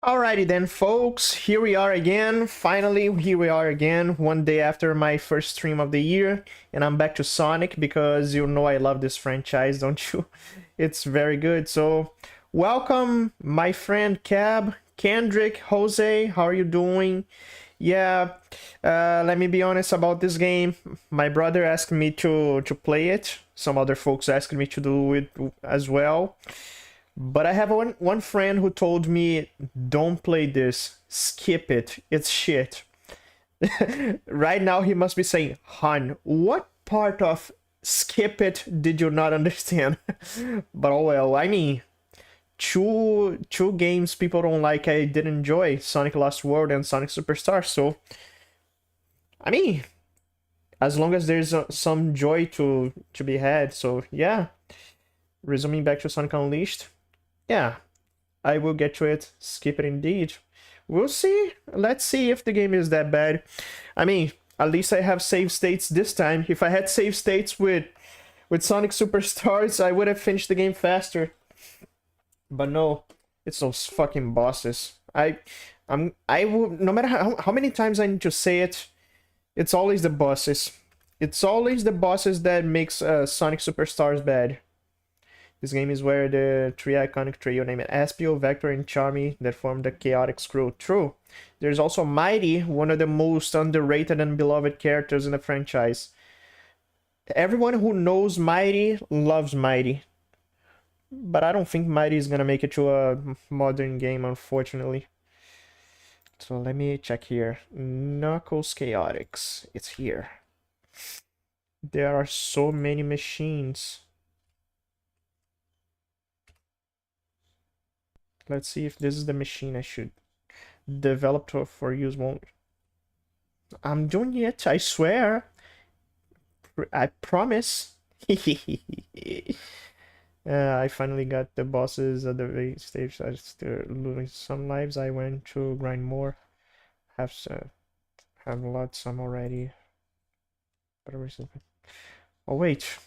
Alrighty then, folks, here we are again. Finally, here we are again, one day after my first stream of the year, and I'm back to Sonic because you know I love this franchise, don't you? It's very good. So, welcome, my friend Cab, Kendrick, Jose, how are you doing? Yeah, let me be honest about this game. My brother asked me to play it. Some other folks asked me to do it as well. But I have one friend who told me, don't play this, skip it, it's shit. Right now he must be saying, Han, what part of skip it did you not understand? But oh well, I mean, two games people don't like I did enjoy, Sonic Lost World and Sonic Superstars, so I mean, as long as there's some joy to be had, so yeah. Resuming back to Sonic Unleashed. Yeah, I will get to it. Skip it indeed. We'll see. Let's see if the game is that bad. I mean, at least I have save states this time. If I had save states with Sonic Superstars, I would have finished the game faster. But no, it's those fucking bosses. I will, no matter how many times I need to say it, it's always the bosses. It's always the bosses that makes Sonic Superstars bad. This game is where the three iconic trio named Espio, Vector, and Charmy that form the CHAOTIX crew. True. There's also Mighty, one of the most underrated and beloved characters in the franchise. Everyone who knows Mighty loves Mighty. But I don't think Mighty is gonna make it to a modern game, unfortunately. So let me check here. Knuckles CHAOTIX. It's here. There are so many machines. Let's see if this is the machine I should develop for use. Won't. I'm doing it, I swear. I promise. I finally got the bosses at the stage. I still losing some lives. I went to grind more. Have lots some already. But recently. Oh wait,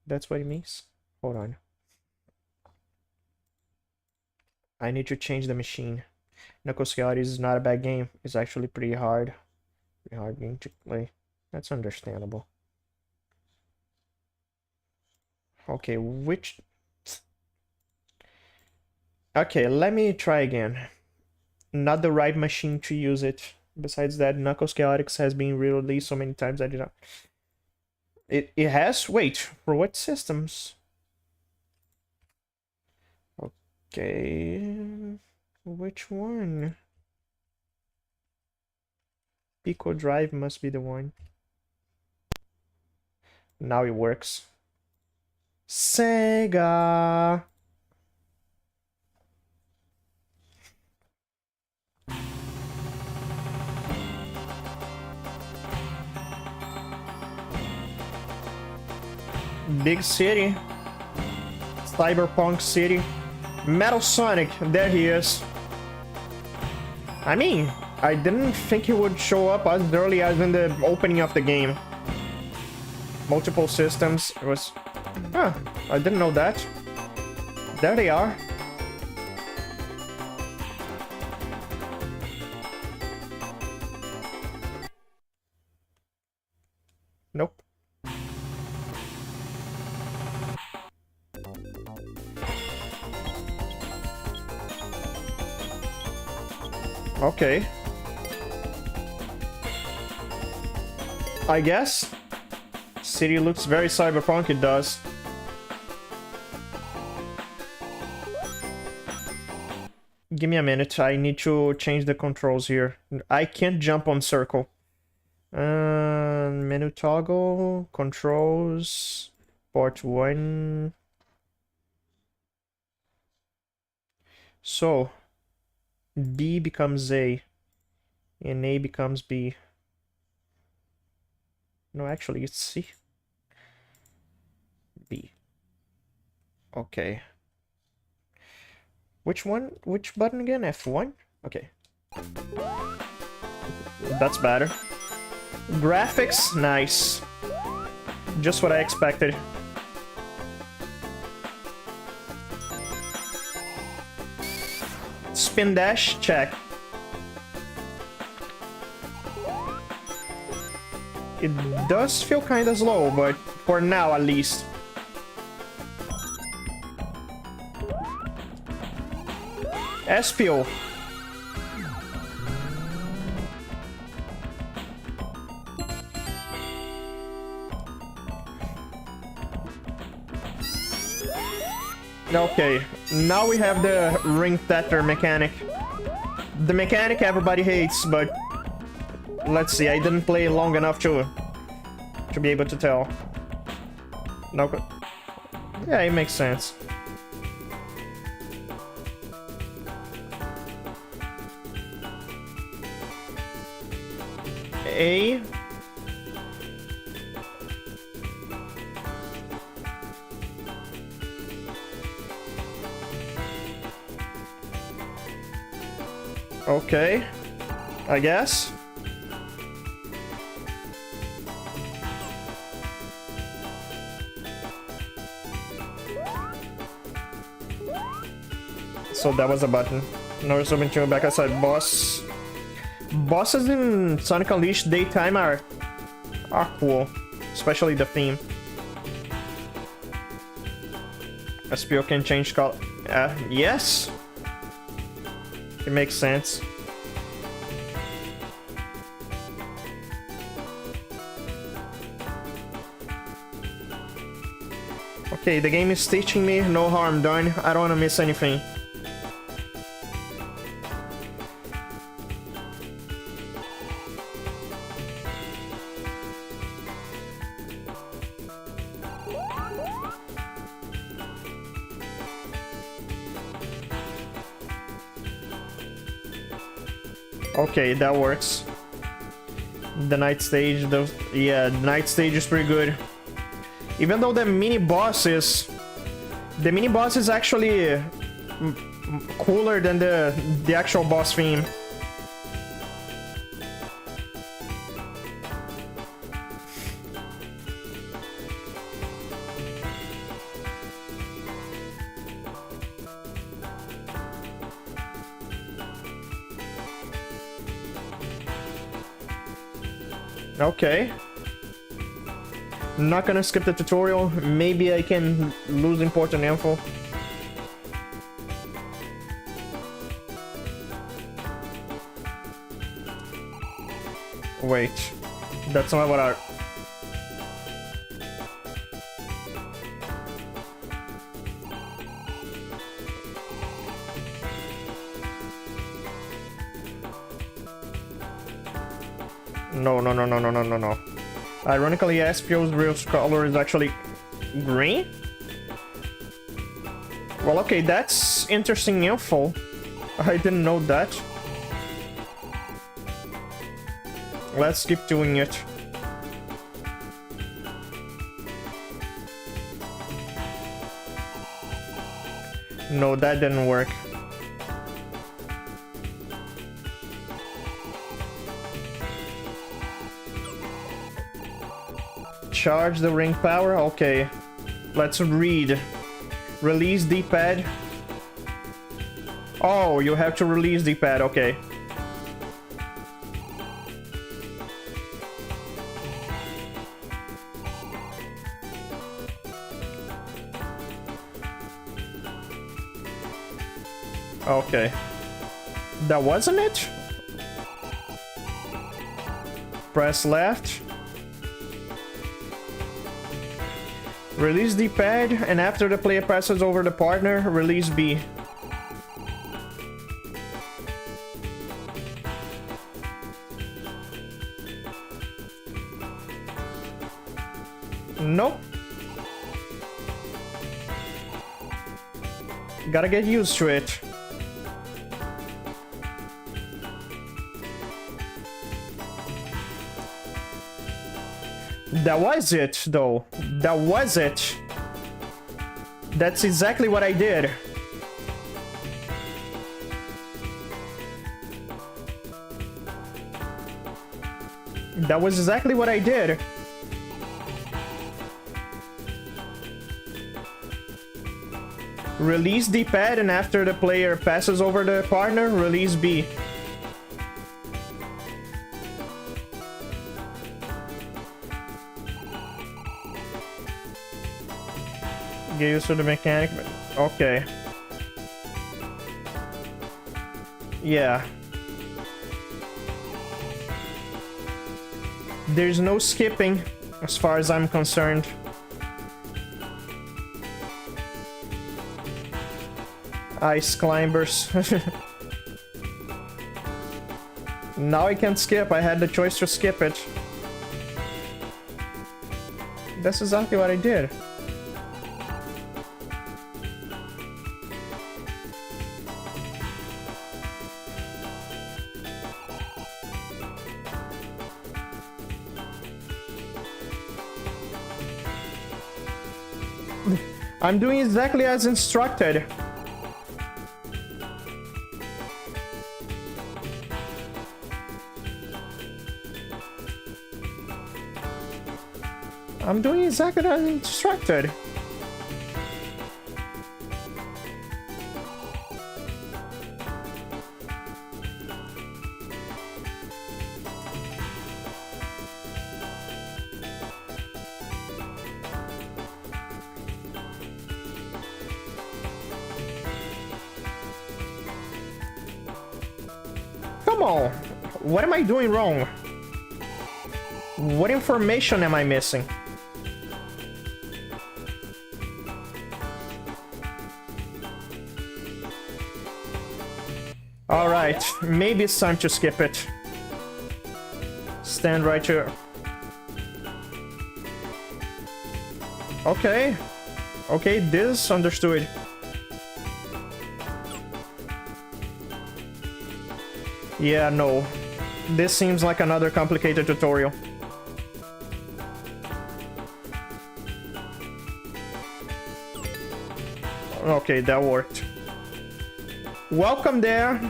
that's what it means. Hold on. I need to change the machine. Knuckles CHAOTIX is not a bad game. It's actually pretty hard. Pretty hard game to play. That's understandable. Okay, which... Okay, let me try again. Not the right machine to use it. Besides that, Knuckles CHAOTIX has been re-released so many times I did not... It has? Wait, for what systems? Okay, which one? Pico Drive must be the one. Now it works. Sega! Big city. Cyberpunk city. Metal Sonic, there he is. I mean, I didn't think he would show up as early as in the opening of the game. Multiple systems, it was... Huh, I didn't know that. There they are. Nope. Okay. I guess. City looks very cyberpunk, it does. Give me a minute, I need to change the controls here. I can't jump on circle. Menu toggle, controls, port 1. So... B becomes A, and A becomes B. No, actually, it's C. B. Okay. Which one? Which button again? F1? Okay. That's better. Graphics? Nice. Just what I expected. spin dash, check. It does feel kinda slow, but for now at least. Espio. Okay, now we have the ring tether mechanic. The mechanic everybody hates, but let's see, I didn't play long enough to be able to tell. No, yeah, it makes sense. A. Okay, I guess. So that was a button. No zooming to back outside. Bosses in Sonic Unleashed daytime are cool, especially the theme. SPO can change color. Yes. It makes sense. Okay, the game is teaching me no harm done. I don't want to miss anything. Okay, that works. The night stage, yeah, the night stage is pretty good. Even though the mini boss is actually cooler than the actual boss theme. Okay. Not gonna skip the tutorial. Maybe I can lose important info. Wait. That's not what I... No. Ironically, Espio's real color is actually green? Well, okay, that's interesting info. I didn't know that. Let's keep doing it. No, that didn't work. Charge the ring power? Okay. Let's read. Release D-pad. Oh, you have to release D-pad, okay. Okay. That wasn't it? Press left. Release the pad, and after the player passes over the partner, release B. Nope. Gotta get used to it. That was it, though. That was it. That's exactly what I did. That was exactly what I did. Release D-pad, and after the player passes over the partner, release B. Get used to the mechanic, but okay. Yeah. There's no skipping, as far as I'm concerned. Ice climbers. Now I can't skip. I had the choice to skip it. That's exactly what I did. I'm doing exactly as instructed. I'm doing exactly as instructed. Come on! What am I doing wrong? What information am I missing? Alright, maybe it's time to skip it. Stand right here. Okay. Okay, this understood. Yeah, no. This seems like another complicated tutorial. Okay, that worked. Welcome there,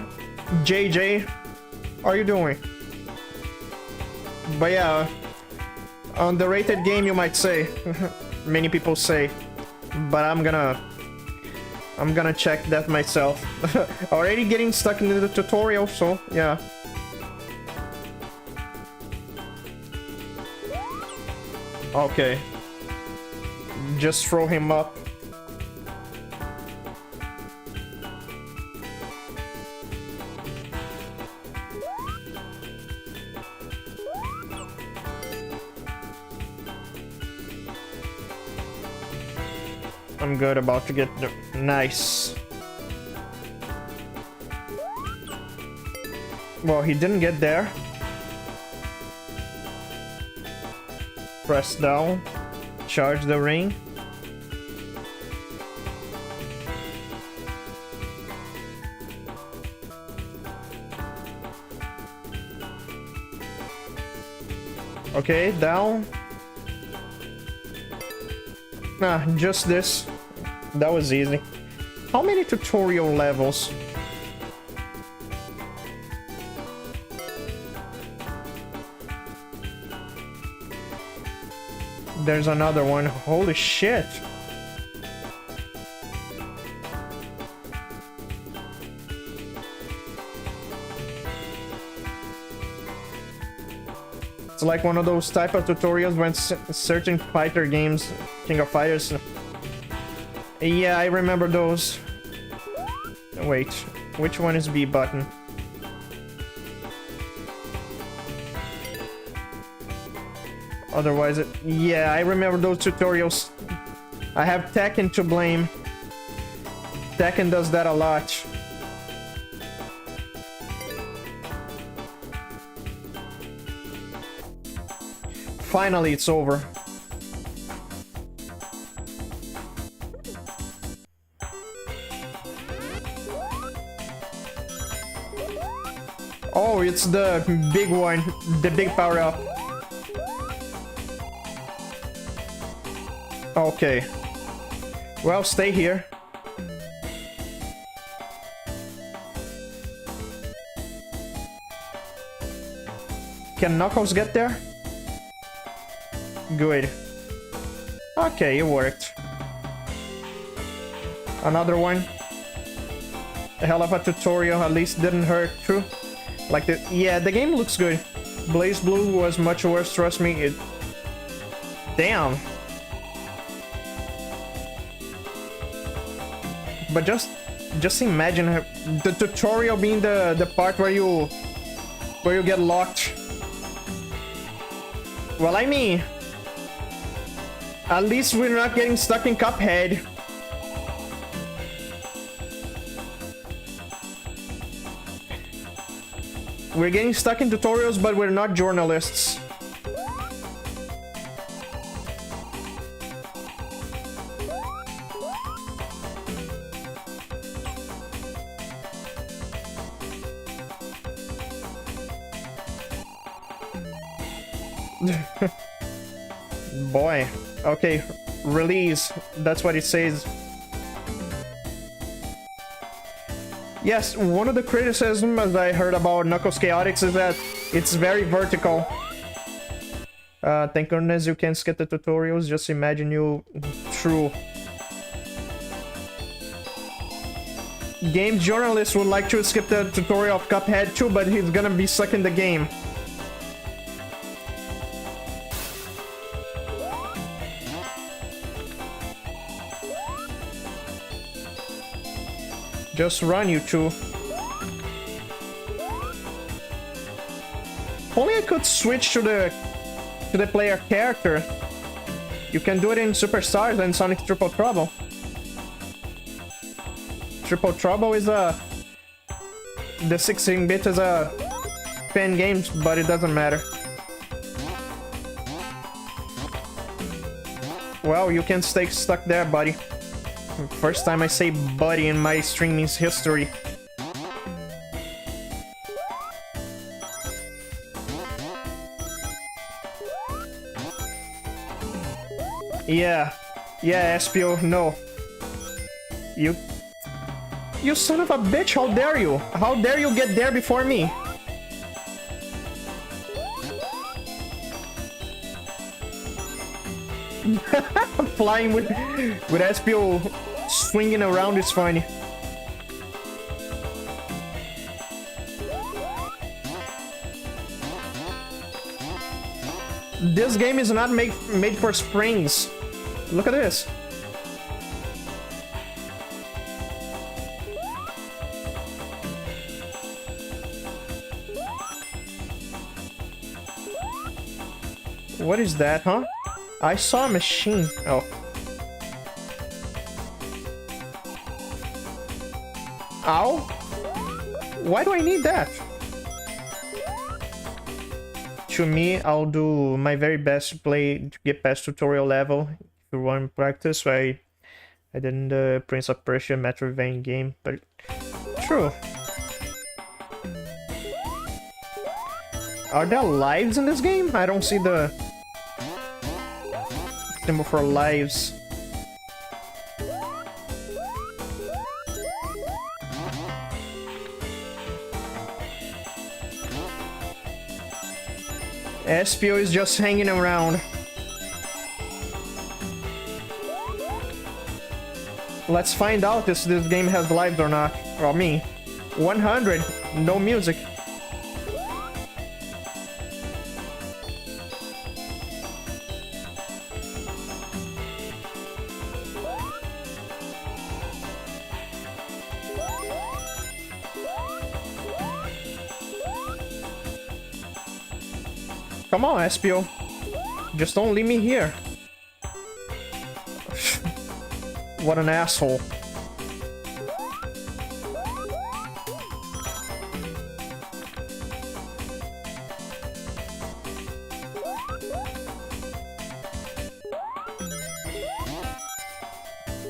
JJ. How are you doing? But yeah, underrated game, you might say. Many people say, but I'm gonna check that myself. Already getting stuck into the tutorial, so yeah. Okay. Just throw him up. I'm good, about to get the... Nice. Well, he didn't get there. Press down. Charge the ring. Okay, down. Nah, just this. That was easy. How many tutorial levels? There's another one. Holy shit. It's like one of those type of tutorials when certain fighter games, King of Fighters. Yeah, I remember those. Wait, which one is B button? Otherwise, yeah, I remember those tutorials. I have Tekken to blame. Tekken does that a lot. Finally, it's over. Oh, it's the big one, the big power-up. Okay. Well, stay here. Can Knuckles get there? Good. Okay, it worked. Another one. A hell of a tutorial, at least didn't hurt, true. Like the yeah, the game looks good. Blaze Blue was much worse, trust me. It damn. But just imagine the tutorial being the part where you get locked. Well, I mean, at least we're not getting stuck in Cuphead. We're getting stuck in tutorials, but we're not journalists. Boy. Okay, release. That's what it says. Yes, one of the criticisms I heard about Knuckles CHAOTIX is that it's very vertical. Thank goodness you can skip the tutorials. Just imagine you... True. Game journalists would like to skip the tutorial of Cuphead too, but he's gonna be stuck in the game. Just run, you two. Only I could switch to the player character. You can do it in Superstars and Sonic Triple Trouble. Triple Trouble is the 16-bit is a fan game, but it doesn't matter. Well, you can stay stuck there, buddy. First time I say buddy in my streaming's history. Yeah. Yeah, Espio, no. You son of a bitch, how dare you? How dare you get there before me? Flying with Espio swinging around is funny. This game is not made for springs. Look at this. What is that, huh? I saw a machine. Oh. Ow? Why do I need that? To me, I'll do my very best to get past tutorial level. If you want to practice, I did the Prince of Persia Metroidvania game, but true. Are there lives in this game? I don't see the symbol for lives. Espio is just hanging around. Let's find out if this game has lives or not. Or me. 100. No music. Come on, Espio. Just don't leave me here. What an asshole.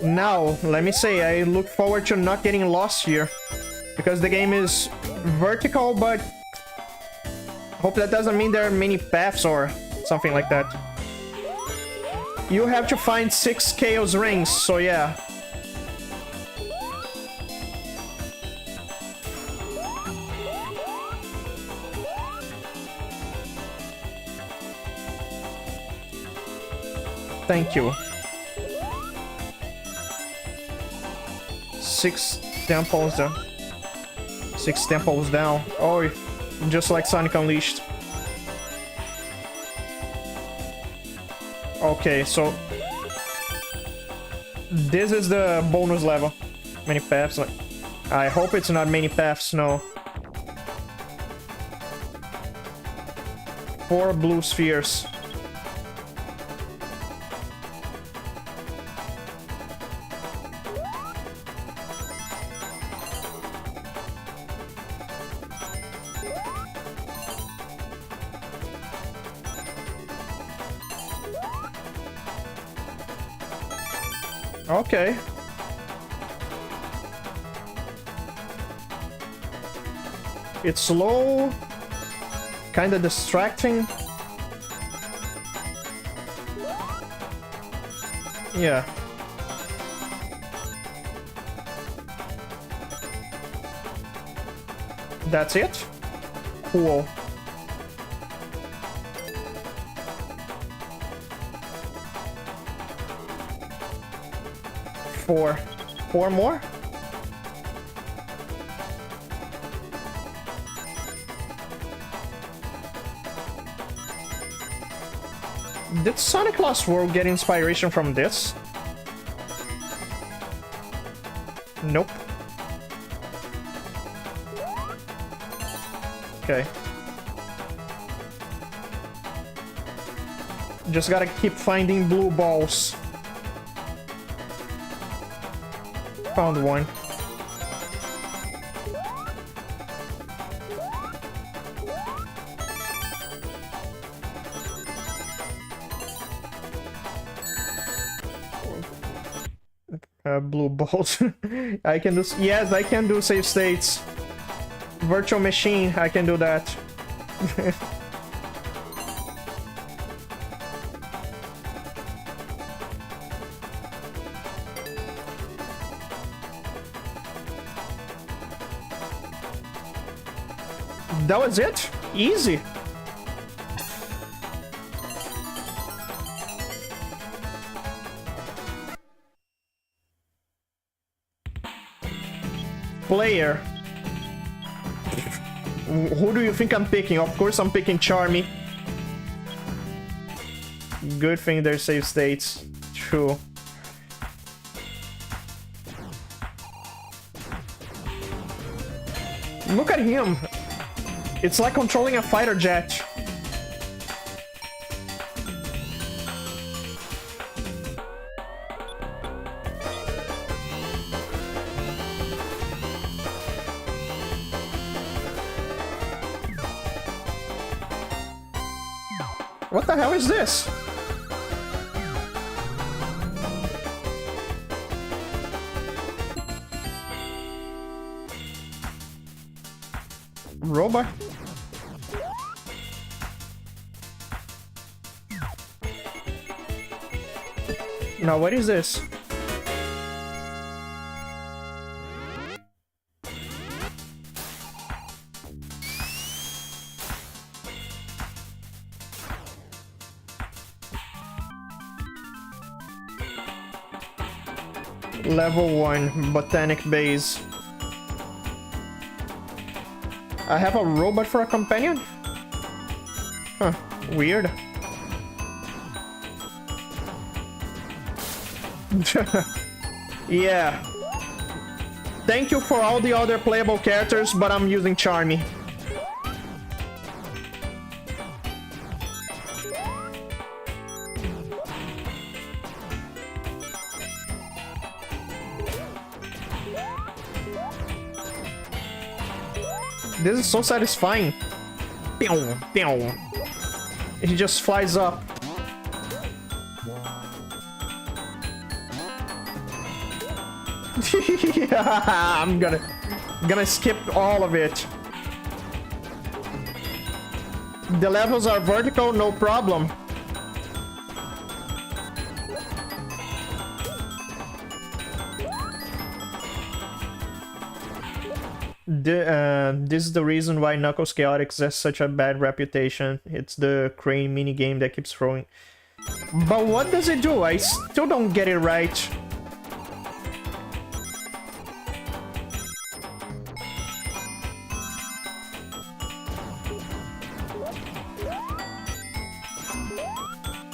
Now, let me say, I look forward to not getting lost here. Because the game is vertical, but hope that doesn't mean there are many paths or something like that. You have to find 6 Chaos Rings, so yeah. Thank you. 6 temples down. 6 temples down. Oh, just like Sonic Unleashed. Okay, so this is the bonus level. Many paths. I hope it's not many paths, no. 4 blue spheres. Okay. It's slow, kinda distracting. Yeah. That's it? Cool. Four more? Did Sonic Lost World get inspiration from this? Nope. Okay. Just gotta keep finding blue balls. Found one. Blue balls. I can do. Yes, I can do save states. Virtual machine, I can do that. That was it? Easy. Player. Who do you think I'm picking? Of course I'm picking Charmy. Good thing there's save states. True. Look at him. It's like controlling a fighter jet. What the hell is this? Robot? Now what is this? Level 1, Botanic Base. I have a robot for a companion? Huh, weird. Yeah. Thank you for all the other playable characters, but I'm using Charmy. This is so satisfying. Pew, pew. He just flies up. I'm gonna skip all of it. The levels are vertical, no problem. This is the reason why Knuckles CHAOTIX has such a bad reputation. It's the crane minigame that keeps throwing. But what does it do? I still don't get it right.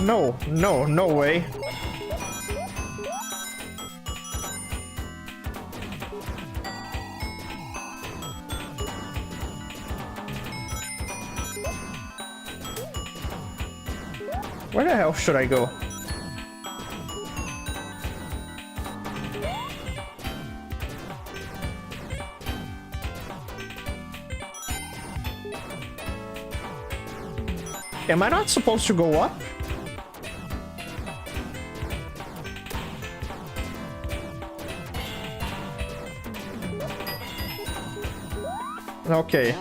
No, no, no way. Where the hell should I go? Am I not supposed to go up? Okay.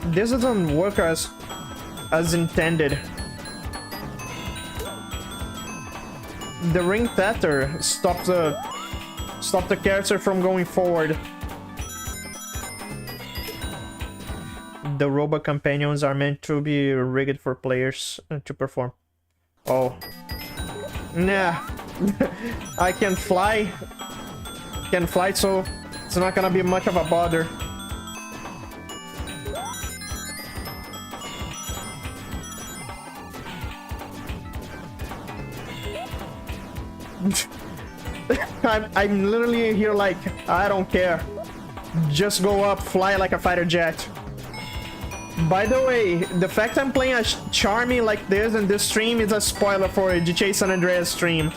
This doesn't work as intended. The ring tether stops the character from going forward. The robot companions are meant to be rigged for players to perform. Oh. Nah. I can fly. Can fly, so it's not gonna be much of a bother. I'm literally here like, I don't care. Just go up, fly like a fighter jet. By the way, the fact I'm playing a Charmy like this in this stream is a spoiler for a GTA San Andreas stream.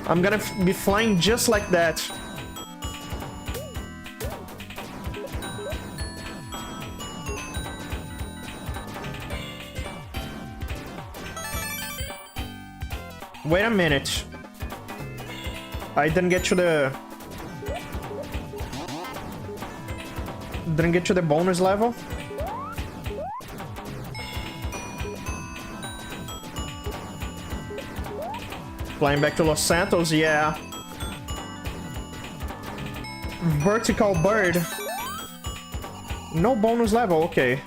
I'm gonna be flying just like that. Wait a minute. I didn't get to the... Didn't get to the bonus level? Flying back to Los Santos, yeah. Vertical bird. No bonus level, okay.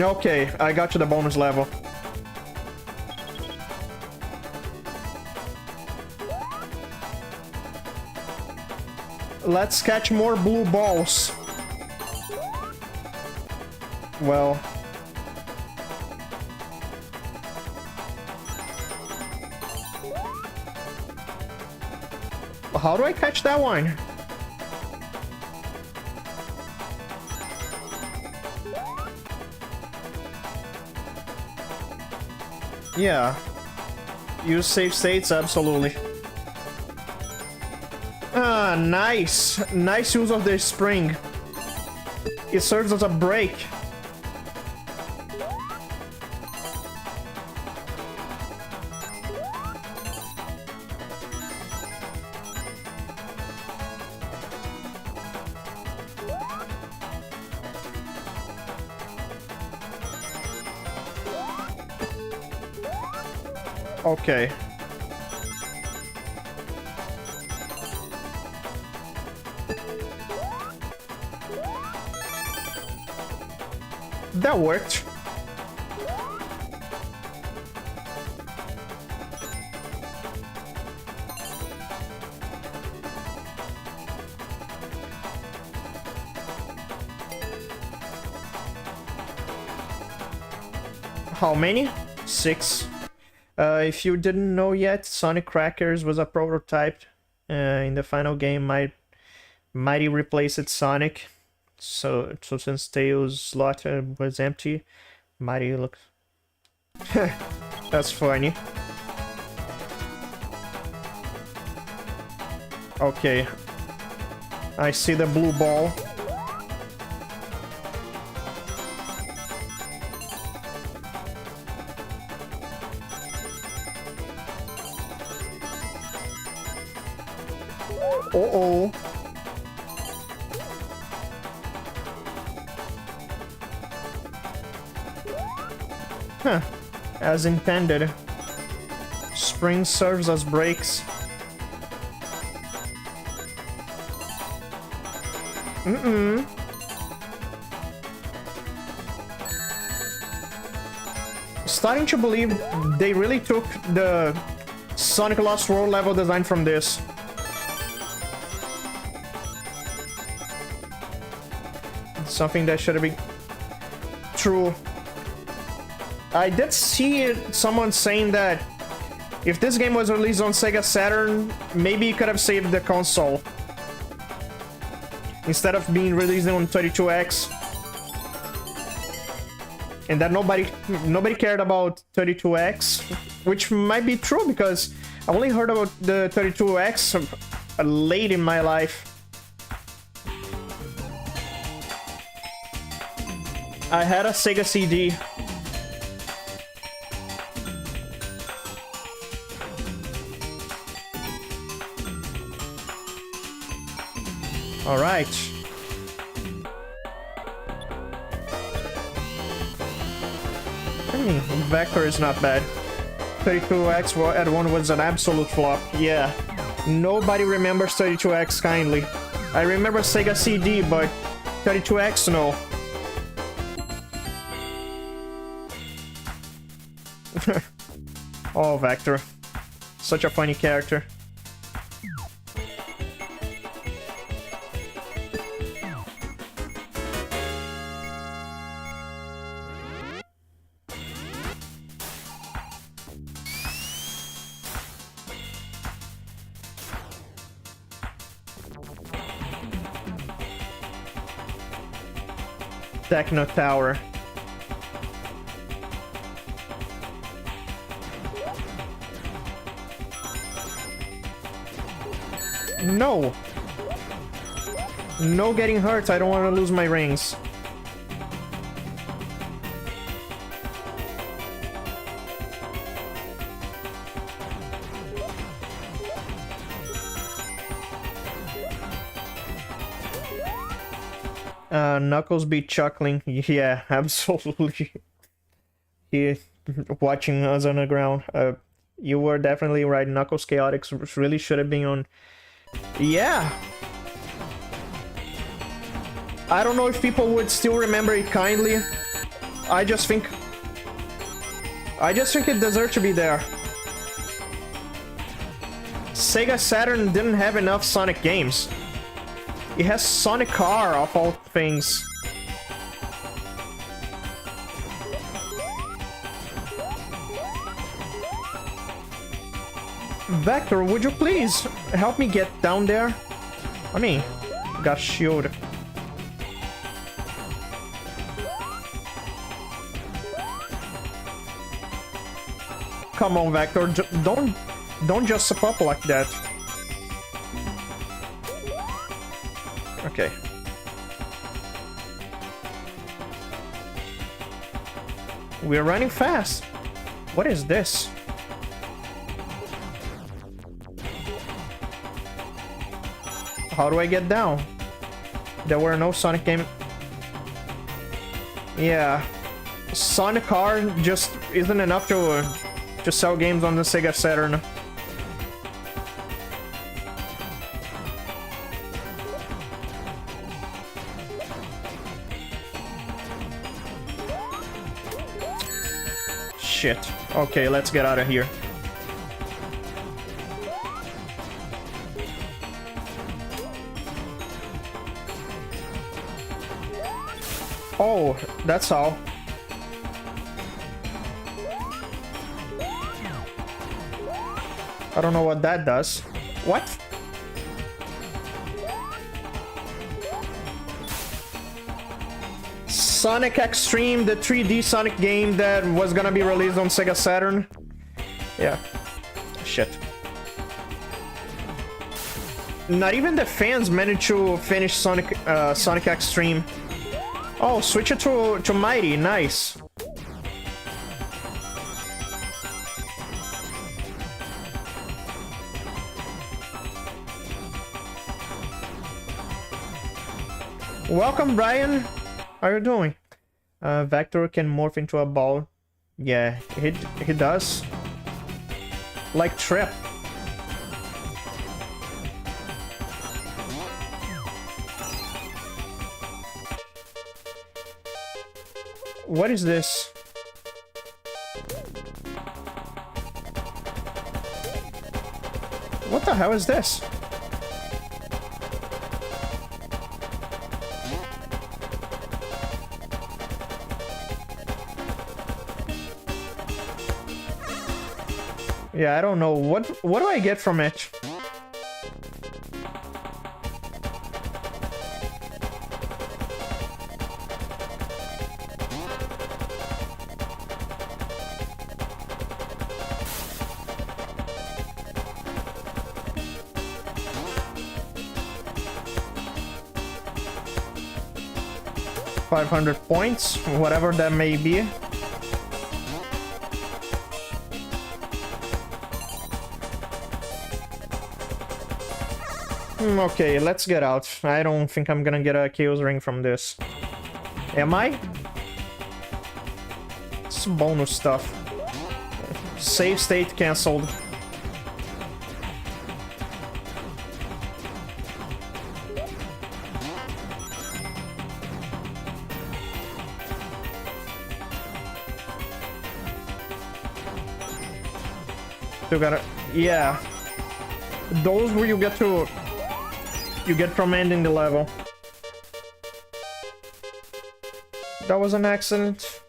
Okay, I got to the bonus level. Let's catch more blue balls. Well. How do I catch that one? Yeah. Use save states, absolutely. Ah, nice. Nice use of the spring. It serves as a brake. Okay. That worked. How many? 6. If you didn't know yet, Sonic Crackers was a prototype. In the final game, Mighty replaced Sonic. So since Tails' slot was empty, Mighty looks... That's funny. Okay. I see the blue ball. Uh-oh. Huh. As intended. Spring serves as brakes. Starting to believe they really took the Sonic Lost World level design from this. Something that should have been true. I did see someone saying that if this game was released on Sega Saturn, maybe you could have saved the console instead of being released on 32X. And that nobody cared about 32X, which might be true because I only heard about the 32X late in my life. I had a Sega CD. All right. I mean, Vector is not bad. 32X at one was an absolute flop. Yeah. Nobody remembers 32X kindly. I remember Sega CD, but 32X, no. Oh, Vector. Such a funny character. Techno Tower. No! No getting hurt, I don't want to lose my rings. Knuckles be chuckling. Yeah, absolutely. He watching us on the ground. You were definitely right. Knuckles CHAOTIX really should have been on. Yeah. I don't know if people would still remember it kindly. I just think it deserves to be there. Sega Saturn didn't have enough Sonic games. It has Sonic Car, of all things. Vector, would you please help me get down there? I mean, got shield. Come on, Vector, don't just step up like that. Okay. We're running fast. What is this? How do I get down? There were no Sonic game. Yeah. Sonic Car just isn't enough to sell games on the Sega Saturn. Shit. Okay, let's get out of here. Oh, that's all. I don't know what that does. What? Sonic Extreme, the 3D Sonic game that was gonna be released on Sega Saturn. Yeah. Shit. Not even the fans managed to finish Sonic Extreme. Oh, switch it to Mighty. Nice. Welcome, Brian. How are you doing? Vector can morph into a ball. Yeah, he does. Like Trip. What is this? What the hell is this? Yeah, I don't know. What do I get from it? $500 points, whatever that may be. Okay, let's get out. I don't think I'm gonna get a Chaos Ring from this. Am I? It's bonus stuff. Save state cancelled. You gotta, yeah. Those where you get from ending the level. That was an accident.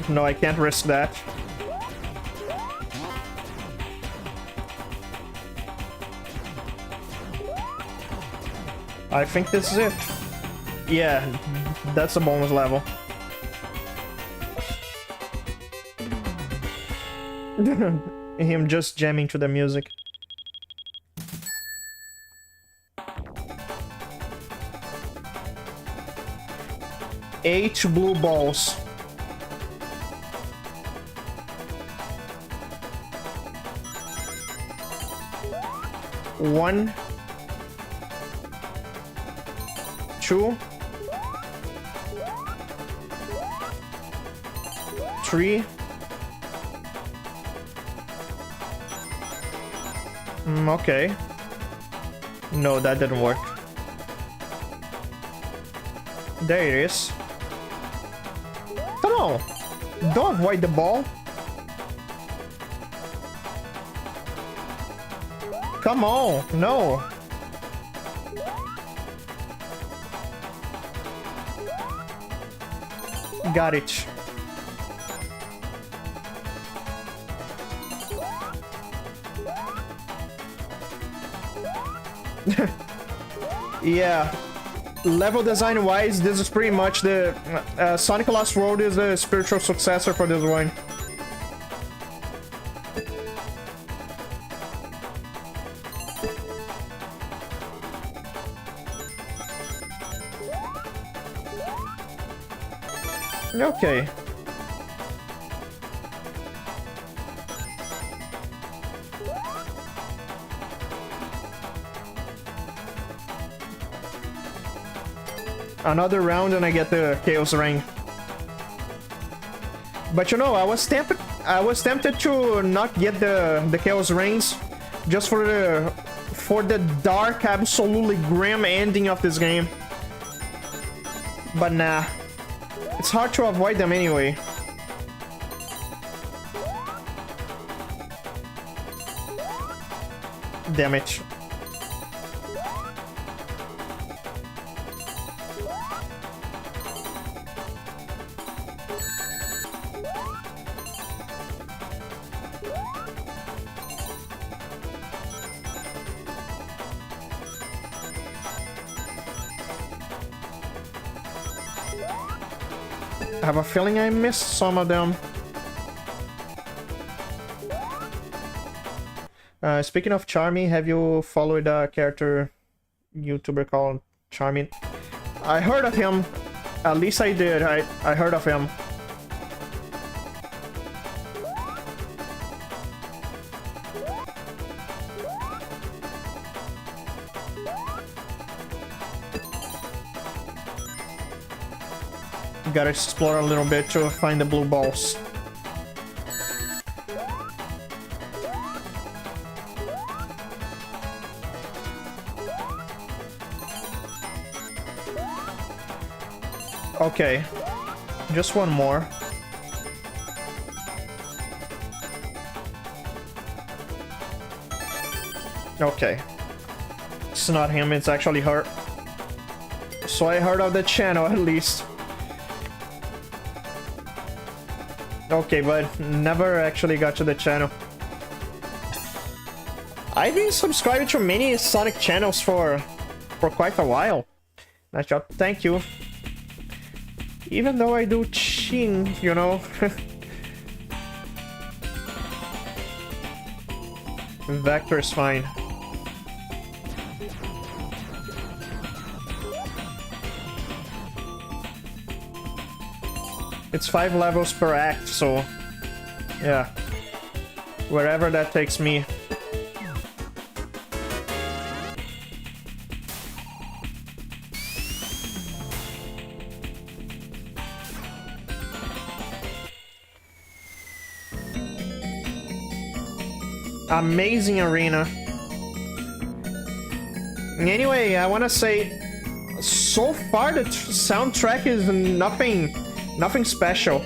No, I can't risk that. I think this is it. Yeah, that's a bonus level. Him just jamming to the music. Eight blue balls. One. 2, 3. Okay. No, that didn't work. There it is. Come on! Don't avoid the ball. Come on! No! Got it. Yeah. Level design wise, this is pretty much the Sonic Lost World is the spiritual successor for this one. Okay. Another round and I get the Chaos Ring. But you know, I was tempted to not get the Chaos Rings just for the dark, absolutely grim ending of this game. But nah. It's hard to avoid them anyway. Damn it. I have a feeling I missed some of them. Speaking of Charmy, have you followed a character YouTuber called Charmy? I heard of him. At least I did. I heard of him. Gotta explore a little bit to find the blue balls. Okay. Just one more. Okay. It's not him, it's actually her. So I heard of the channel at least. Okay, but never actually got to the channel. I've been subscribed to many Sonic channels for quite a while. Nice job, thank you. Even though I do cheating, you know. Vector is fine. It's 5 levels per act, so yeah. Wherever that takes me. Amazing arena. Anyway, I want to say, so far the soundtrack is nothing special.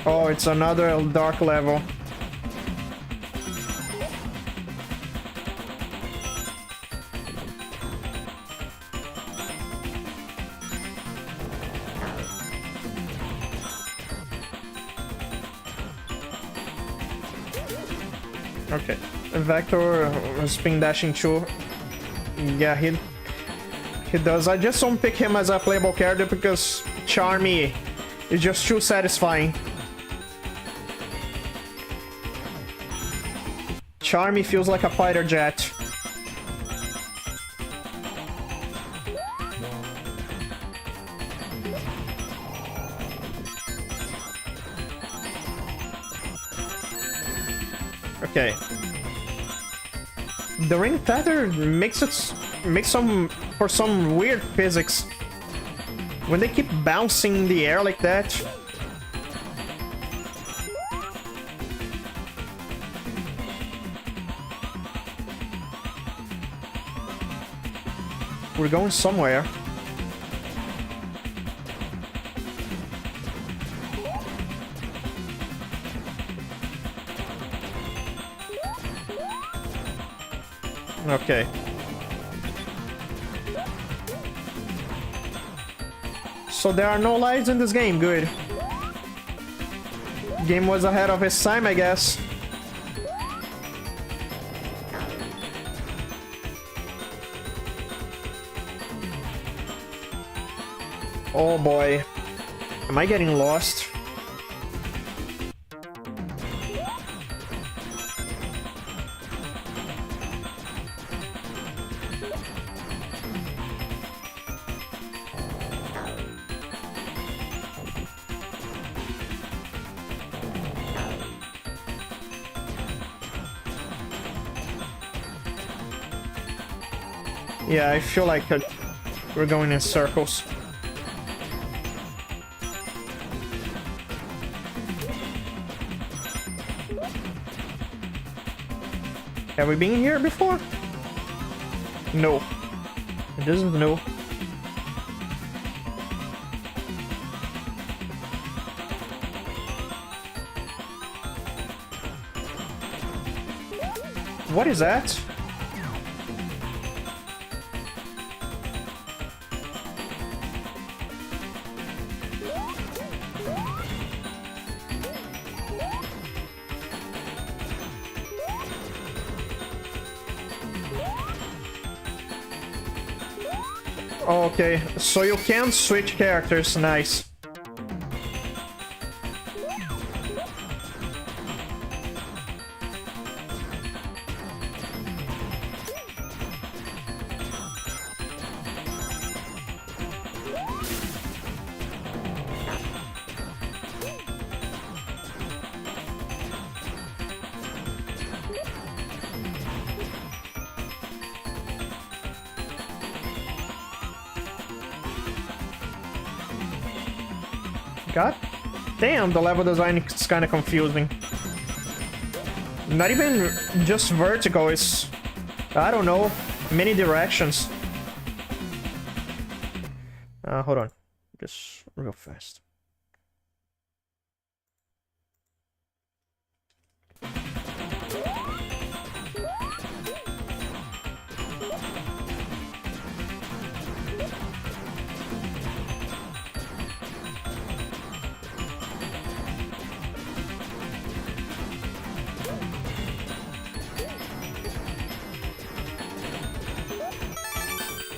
Oh, it's another dark level. Okay, Vector spin dashing too. Yeah, he does. I just don't pick him as a playable character because Charmy is just too satisfying. Charmy feels like a fighter jet. Okay. The ring tether makes for some weird physics. When they keep bouncing in the air like that. We're going somewhere. Okay. So there are no lives in this game, good. Game was ahead of its time, I guess. Oh boy. Am I getting lost? Yeah, I feel like we're going in circles. Have we been here before? No. It doesn't know. What is that? Okay, so you can switch characters, nice. God damn, the level design is kind of confusing. Not even just vertical, it's, I don't know, many directions. Hold on. Just real fast.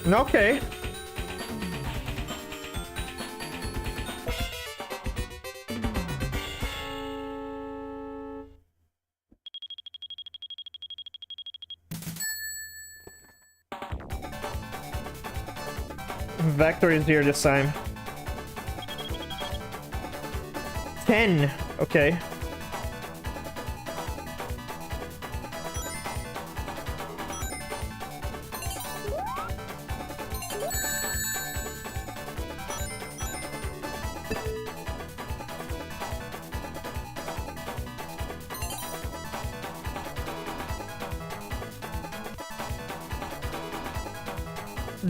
Okay. Vector is here this time. 10. Okay.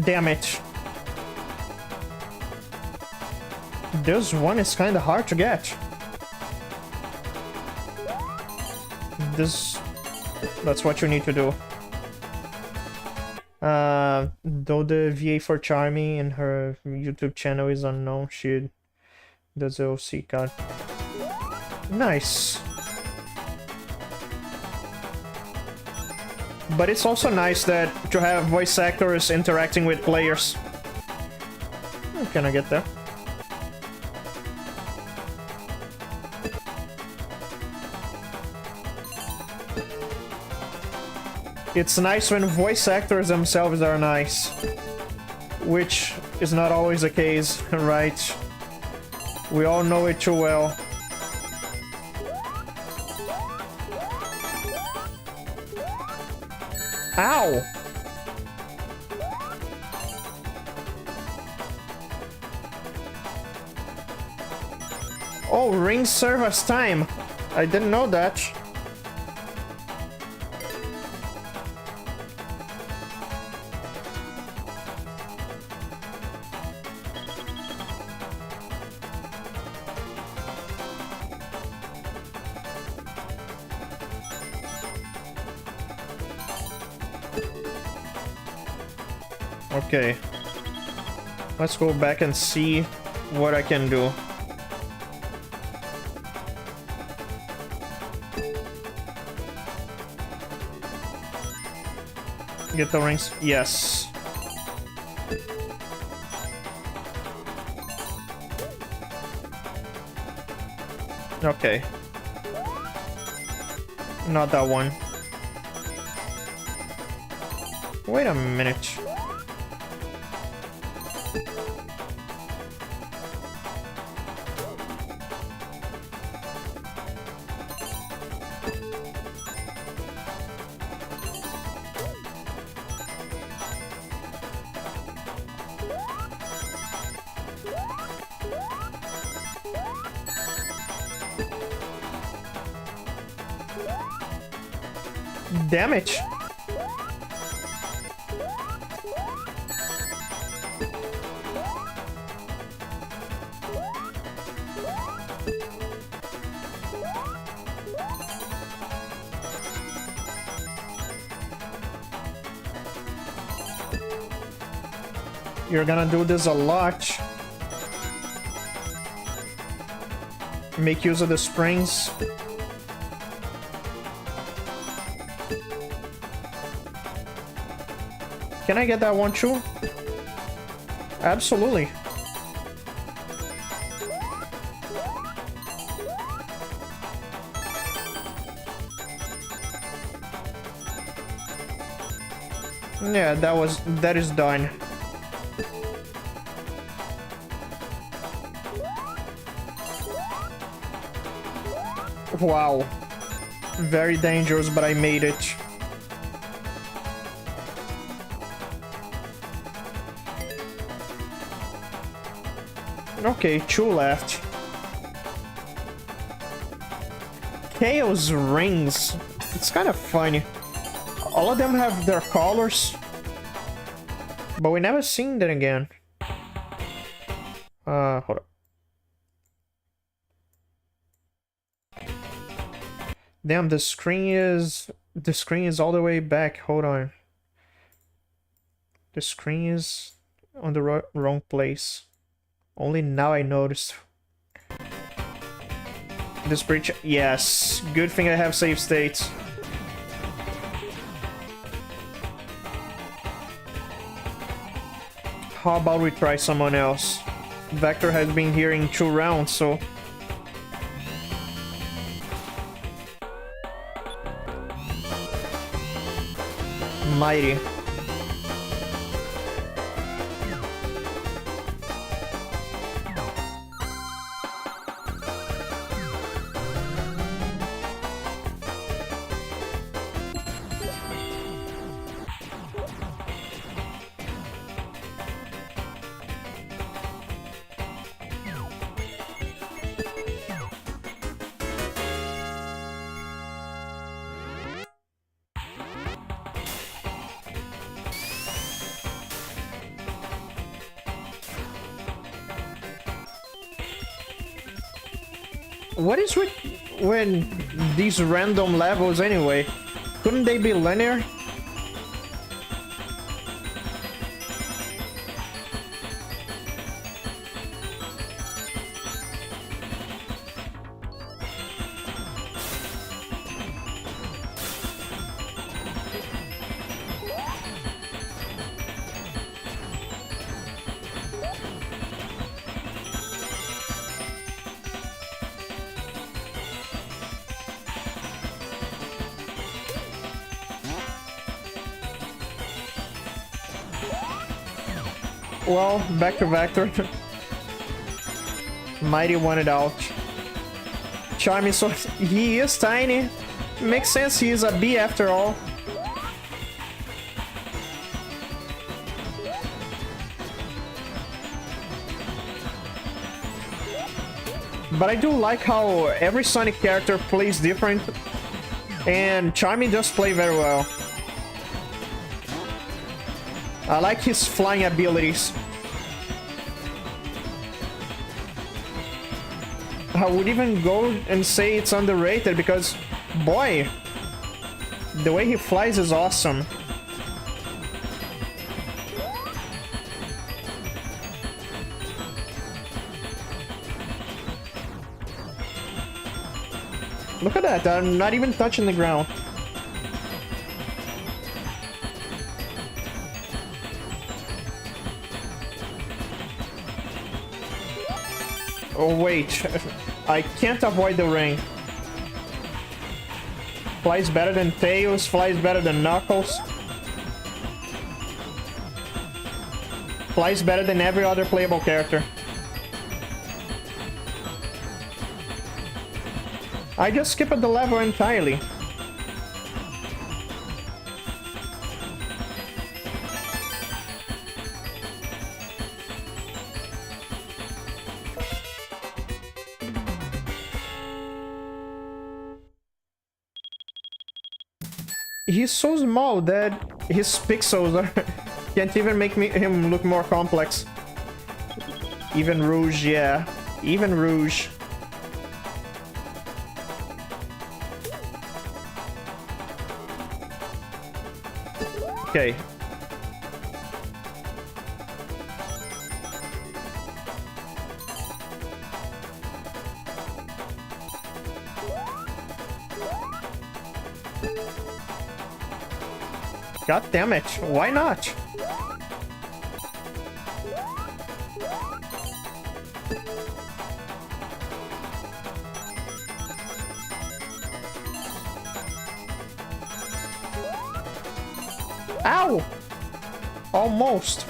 Damn it. This one is kind of hard to get. That's what you need to do. Though the VA for Charmy in her YouTube channel is unknown, she does the OC card. Nice. But it's also nice that to have voice actors interacting with players. Can I get there? It's nice when voice actors themselves are nice. Which is not always the case, right? We all know it too well. Ow! Oh, rings serve as time. I didn't know that. Okay. Let's go back and see what I can do. Get the rings? Yes. Okay. Not that one. Wait a minute. Damage. You're gonna do this a lot. Make use of the springs. Can I get that one too? Absolutely. Yeah, that is done. Wow. Very dangerous, but I made it. Okay, 2 left. Chaos rings. It's kind of funny. All of them have their colors, but we never seen them again. Hold up. Damn, the screen is all the way back. Hold on. The screen is on the wrong place. Only now I noticed. This bridge, yes. Good thing I have save states. How about we try someone else? Vector has been here in 2 rounds, so... Mighty. What is with when these random levels anyway? Couldn't they be linear? Well, back to Vector. Mighty wanted out. Charming, so he is tiny. Makes sense, he is a bee after all. But I do like how every Sonic character plays different. And Charming does play very well. I like his flying abilities. I would even go and say it's underrated because, boy, the way he flies is awesome. Look at that, I'm not even touching the ground. Oh wait, I can't avoid the ring. Flies better than Tails, flies better than Knuckles. Flies better than every other playable character. I just skipped the level entirely. He's so small that his pixels are can't even make him look more complex. Even Rouge, yeah. Even Rouge. Okay. God damn it, why not? Ow! Almost.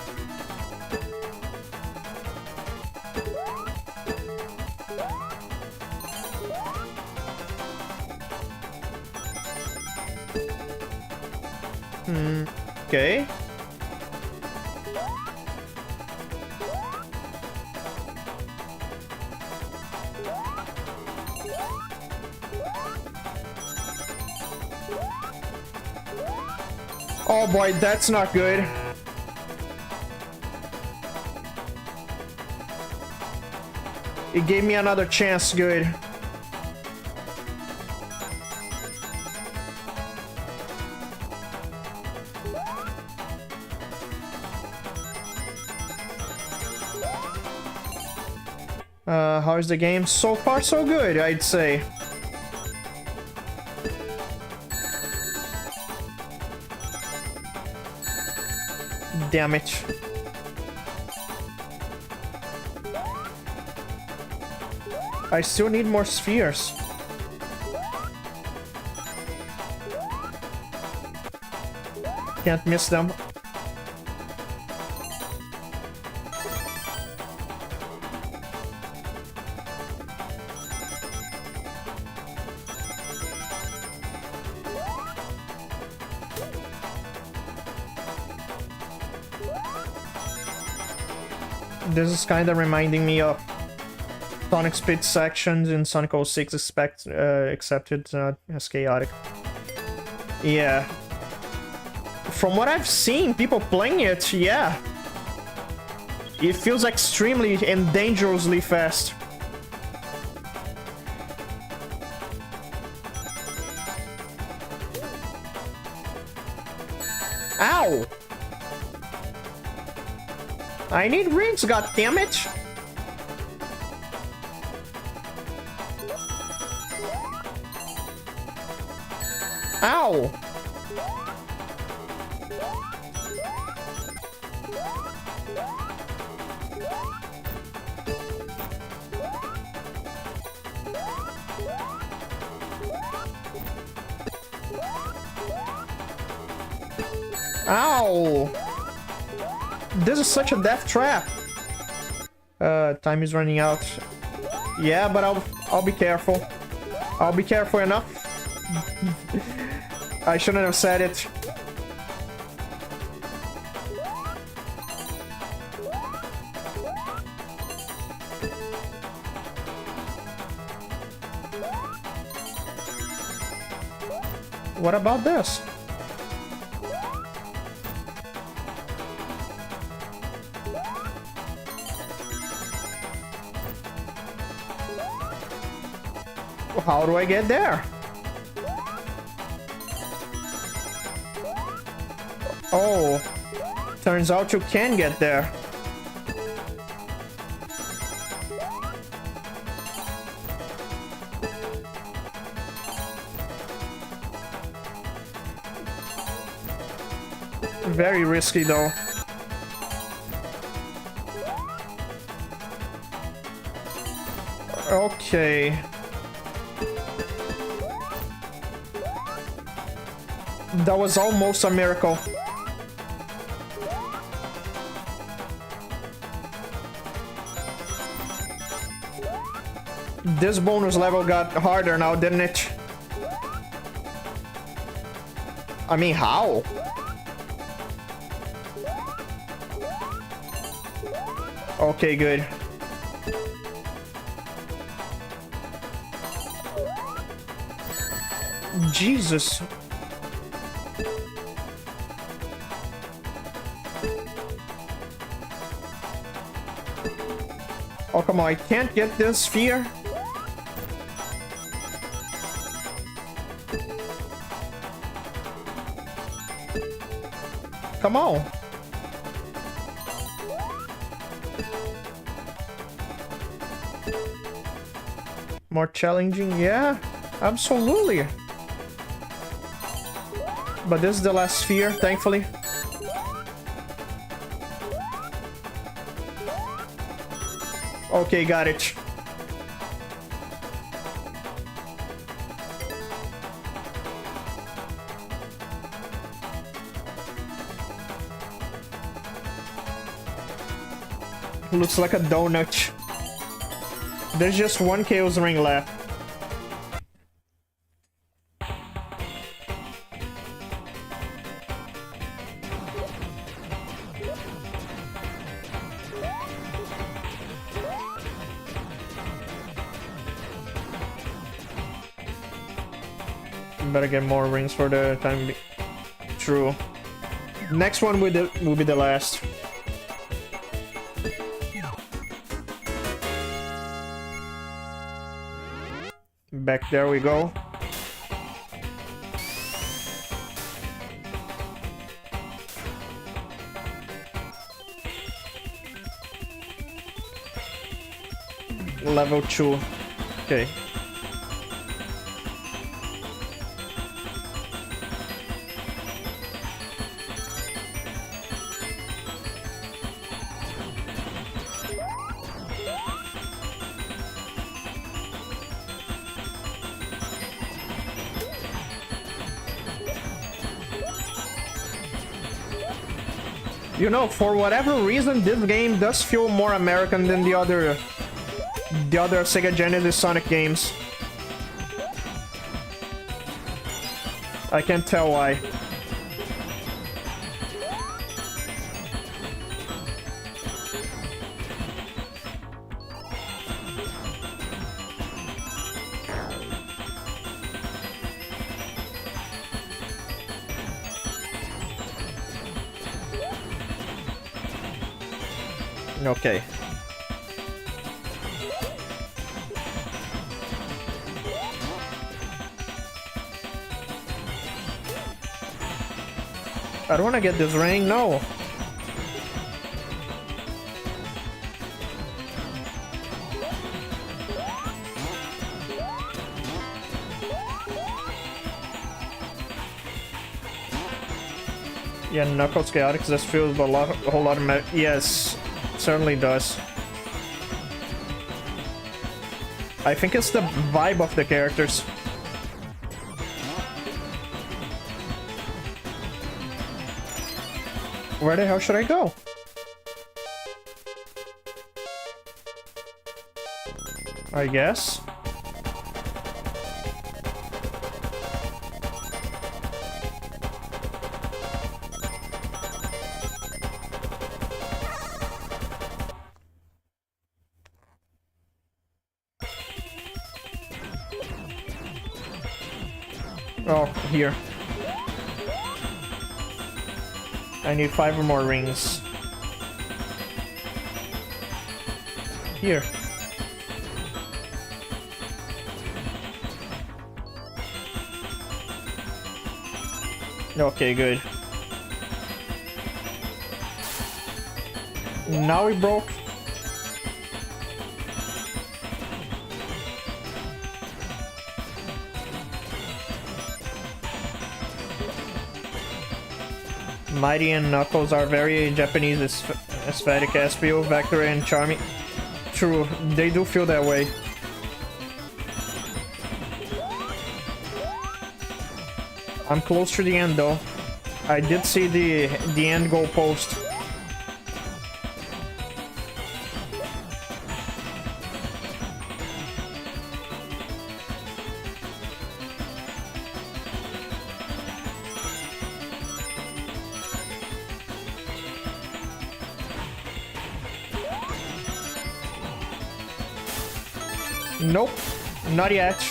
Okay. Oh boy, that's not good. It gave me another chance, good. How's the game? So far, so good, I'd say. Damn it. I still need more spheres. Can't miss them. This is kind of reminding me of Sonic Speed sections in Sonic 06, except it's not as chaotic. Yeah. From what I've seen, people playing it, yeah. It feels extremely and dangerously fast. Ow! I need rings, goddammit! Ow! Ow! This is such a death trap. Time is running out. Yeah, but I'll be careful. I'll be careful enough. I shouldn't have said it. What about this? How do I get there? Oh, turns out you can get there. Very risky though. Okay. That was almost a miracle. This bonus level got harder now, didn't it? I mean, how? Okay, good. Jesus. Oh, come on, I can't get this sphere. Come on. More challenging, yeah, absolutely. But this is the last sphere, thankfully. Okay, got it. Looks like a donut. There's just one Chaos Ring left. Better get more rings for the time being. True. Next one will be the last. Back there we go. Level 2. Okay. You know, for whatever reason, this game does feel more American than the other Sega Genesis Sonic games. I can't tell why. Okay. I don't want to get this ring, no. Yeah, Knuckles CHAOTIX just feels a whole lot of yes, it certainly does. I think it's the vibe of the characters. Where the hell should I go? I guess. Oh, here. I need 5 more rings. Here. Okay, good. Now we broke. Mighty and Knuckles are very Japanese aesthetic as feel, Vector and Charmy. True, they do feel that way. I'm close to the end though. I did see the end goal post. Nope, not yet.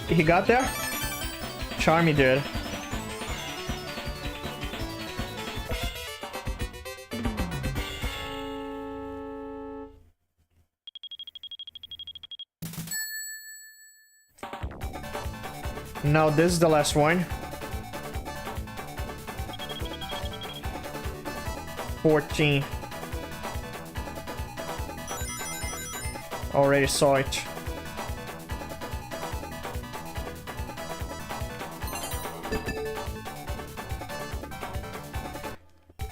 He got there? Charmy did. Now this is the last one. 14. Already saw it.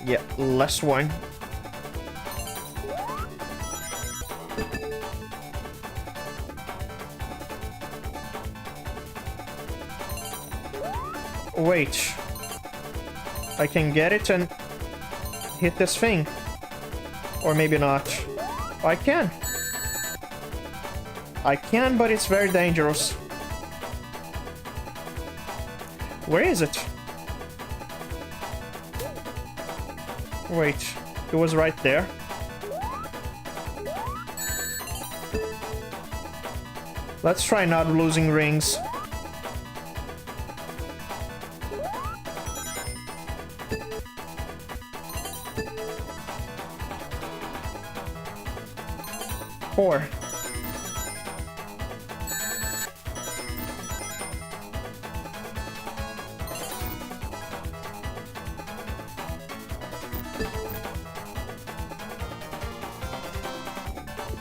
Yeah, last one. Wait. I can get it and hit this thing. Or maybe not. I can. I can, but it's very dangerous. Where is it? Wait, it was right there. Let's try not losing rings. 4.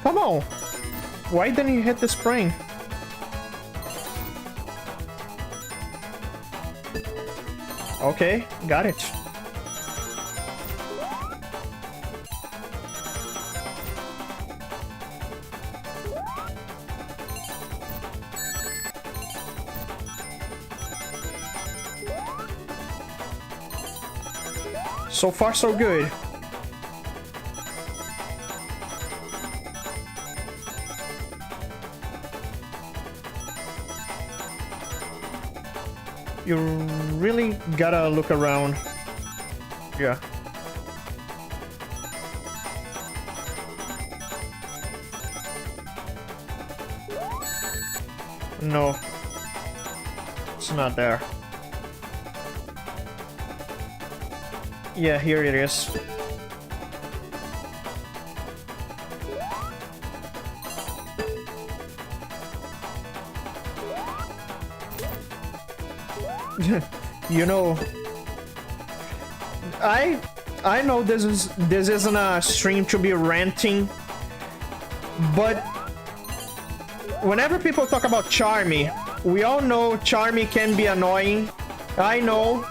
Come on! Why didn't you hit the spring? Okay, got it. So far, so good. You really gotta look around. Yeah. No. It's not there. Yeah, here it is. You know, I know this isn't a stream to be ranting, but whenever people talk about Charmy, we all know Charmy can be annoying. I know.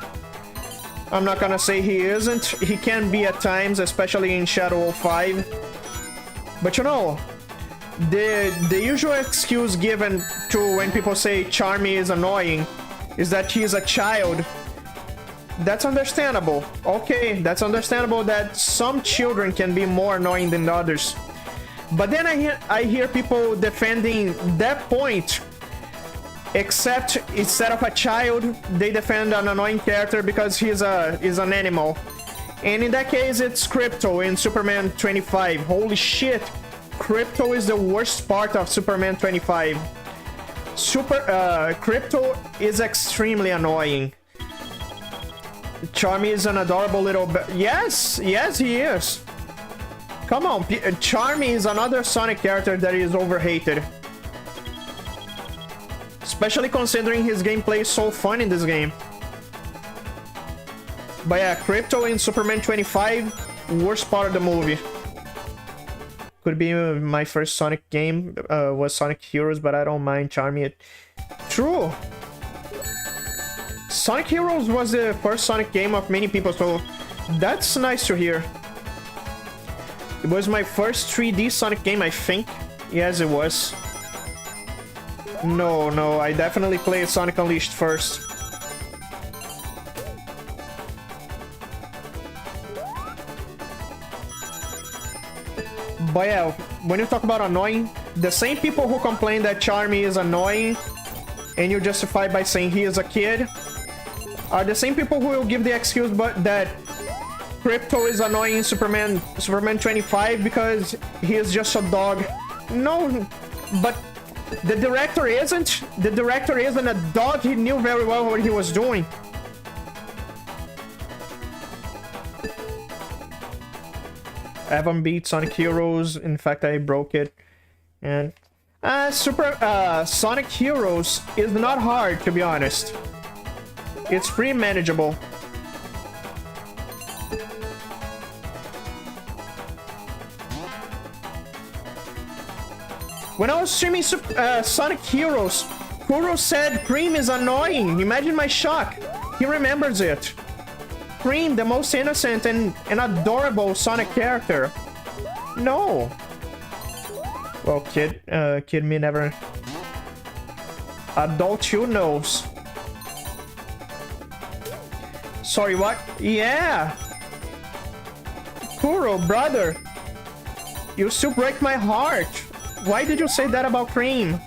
I'm not gonna say he isn't. He can be at times, especially in Shadow 5. But you know, the usual excuse given to when people say Charmy is annoying is that he is a child. That's understandable. Okay, that's understandable that some children can be more annoying than others. But then I hear people defending that point, except instead of a child, they defend an annoying character because he's an animal. And in that case, it's Crypto in Superman 25. Holy shit, Crypto is the worst part of Superman 25. Crypto is extremely annoying. Charmy is an adorable little yes, he is. Come on, Charmy is another Sonic character that is overhated. Especially considering his gameplay is so fun in this game. But yeah, Crypto in Superman 25, worst part of the movie. Could be my first Sonic game, was Sonic Heroes, but I don't mind Charmy. True! Sonic Heroes was the first Sonic game of many people, so that's nice to hear. It was my first 3D Sonic game, I think. Yes, it was. No, I definitely played Sonic Unleashed first. But yeah, when you talk about annoying, the same people who complain that Charmy is annoying and you justify by saying he is a kid are the same people who will give the excuse but that Crypto is annoying in Superman 25 because he is just a dog. No, but the director isn't. The director isn't a dog. He knew very well what he was doing. I haven't beat Sonic Heroes. In fact, I broke it. And Sonic Heroes is not hard, to be honest. It's pretty manageable. When I was streaming Sonic Heroes, Kuro said Cream is annoying. Imagine my shock. He remembers it. Cream, the most innocent and adorable Sonic character. No. Well, kid me never. Adult you knows. Sorry, what? Yeah. Kuro, brother. You still break my heart. Why did you say that about Cream?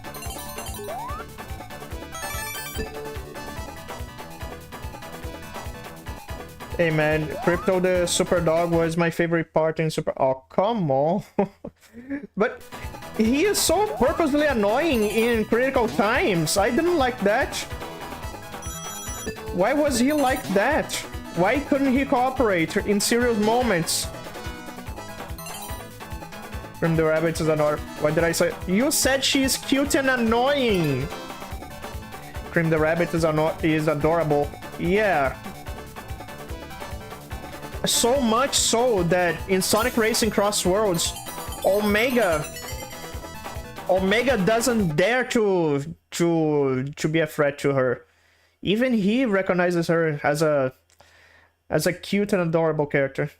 Hey man, Crypto the Super Dog was my favorite part in Super... Oh, come on. But he is so purposely annoying in critical times. I didn't like that. Why was he like that? Why couldn't he cooperate in serious moments? Cream the Rabbit is annoying. What did I say? You said she's cute and annoying. Cream the Rabbit is adorable. Yeah. So much so that in Sonic Racing Cross Worlds, Omega doesn't dare to be a threat to her. Even he recognizes her as a cute and adorable character.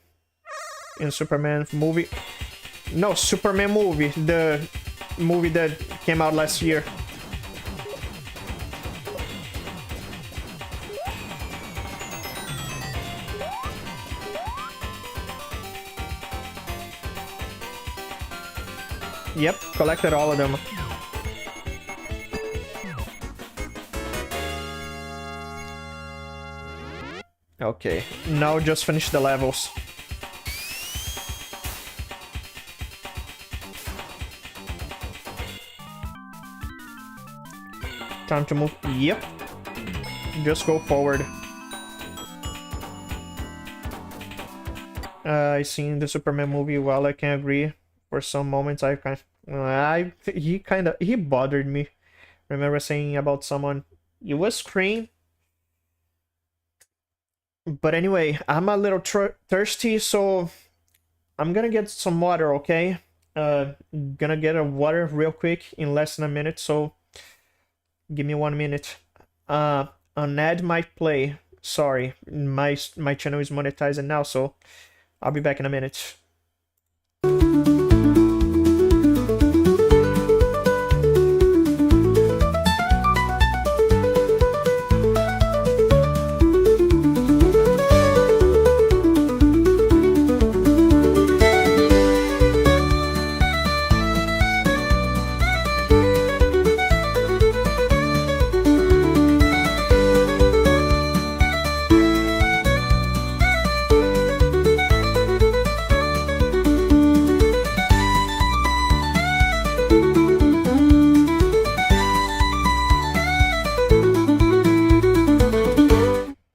In Superman movie. No, Superman movie. The movie that came out last year. Yep, collected all of them. Okay, now just finish the levels. Time to move. Yep. Just go forward. I seen the Superman movie. While I can agree, for some moments he bothered me. Remember saying about someone, you was Scream. But anyway, I'm a little thirsty, so I'm gonna get some water, okay? Gonna get a water real quick in less than a minute, so give me 1 minute. An ad might play. Sorry, my channel is monetized now, so I'll be back in a minute.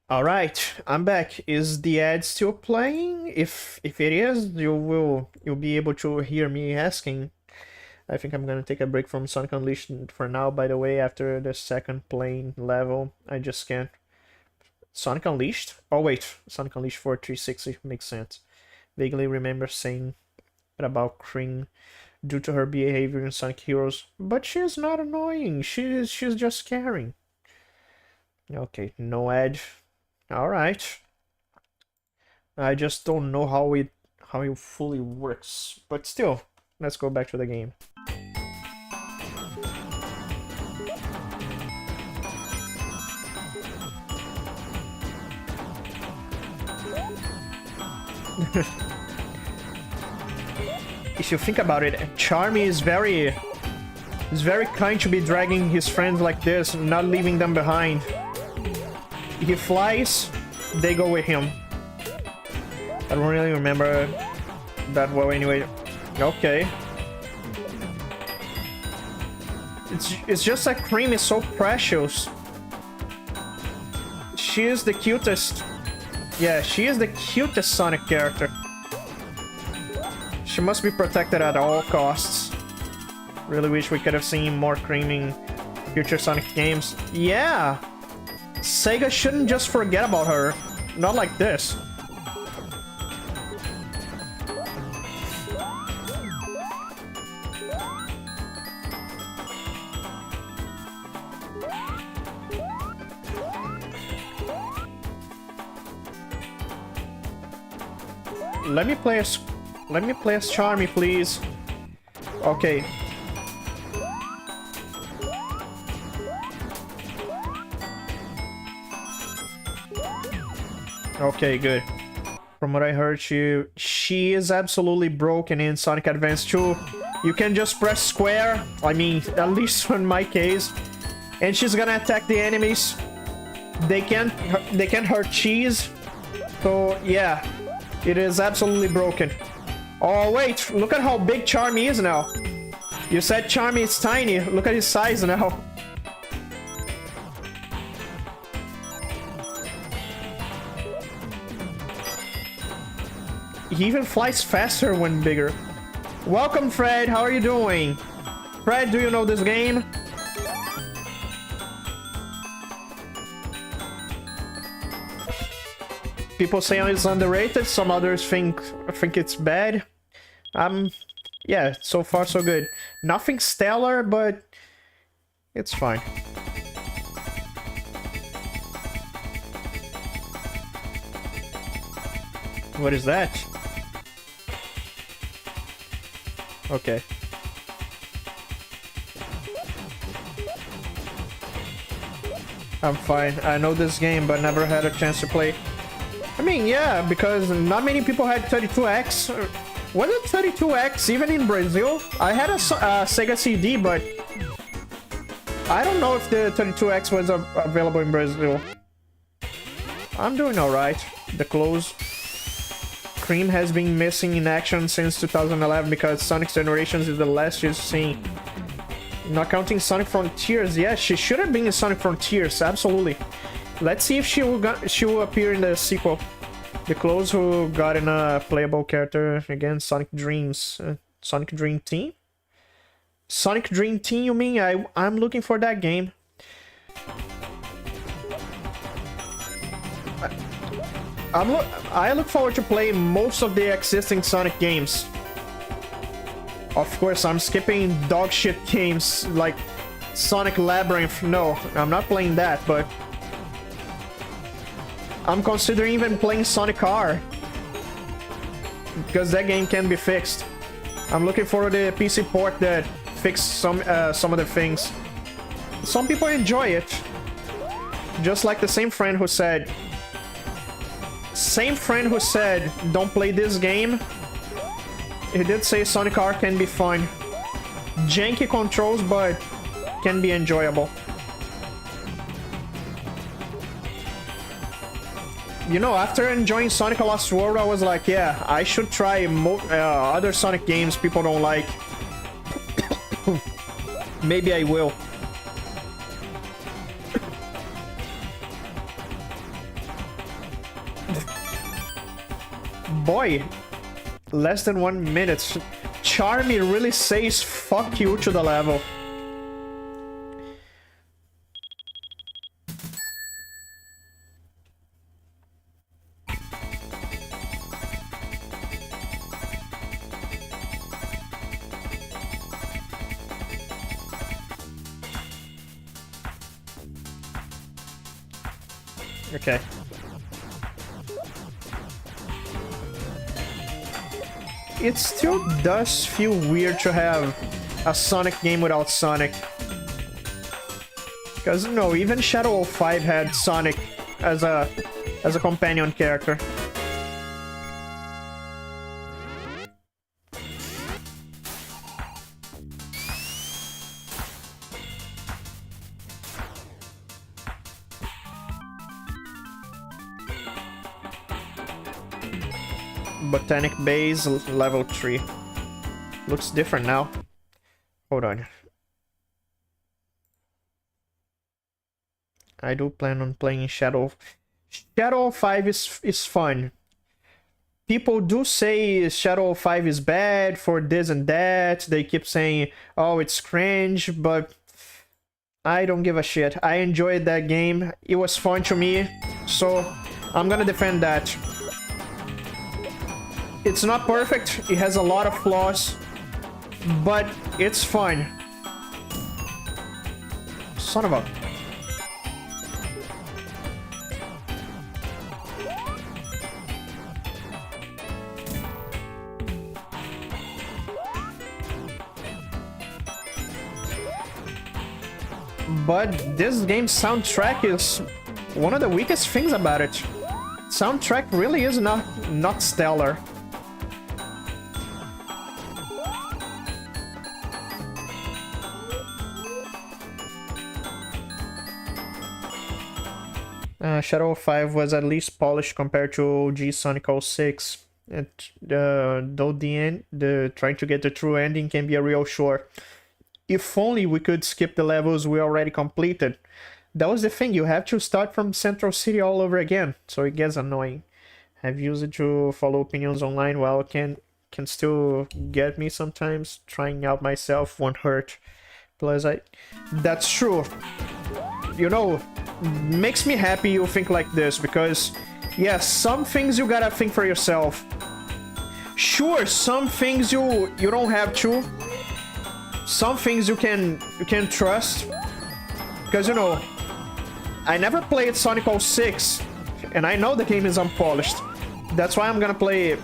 Alright, I'm back. Is the ad still playing? If it is, you'll be able to hear me asking. I think I'm gonna take a break from Sonic Unleashed for now, by the way, after the second playing level. I just can't. Sonic Unleashed? Oh wait, Sonic Unleashed for 360 makes sense. Vaguely remember saying about Cream due to her behavior in Sonic Heroes, but she's not annoying. She's just caring. Okay, no ad. Alright. I just don't know how it fully works. But still, let's go back to the game. If you think about it, Charmy is very kind to be dragging his friends like this, not leaving them behind. He flies, they go with him. I don't really remember that well anyway. Okay. It's just that Cream is so precious. She is the cutest. Yeah, she is the cutest Sonic character. She must be protected at all costs. Really wish we could have seen more Cream in future Sonic games. Yeah! Sega shouldn't just forget about her. Not like this. Let me play as Charmy, please. Okay. Okay, good. From what I heard, she is absolutely broken in Sonic Advance 2. You can just press square, I mean, at least in my case, and she's gonna attack the enemies. They can't hurt cheese. So yeah, it is absolutely broken. Oh wait, look at how big Charmy is now. You said Charmy is tiny. Look at his size now. He even flies faster when bigger. Welcome, Fred. How are you doing? Fred, do you know this game? People say it's underrated. Some others think it's bad. Yeah, so far so good. Nothing stellar, but it's fine. What is that? Okay. I'm fine. I know this game, but never had a chance to play. I mean, yeah, because not many people had 32X. Was it 32X even in Brazil? I had a Sega CD, but I don't know if the 32X was available in Brazil. I'm doing alright. The close. Cream has been missing in action since 2011 because Sonic Generations is the last she's seen. Not counting Sonic Frontiers. Yeah, she should have been in Sonic Frontiers, absolutely. Let's see if she will appear in the sequel. The close who got in a playable character again, Sonic Dreams. Sonic Dream Team? Sonic Dream Team, you mean? I'm looking for that game. I look forward to playing most of the existing Sonic games. Of course, I'm skipping dog shit games like Sonic Labyrinth. No, I'm not playing that, but I'm considering even playing Sonic R, because that game can be fixed. I'm looking for the PC port that fixed some of the things. Some people enjoy it. Just like the same friend who said, don't play this game. He did say Sonic R can be fun. Janky controls, but can be enjoyable. You know, after enjoying Sonic Lost World, I was like, yeah, I should try other Sonic games people don't like. Maybe I will. Boy, less than 1 minute. Charmy really says fuck you to the level. Okay. It still does feel weird to have a Sonic game without Sonic. Because, no, even Shadow 5 had Sonic as a companion character. Botanic Base, level 3. Looks different now. Hold on. I do plan on playing Shadow. Shadow 5 is fun. People do say Shadow 5 is bad for this and that. They keep saying, oh, it's cringe, but I don't give a shit. I enjoyed that game. It was fun to me, so I'm gonna defend that. It's not perfect, it has a lot of flaws, but it's fun. Son of a... But this game's soundtrack is one of the weakest things about it. Soundtrack really is not stellar. Shadow 5 was at least polished compared to OG Sonic 06. Though trying to get the true ending can be a real chore. If only we could skip the levels we already completed. That was the thing, you have to start from Central City all over again, so it gets annoying. I've used it to follow opinions online while I can can still get me sometimes. Trying out myself won't hurt. Plus, that's true. You know, makes me happy you think like this, because, yeah, some things you gotta think for yourself. Sure, some things you don't have to. Some things you can trust. Because, you know, I never played Sonic 06, and I know the game is unpolished. That's why I'm gonna play...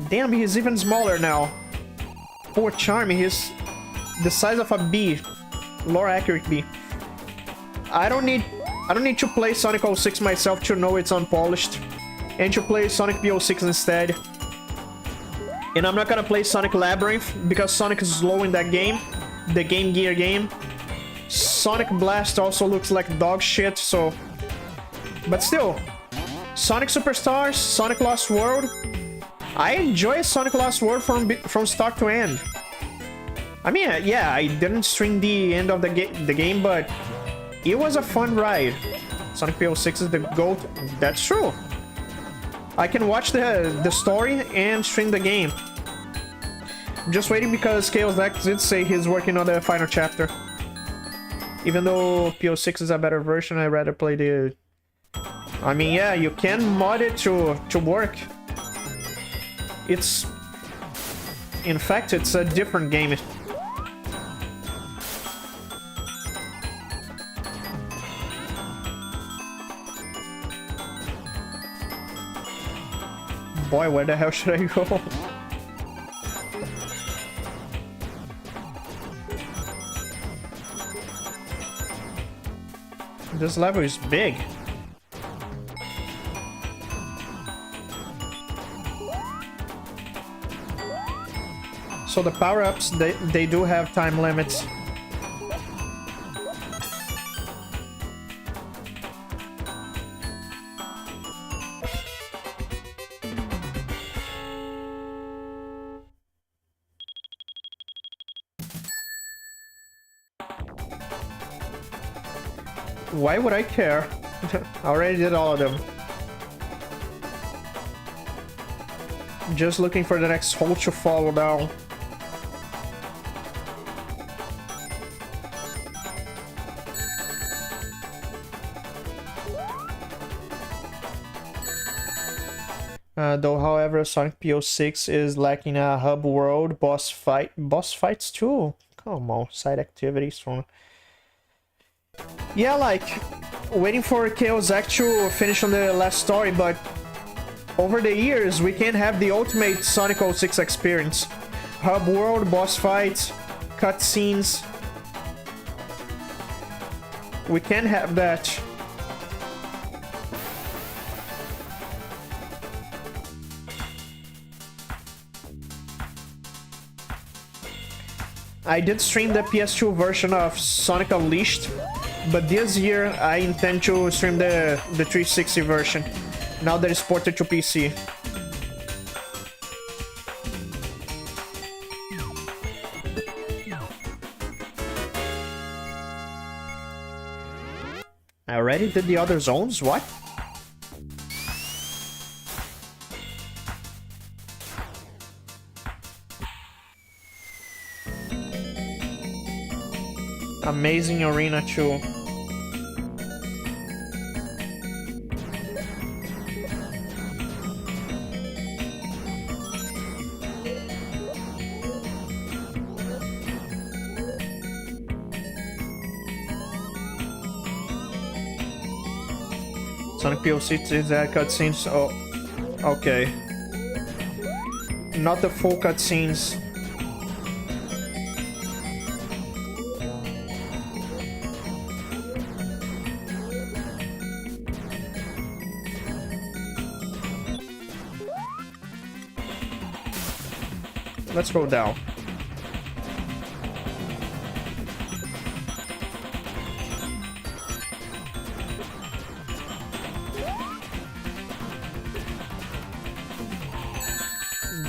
Damn, he's even smaller now. Poor Charmy, he's the size of a bee. Lore accurate bee. I don't need to play Sonic 06 myself to know it's unpolished. And to play Sonic P06 instead. And I'm not gonna play Sonic Labyrinth, because Sonic is slow in that game. The Game Gear game. Sonic Blast also looks like dog shit, so... But still, Sonic Superstars, Sonic Lost World. I enjoy Sonic Lost World from start to end. I mean, yeah, I didn't stream the end of the game, but it was a fun ride. Sonic P06 is the GOAT. That's true. I can watch the story and stream the game. I'm just waiting because CHAOTIX did say he's working on the final chapter. Even though P06 is a better version, I'd rather play the... I mean, yeah, you can mod it to work. It's... In fact, it's a different game. Boy, where the hell should I go? This level is big. So the power-ups, they do have time limits. Why would I care? I already did all of them. Just looking for the next hole to follow down. Though, however, Sonic P06 is lacking a hub world boss fights too. Come on, side activities from... Yeah, like, waiting for CHAOTIX to finish on the last story, but over the years, we can have the ultimate Sonic 06 experience. Hub world, boss fights, cutscenes. We can have that. I did stream the PS2 version of Sonic Unleashed, but this year I intend to stream the 360 version, now that it's ported to PC. I already did the other zones? What? Amazing arena too. Sonic P06 is that cutscenes. Oh, okay. Not the full cutscenes. Let's go down.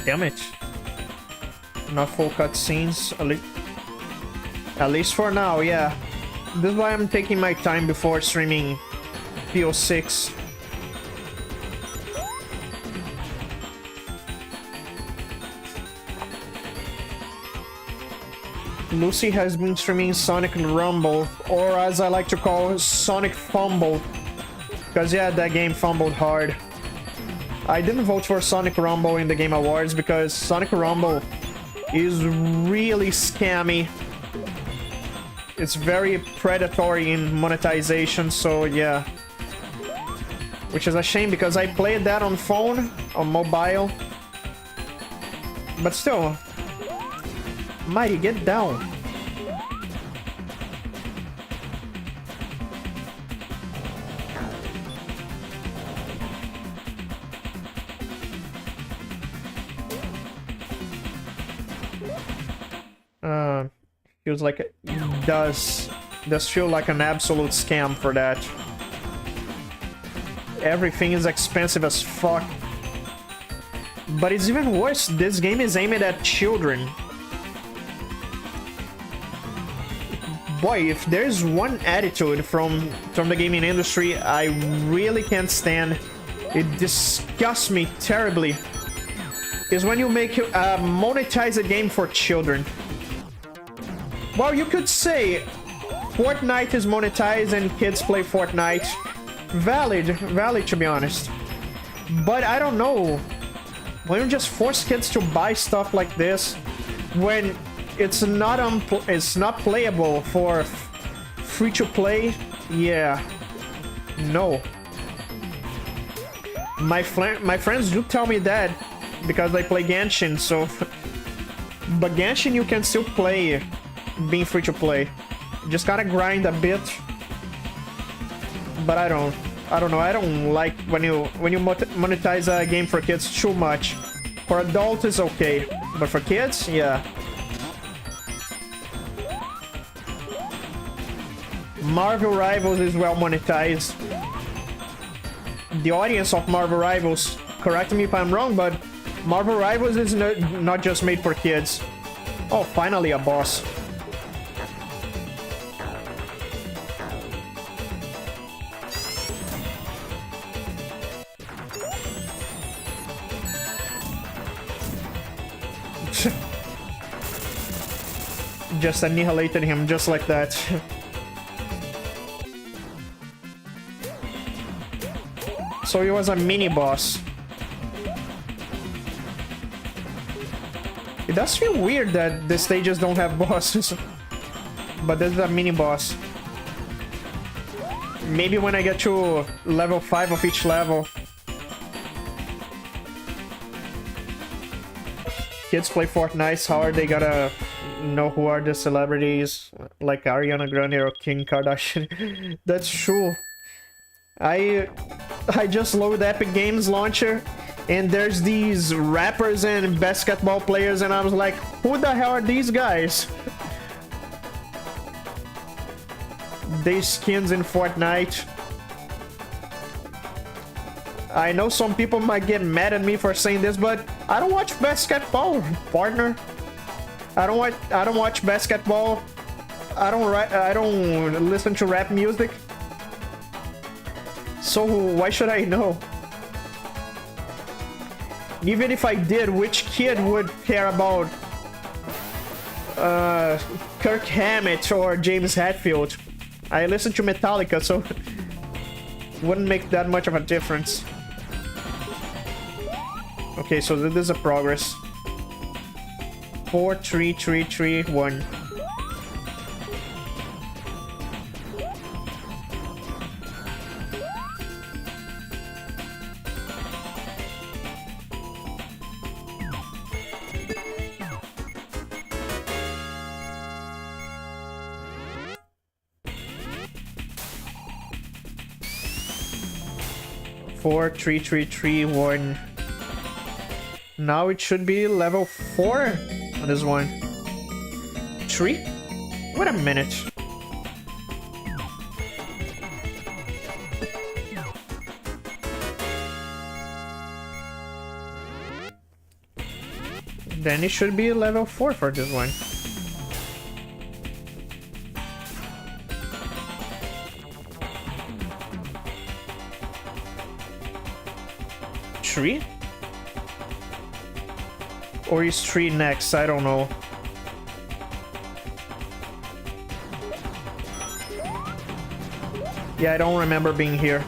Damn it. Not full cutscenes, at least for now, yeah. This is why I'm taking my time before streaming P06. Lucy has been streaming Sonic Rumble, or as I like to call Sonic Fumble. Because yeah, that game fumbled hard. I didn't vote for Sonic Rumble in the Game Awards because Sonic Rumble is really scammy. It's very predatory in monetization, so yeah. Which is a shame because I played that on phone, on mobile. But still, Mighty, get down. Feels like it does feel like an absolute scam for that. Everything is expensive as fuck. But it's even worse, this game is aimed at children. Boy, if there's one attitude from the gaming industry I really can't stand, it disgusts me terribly, is when you make monetize a game for children. Well, you could say Fortnite is monetized and kids play Fortnite. Valid to be honest. But I don't know. When you just force kids to buy stuff like this, when it's not playable for free to play, yeah, no. My friends do tell me that because I play Genshin, so. But Genshin you can still play being free to play. Just gotta grind a bit. But I don't know. I don't like when you monetize a game for kids too much. For adults it's okay, but for kids, yeah. Marvel Rivals is well monetized. The audience of Marvel Rivals, correct me if I'm wrong, but Marvel Rivals is not just made for kids. Oh, finally a boss. Just annihilated him just like that. So he was a mini boss. It does feel weird that the stages don't have bosses. But this is a mini boss. Maybe when I get to level 5 of each level. Kids play Fortnite, how are they gonna know who are the celebrities like Ariana Grande or Kim Kardashian? That's true. I just loaded Epic Games launcher and there's these rappers and basketball players and I was like, who the hell are these guys? They skins in Fortnite. I know some people might get mad at me for saying this, but I don't watch basketball, partner. I don't watch basketball. I don't listen to rap music. So why should I know? Even if I did, which kid would care about Kirk Hammett or James Hetfield? I listen to Metallica, so wouldn't make that much of a difference. Okay, so this is a progress. 4, 3, 3, 3, 1. Four, 3, 3, 3, 1. Now it should be level 4 on this one. 3? Wait a minute. Then it should be level 4 for this one. Three? Or is 3 next? I don't know. Yeah, I don't remember being here.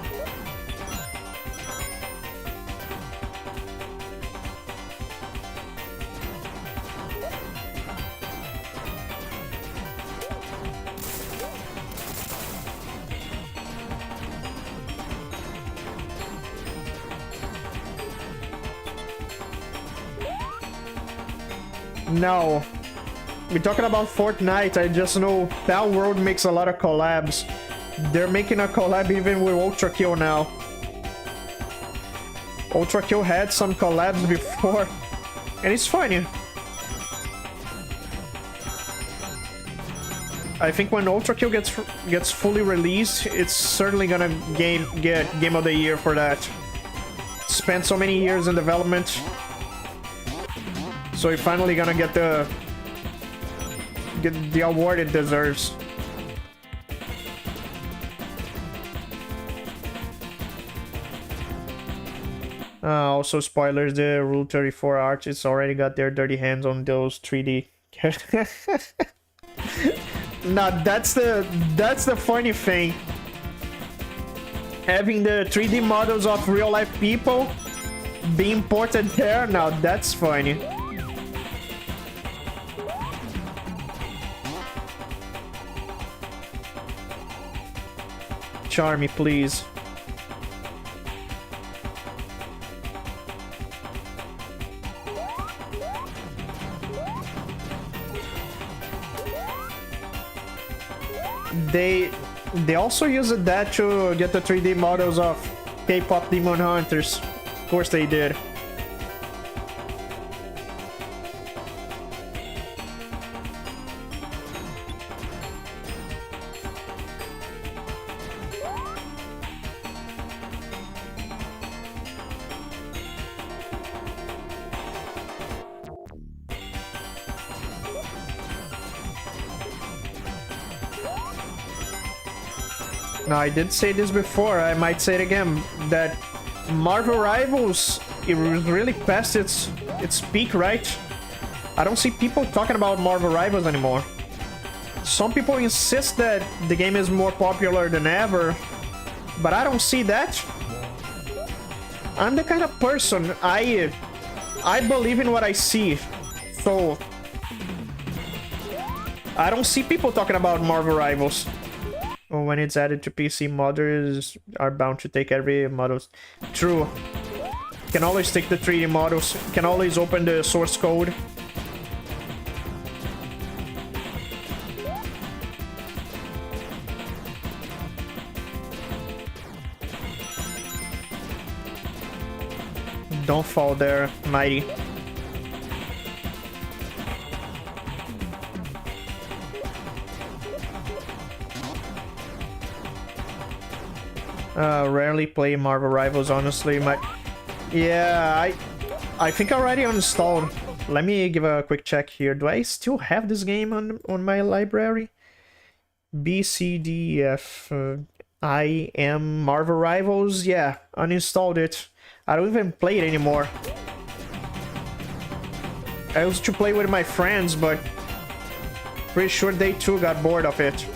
No. We're talking about Fortnite. I just know that world makes a lot of collabs. They're making a collab even with Ultra Kill now. Ultra Kill had some collabs before, and it's funny. I think when Ultra Kill gets fully released, it's certainly gonna get Game of the Year for that. Spent so many years in development, so you're finally gonna get the award it deserves. Also, spoilers, the Rule 34 artists already got their dirty hands on those 3D. Now that's the funny thing. Having the 3D models of real life people being ported there, now that's funny. Charmy, please. They also used that to get the 3D models of K-pop Demon Hunters. Of course they did. Now, I did say this before, I might say it again, that Marvel Rivals, it was really past its peak, right? I don't see people talking about Marvel Rivals anymore. Some people insist that the game is more popular than ever, but I don't see that. I'm the kind of person, I believe in what I see, so I don't see people talking about Marvel Rivals. When it's added to PC, modders are bound to take every models. True. Can always take the 3D models. Can always open the source code. Don't fall there, Mighty. Rarely play Marvel Rivals, honestly. Yeah, I think I already uninstalled. Let me give a quick check here. Do I still have this game on my library? B, C, D, F. I am Marvel Rivals. Yeah, uninstalled it. I don't even play it anymore. I used to play with my friends, but pretty sure they too got bored of it.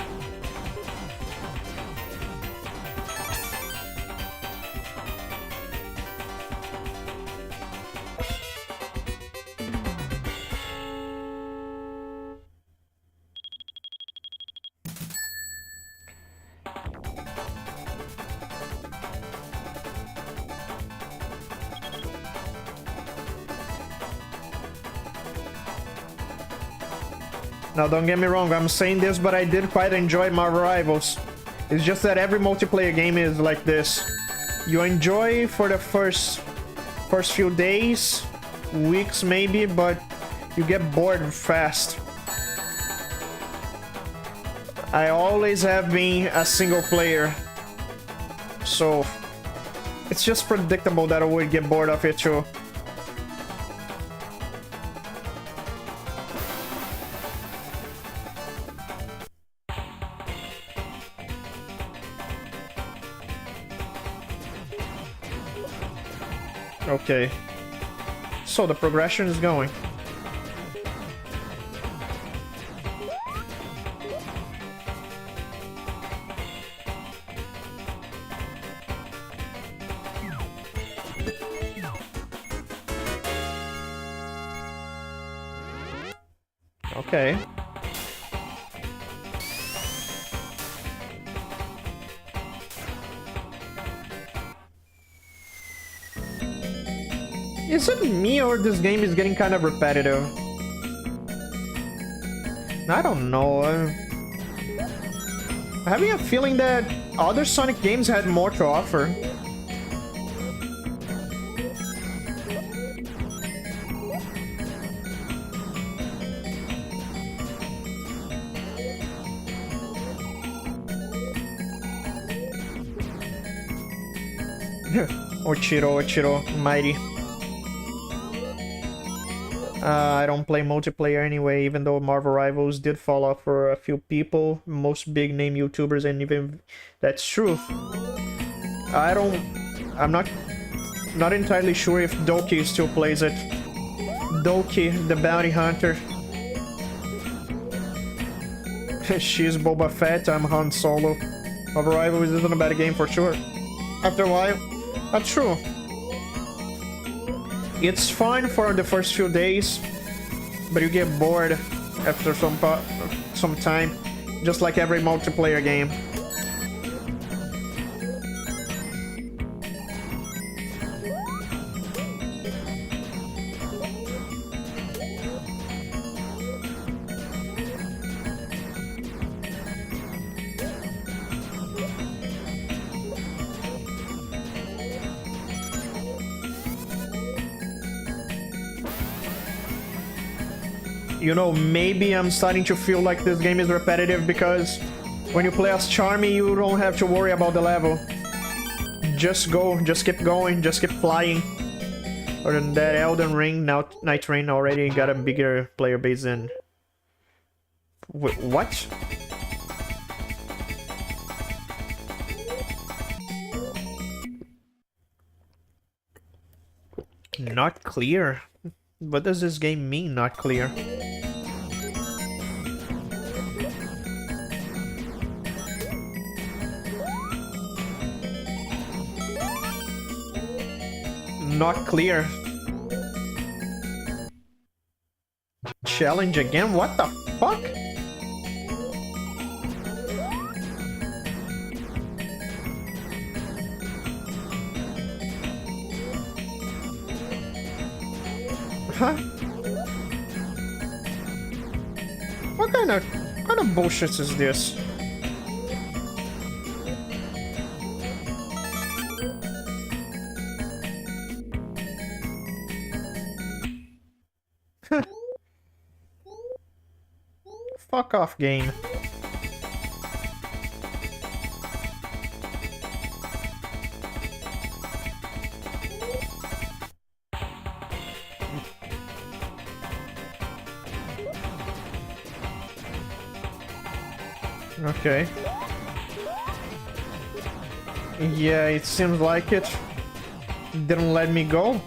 Now, don't get me wrong, I'm saying this, but I did quite enjoy Marvel Rivals. It's just that every multiplayer game is like this. You enjoy for the first few days, weeks maybe, but you get bored fast. I always have been a single player, so it's just predictable that I would get bored of it too. Okay, so the progression is going. Okay. Is it me or this game is getting kind of repetitive? I don't know. I'm having a feeling that other Sonic games had more to offer. Ochiro, mighty. I don't play multiplayer anyway, even though Marvel Rivals did fall off for a few people, most big name YouTubers, and even that's true. I'm not entirely sure if Doki still plays it. Doki, the bounty hunter. She's Boba Fett, I'm Han Solo. Marvel Rivals isn't a bad game for sure. After a while, that's true. It's fine for the first few days, but you get bored after some time, just like every multiplayer game. You know, maybe I'm starting to feel like this game is repetitive because when you play as Charmy, you don't have to worry about the level. Just go, just keep going, just keep flying. Other than that, Elden Ring, now Night Rain already got a bigger player base than... Wait, what? Not clear? What does this game mean, not clear? Not clear. Challenge again? What the fuck? Huh? What kind of bullshit is this? Fuck off, game. Okay. Yeah, it seems like it. Didn't let me go.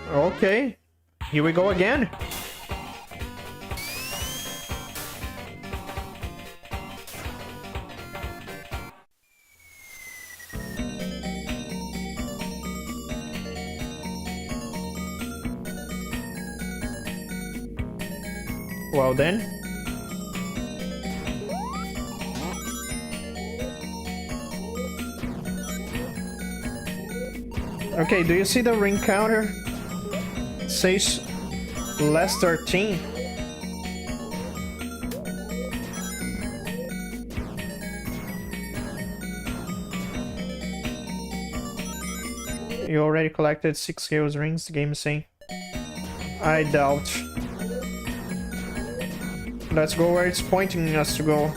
Okay. Here we go again. Well then. Okay, do you see the ring counter? It says less 13. You already collected 6 Chaos rings, the game is saying. I doubt. Let's go where it's pointing us to go.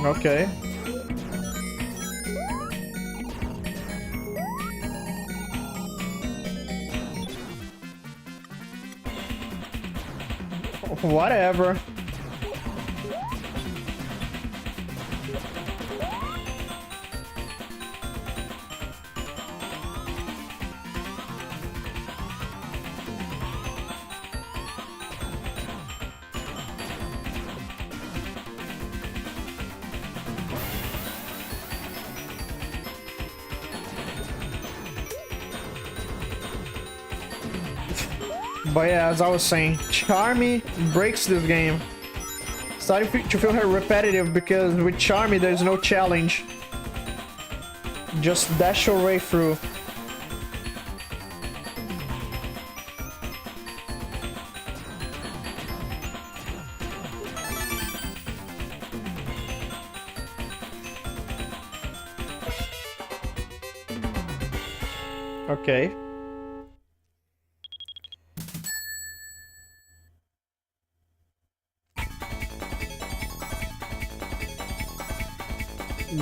Okay. Whatever. But yeah, as I was saying, Charmy breaks this game. Starting to feel her repetitive because with Charmy there's no challenge. Just dash your way through. Okay.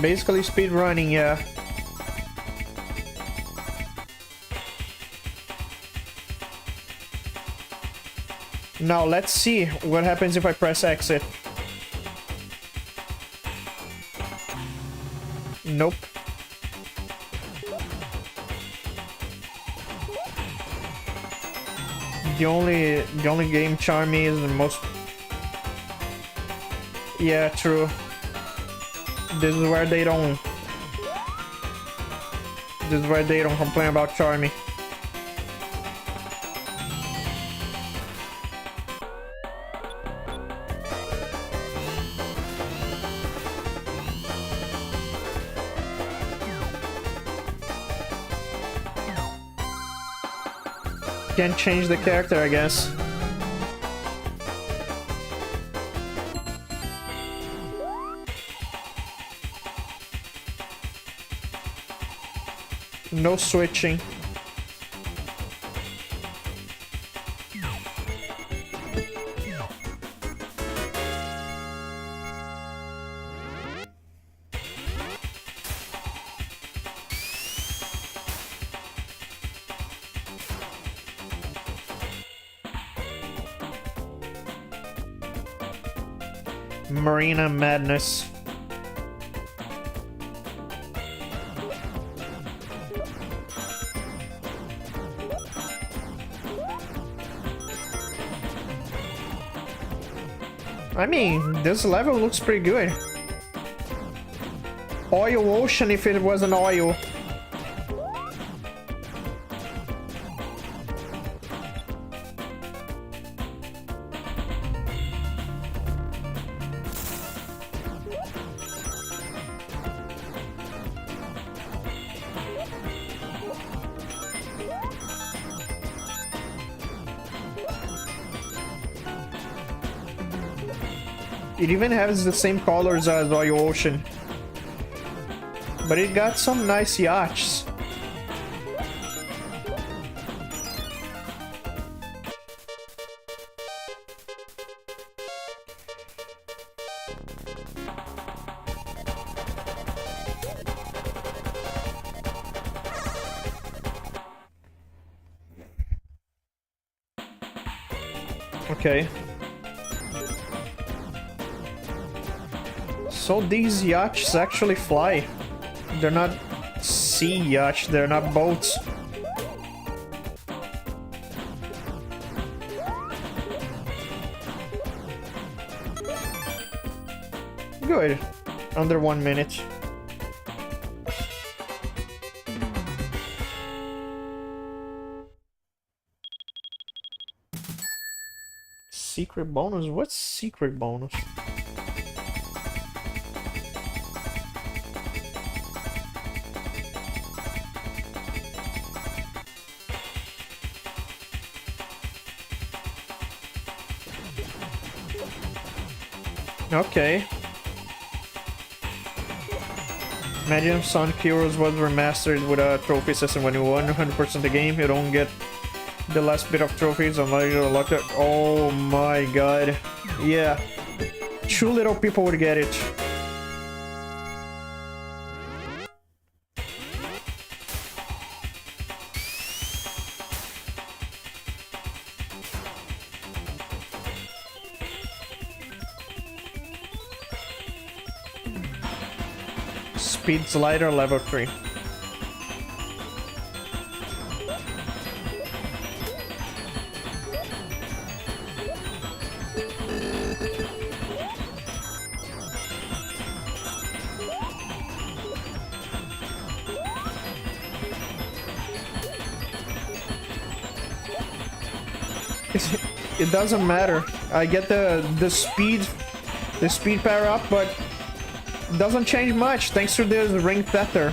Basically speed running, yeah. Now let's see what happens if I press exit. Nope. The only game Charmy is the most. Yeah, true. This is where they don't. This is where they don't complain about Charmy. Can't change the character, I guess. No switching. Marina Madness. I mean, this level looks pretty good. Oil Ocean if it was an oil. It even has the same colors as Oil Ocean. But it got some nice yachts. Okay. So these yachts actually fly. They're not sea yachts, they're not boats. Good. Under 1 minute. Secret bonus? What's secret bonus? Okay. Imagine if Sonic Heroes was remastered with a trophy system. When you won 100% the game, you don't get the last bit of trophies unless you unlock it. Oh my god. Yeah. 2 little people would get it. speed slider level 3. It doesn't matter. I get the speed power up, but it doesn't change much thanks to this ring tether.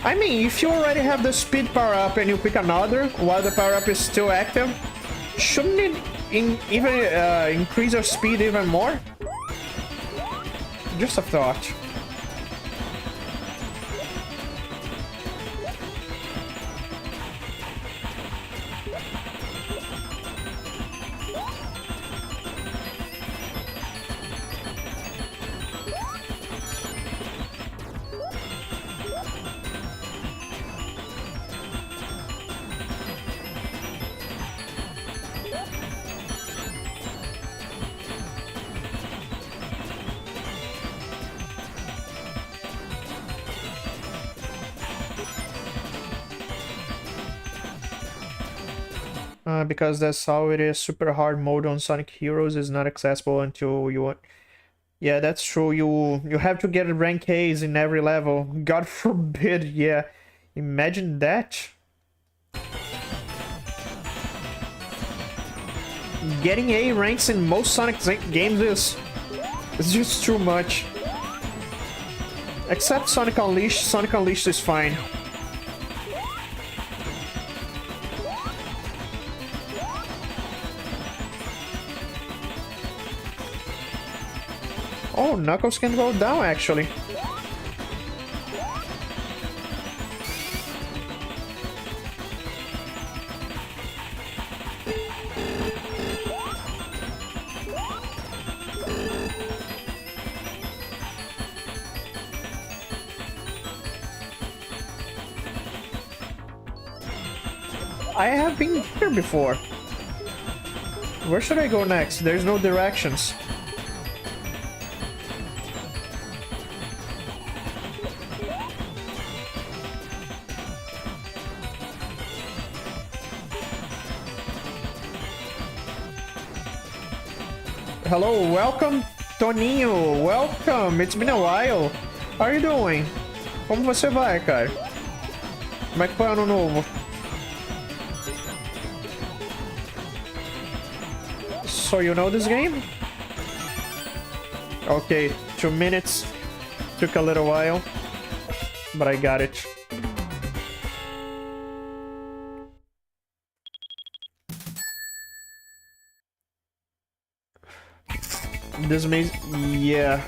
I mean, if you already have the speed power up and you pick another while the power up is still active, shouldn't it even increase your speed even more? Just a thought. Because that's how it is. Super hard mode on Sonic Heroes is not accessible until you want. Yeah, that's true. You have to get rank A's in every level. God forbid, yeah. Imagine that. Getting A ranks in most Sonic games is just too much. Except Sonic Unleashed. Sonic Unleashed is fine. Oh, Knuckles can go down, actually. I have been here before. Where should I go next? There's no directions. Hello, welcome, Toninho. Welcome. It's been a while. How are you doing? Como você vai, cara? Como é que foi o ano novo? So you know this game? Okay, 2 minutes. Took a little while, but I got it. This maze, yeah,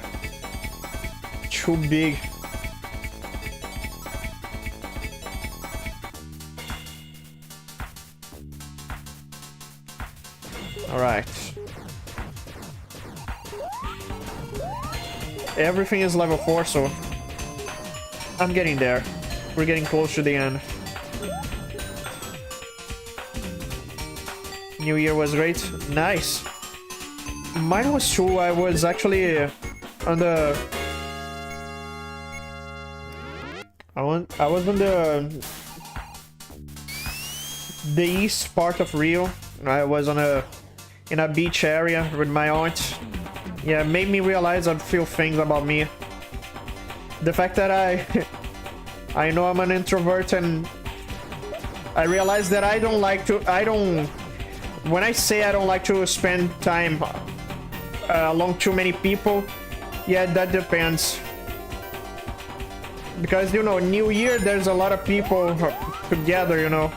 too big. All right. Everything is level 4, so I'm getting there. We're getting close to the end. New Year was great. Nice. Mine was true. I was actually on the... I was on the east part of Rio. I was on in a beach area with my aunt. Yeah, it made me realize a few things about me. The fact that I know I'm an introvert, and I realized that when I say I don't like to spend time along too many people, yeah, that depends. Because, you know, New Year, there's a lot of people together, you know.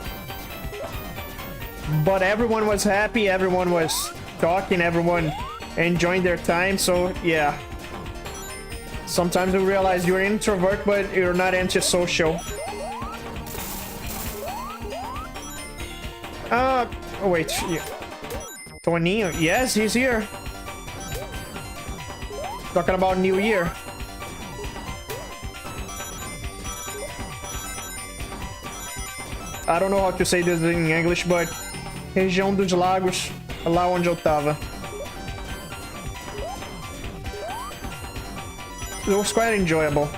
But everyone was happy, everyone was talking, everyone enjoying their time, so yeah. Sometimes you realize you're an introvert, but you're not antisocial. Oh wait, Toninho, yes, he's here. Talking about New Year. I don't know how to say this in English, but Região dos lagos, lá onde eu tava. It was quite enjoyable.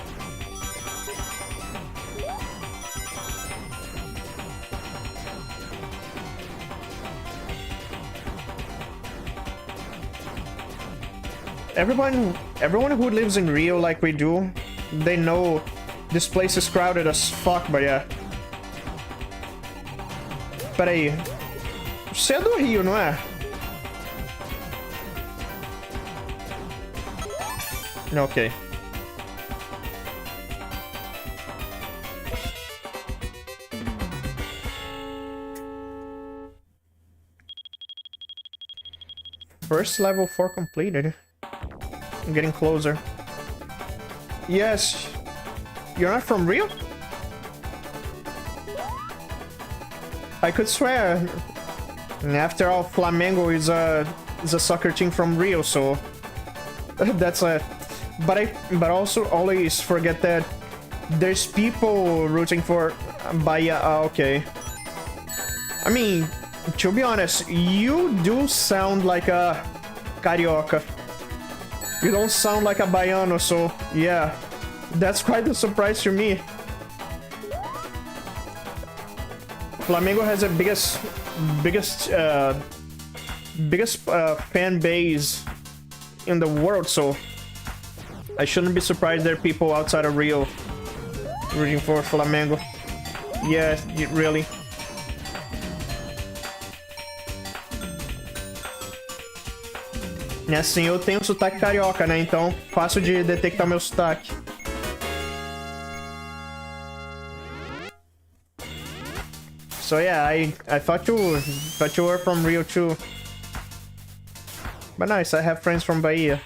Everyone who lives in Rio like we do, they know this place is crowded as fuck, but yeah. Pera aí. Você é do Rio, não é? Ok. First level 4 completed. I'm getting closer. Yes. You're not from Rio? I could swear. After all, Flamengo is a soccer team from Rio, so that's a. But also always forget that there's people rooting for Bahia. Okay. I mean, to be honest, you do sound like a carioca. You don't sound like a baiano, so yeah, that's quite a surprise to me. Flamengo has the biggest fan base in the world, so I shouldn't be surprised there are people outside of Rio rooting for Flamengo. Yeah, really. E assim, eu tenho sotaque carioca, né? Então, fácil de detectar meu sotaque. So yeah, I thought you were from Rio too. But nice, I have friends from Bahia.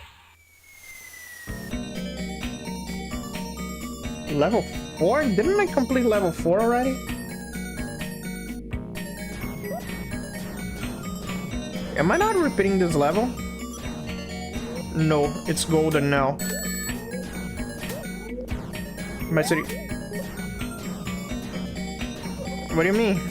Level 4? Didn't I complete level 4 already? Am I not repeating this level? No, it's golden now. My city. What do you mean?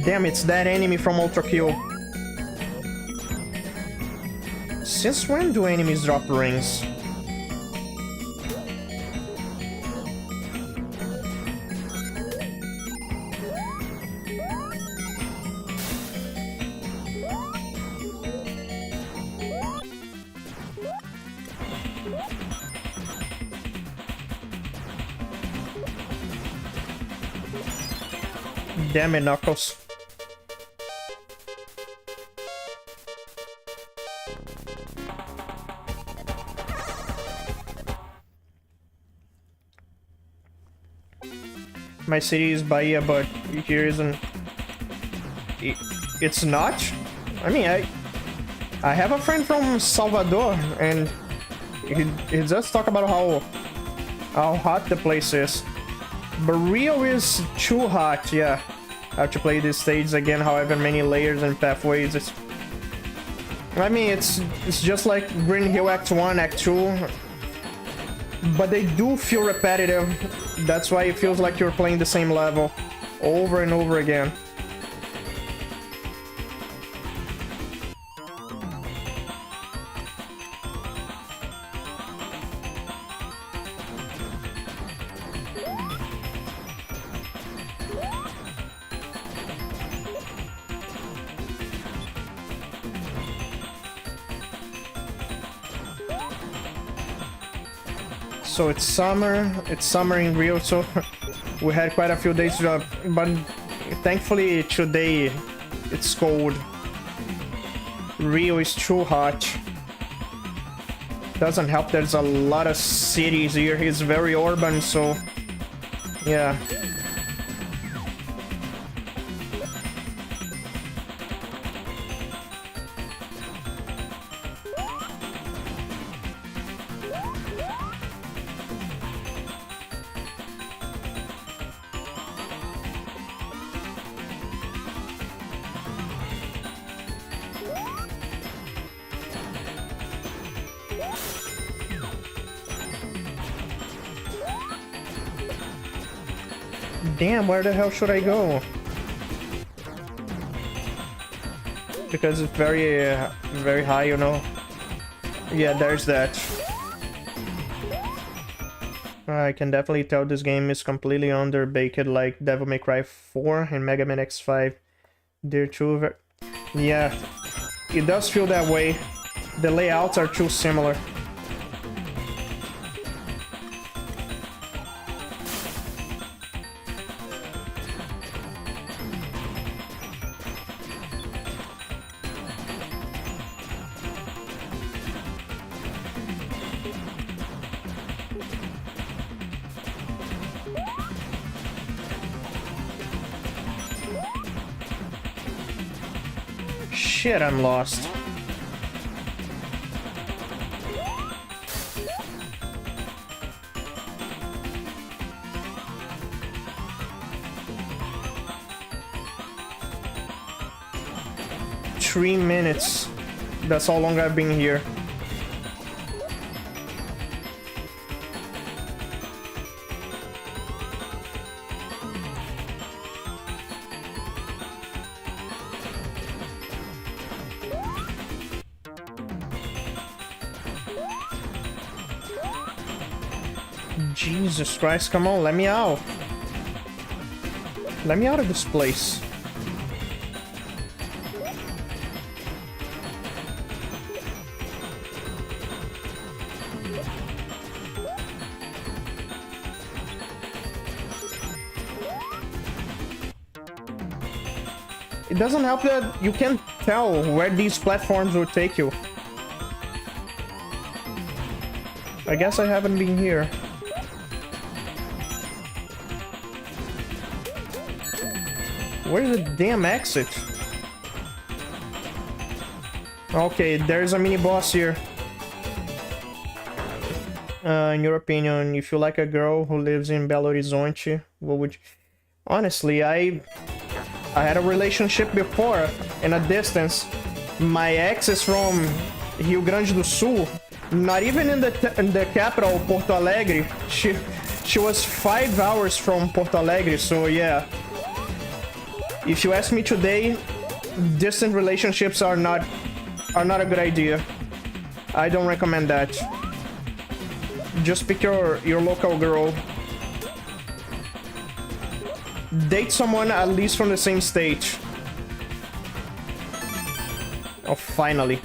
Damn, it's that enemy from Ultra Kill. Since when do enemies drop rings? Damn it, Knuckles. My city is Bahia, but here isn't. It's not? I mean, I have a friend from Salvador, and he just talk about how hot the place is. But Rio is too hot, yeah. I have to play this stage again, however many layers and pathways. I mean, it's just like Green Hill Act 1, Act 2. But they do feel repetitive. That's why it feels like you're playing the same level over and over again. So it's summer in Rio, so we had quite a few days, but thankfully today it's cold. Rio is too hot. Doesn't help there's a lot of cities here, it's very urban, so yeah. Damn, where the hell should I go? Because it's very, very high, you know. Yeah, there's that. I can definitely tell this game is completely underbaked, like Devil May Cry 4 and Mega Man X5. They're too... Yeah, it does feel that way. The layouts are too similar. Shit, I'm lost. Three minutes. That's how long I've been here. Jesus Christ, come on, let me out. Let me out of this place. It doesn't help that you can't tell where these platforms will take you. I guess I haven't been here. Where's the damn exit? Okay, there's a mini boss here. In your opinion, if you like a girl who lives in Belo Horizonte, what would you... Honestly, I had a relationship before in a distance. My ex is from Rio Grande do Sul, not even in the capital, Porto Alegre. She was 5 hours from Porto Alegre, so yeah. If you ask me today, distant relationships are not a good idea. I don't recommend that. Just pick your local girl. Date someone at least from the same state. Oh, finally.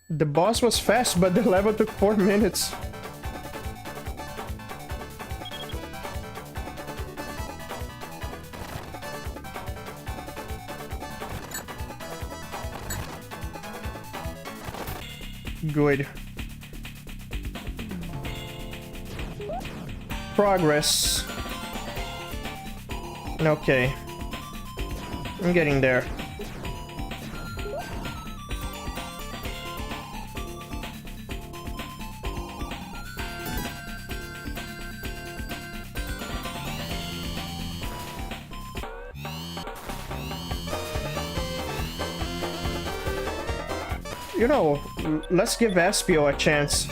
The boss was fast, but the level took 4 minutes. Good. Progress. Okay. I'm getting there. You know, let's give Espio a chance.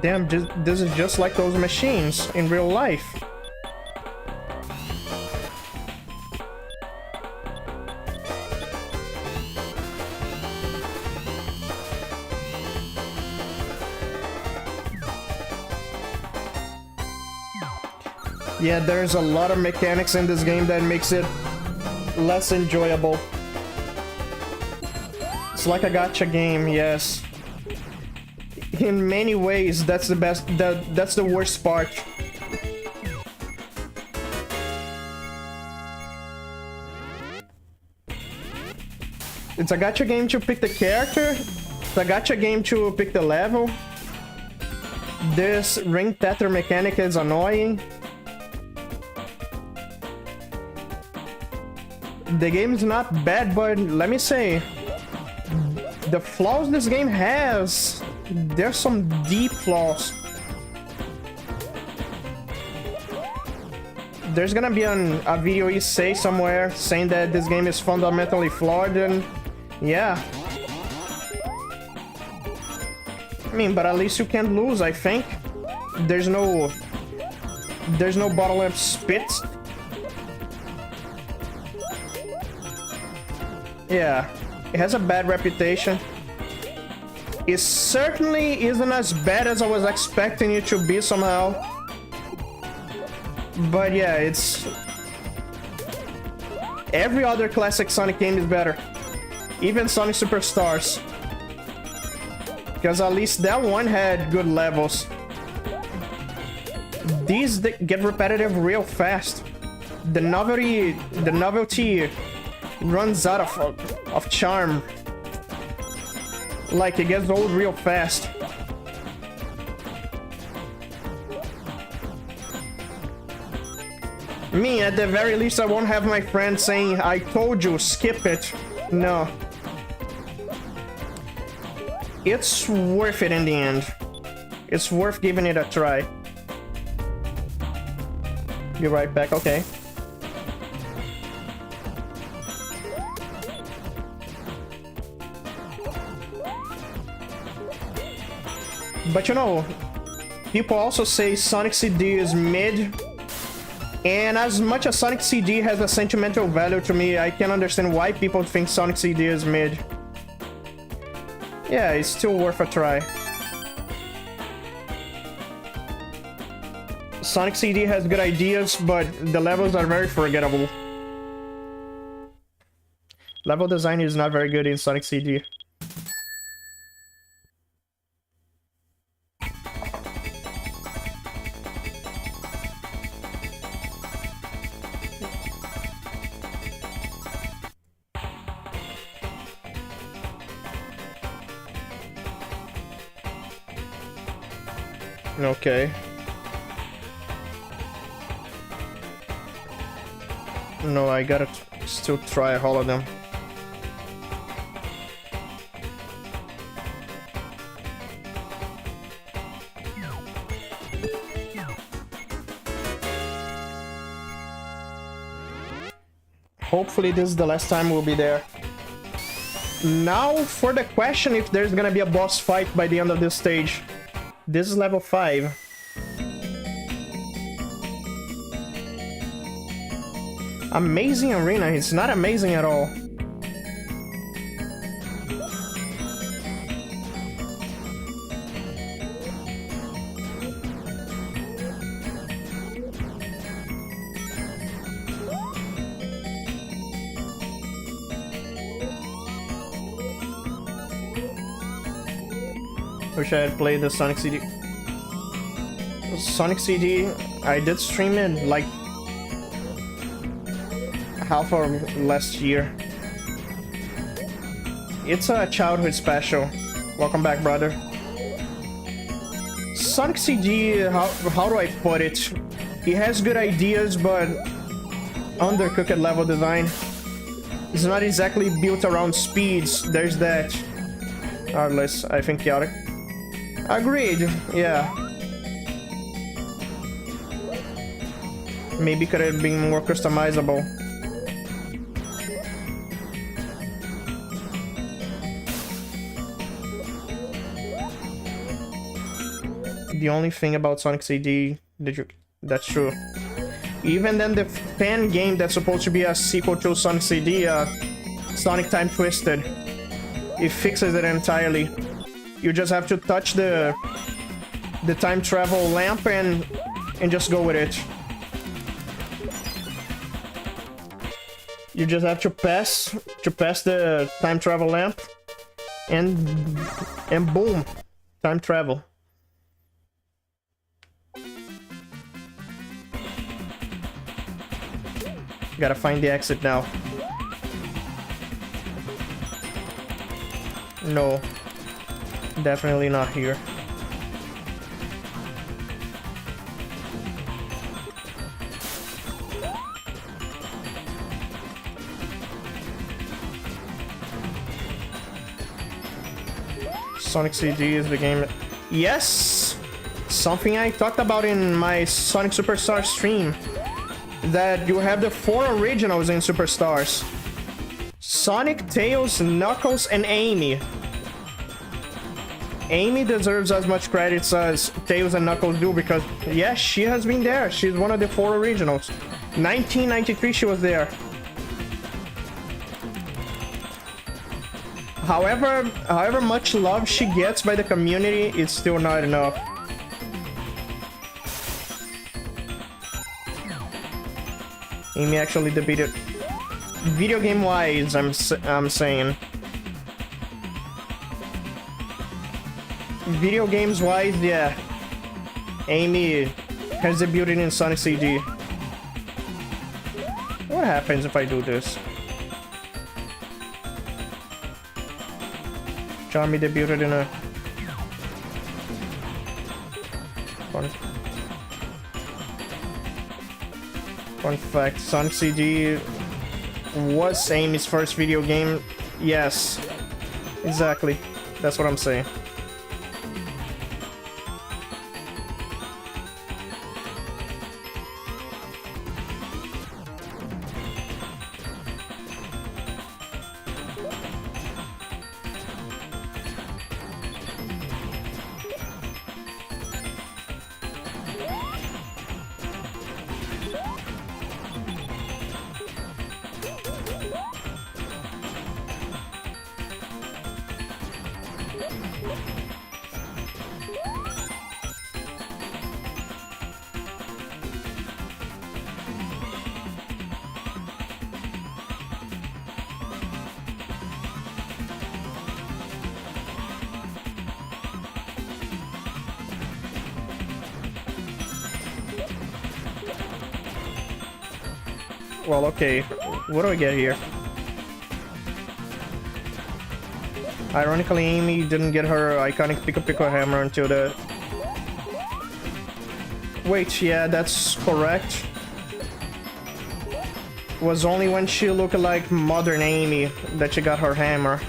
Damn, this is just like those machines in real life. Yeah, there's a lot of mechanics in this game that makes it less enjoyable. It's like a gacha game, yes. In many ways, that's the best. That's the worst part. It's a gacha game to pick the character. It's a gacha game to pick the level. This ring tether mechanic is annoying. The game is not bad, but let me say, the flaws this game has There's some deep flaws. There's gonna be a video you say somewhere saying that this game is fundamentally flawed, and yeah. I mean, but at least you can't lose, I think. There's no bottle lamp spit. Yeah, it has a bad reputation. It certainly isn't as bad as I was expecting it to be somehow. But yeah, it's... Every other classic Sonic game is better. Even Sonic Superstars. Because at least that one had good levels. These get repetitive real fast. The novelty runs out of charm. Like, it gets old real fast. Me, at the very least, I won't have my friend saying, I told you, skip it. No. It's worth it in the end. It's worth giving it a try. Be right back, okay. But you know, people also say Sonic CD is mid. And as much as Sonic CD has a sentimental value to me, I can understand why people think Sonic CD is mid. Yeah, it's still worth a try. Sonic CD has good ideas, but the levels are very forgettable. Level design is not very good in Sonic CD. Okay. No, I gotta still try all of them. Hopefully this is the last time we'll be there. Now for the question if there's gonna be a boss fight by the end of this stage. This is level 5. Amazing arena, it's not amazing at all. Wish I had played the Sonic CD. Sonic CD, I did stream it like half of last year. It's a childhood special. Welcome back, brother. Sonic CD, how do I put it? It has good ideas, but undercooked level design. It's not exactly built around speeds. There's that. Regardless, I think chaotic. Agreed, yeah. Maybe could have been more customizable. The only thing about Sonic CD that's true. Even then, the fan game that's supposed to be a sequel to Sonic CD, Sonic Time Twisted, it fixes it entirely. You just have to touch the time travel lamp and just go with it. You just have to pass the time travel lamp and boom, time travel. Gotta find the exit now. No. Definitely not here. Sonic CD is the game. Yes! Something I talked about in my Sonic Superstar stream. That you have the 4 originals in Superstars. Sonic, Tails, Knuckles, and Amy. Amy deserves as much credits as Tails and Knuckles do because, yes, she has been there. She's one of the 4 originals. 1993 she was there. However much love she gets by the community, it's still not enough. Amy actually defeated... Video game wise, I'm saying. Video games wise, yeah. Amy has debuted in Sonic CD. What happens if I do this? Charmy debuted in a... Fun fact, Sonic CD was Amy's first video game. Yes, exactly. That's what I'm saying. Well, okay. What do I get here? Ironically, Amy didn't get her iconic Pico Pico hammer until the... Wait, yeah, that's correct. It was only when she looked like modern Amy that she got her hammer.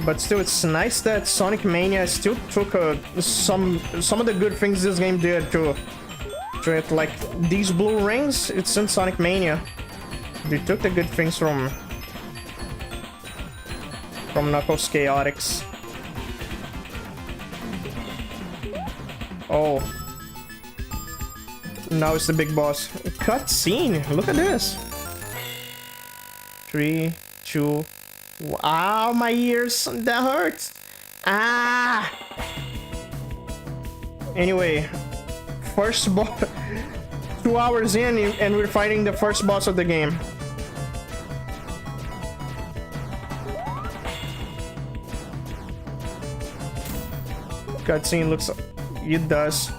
But still, it's nice that Sonic Mania still took some of the good things this game did to it. Like these blue rings, it's in Sonic Mania. They took the good things from Knuckles CHAOTIX. Oh, now it's the big boss. Cutscene. Look at this. 3, 2. Wow, my ears, that hurts. Ah. Anyway, first boss. 2 hours in, and we're fighting the first boss of the game. Cutscene looks. It does.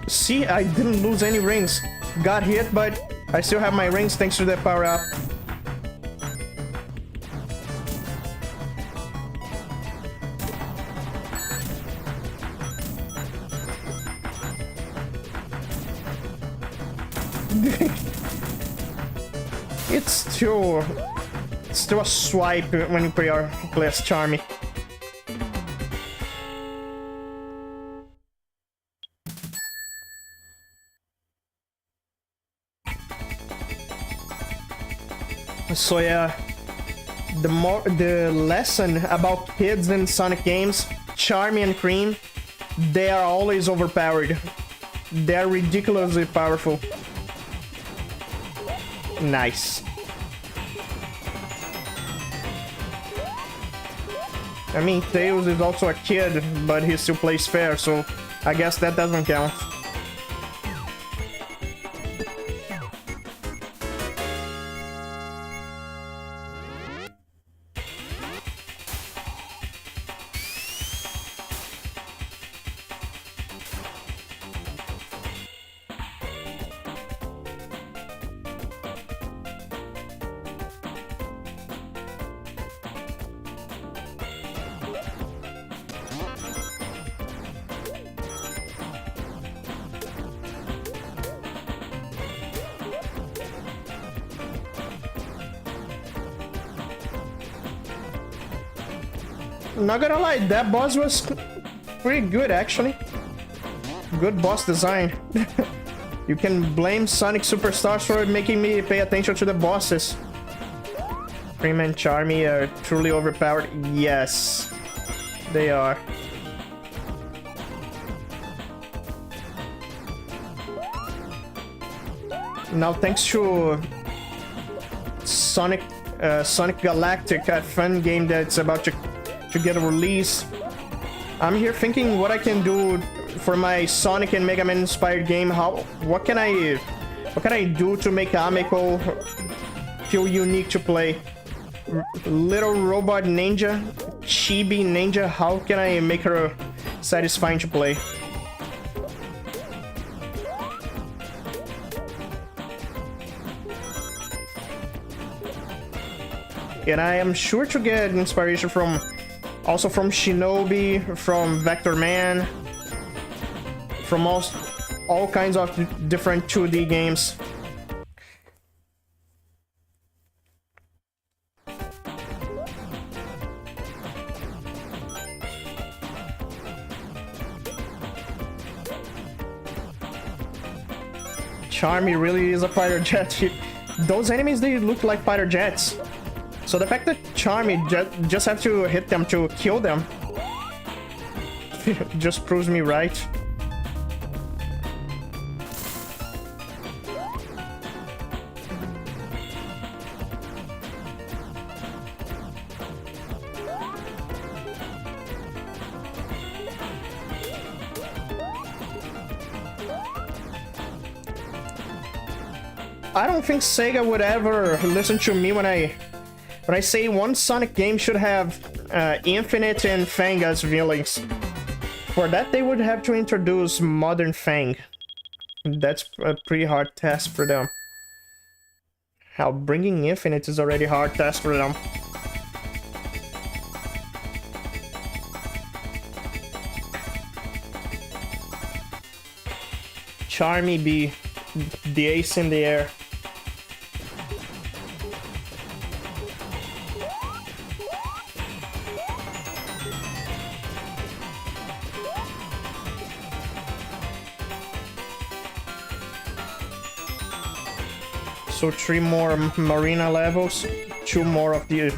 See, I didn't lose any rings. Got hit, but I still have my rings thanks to the power up. It's still a swipe when you play as Charmy. So yeah, the lesson about kids in Sonic games, Charmy and Cream, they are always overpowered. They're ridiculously powerful. Nice. I mean, Tails is also a kid, but he still plays fair, so I guess that doesn't count. Not gonna lie, that boss was pretty good actually. Good boss design. You can blame Sonic Superstars for making me pay attention to the bosses. Cream and Charmy are truly overpowered. Yes, they are. Now, thanks to Sonic Galactic, a fun game that's about to get a release, I'm here thinking what I can do for my Sonic and Mega Man inspired game. What can I do to make Amiko feel unique to play? Little robot ninja, chibi ninja, how can I make her satisfying to play? And I am sure to get inspiration also from Shinobi, from Vector Man, from all kinds of different 2D games. Charmy really is a fighter jet. Those enemies, they look like fighter jets. So the fact that Charmy just have to hit them to kill them just proves me right. I don't think Sega would ever listen to me when I say one Sonic game should have Infinite and Fang as villains. For that, they would have to introduce Modern Fang. That's a pretty hard task for them. Hell, bringing Infinite is already a hard task for them. Charmy be the ace in the air. So 3 more Marina levels, 2 more of the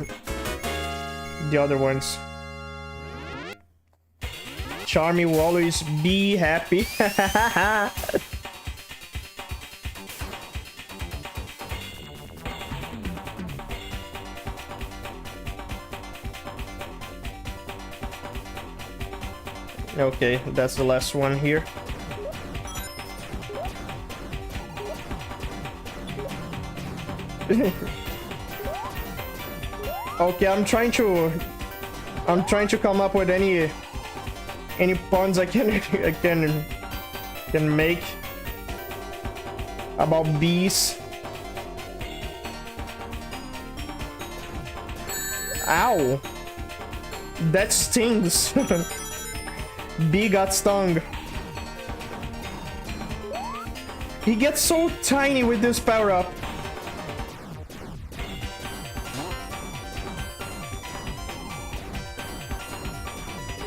other ones. Charmy will always be happy. Okay, that's the last one here. Okay, I'm trying to come up with any puns I can make about bees. Ow! That stings. Bee got stung. He gets so tiny with this power up.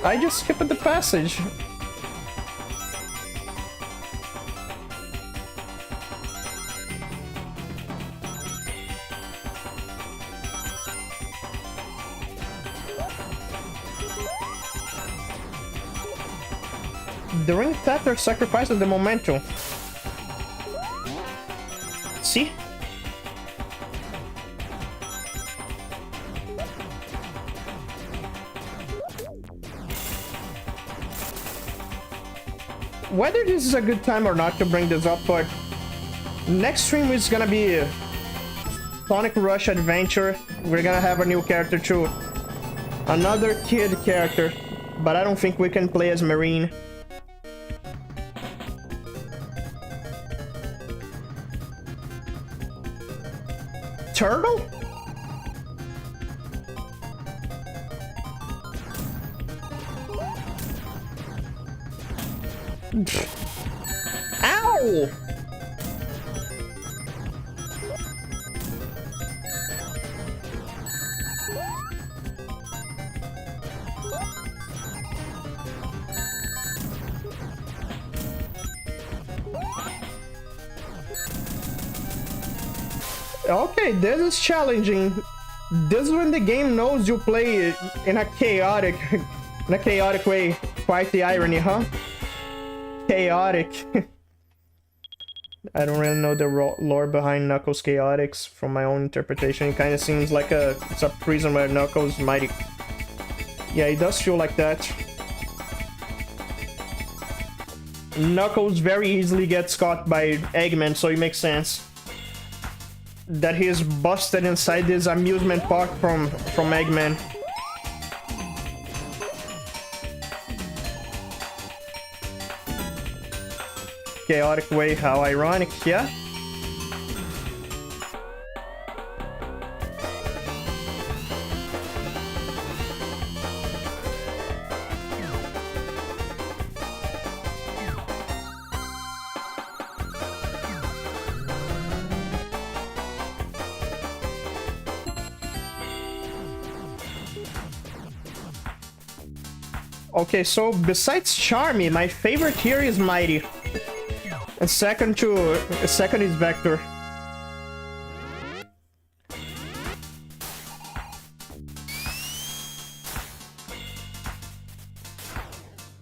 I just skipped the passage. The ring tatler sacrifices the momentum. See? Whether this is a good time or not to bring this up, but next stream is gonna be Sonic Rush Adventure. We're gonna have a new character too. Another kid character, but I don't think we can play as Marine. Turtle? Ow! Okay, this is challenging. This is when the game knows you play in a chaotic, way. Quite the irony, huh? Chaotic. I don't really know the lore behind Knuckles Chaotix. From my own interpretation, it kind of seems like it's a prison where Knuckles might... Yeah, it does feel like that. Knuckles very easily gets caught by Eggman, so it makes sense that he is busted inside this amusement park from Eggman. Chaotic way, how ironic, yeah? Okay, so besides Charmy, my favorite here is Mighty. And second is Vector.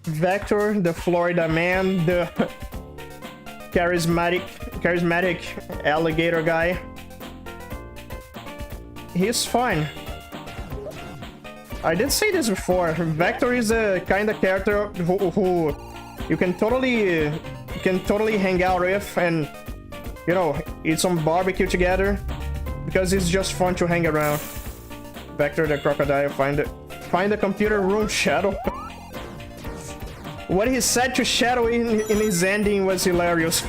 Vector, the Florida man, the charismatic alligator guy. He's fun. I did say this before. Vector is a kind of character who you can totally hang out with and, you know, eat some barbecue together because it's just fun to hang around. Vector the crocodile, find the computer room, Shadow. What he said to Shadow in his ending was hilarious.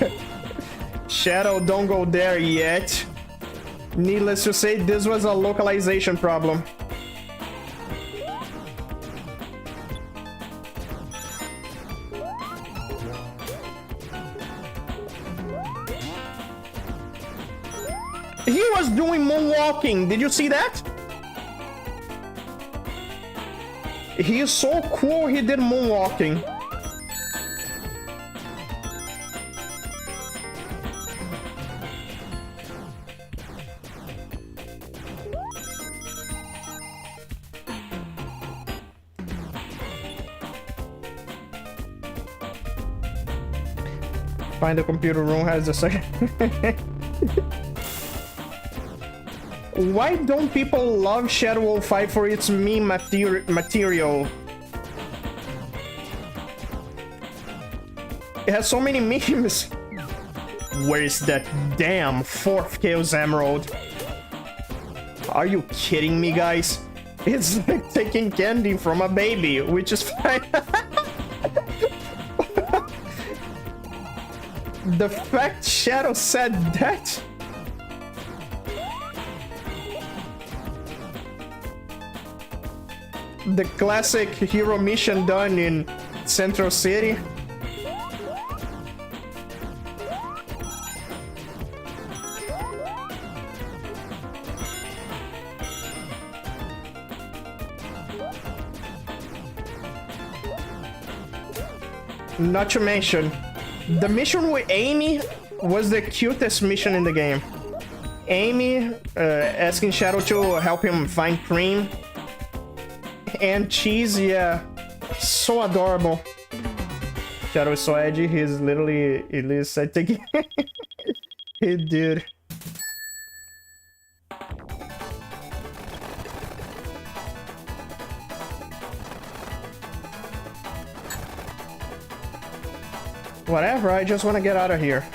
Shadow, don't go there yet. Needless to say, this was a localization problem. He was doing moonwalking. Did you see that? He is so cool, he did moonwalking. Find the computer room has a second. Why don't people love Shadow 05 for its meme material? It has so many memes. Where is that damn 4th Chaos Emerald? Are you kidding me, guys? It's like taking candy from a baby, which is fine. The fact Shadow said that... The classic hero mission done in Central City. Not to mention, the mission with Amy was the cutest mission in the game. Amy asking Shadow to help him find Cream. And Cheese, yeah, so adorable. Shadow is so edgy, he's literally taking... Hey, dude. Whatever, I just want to get out of here.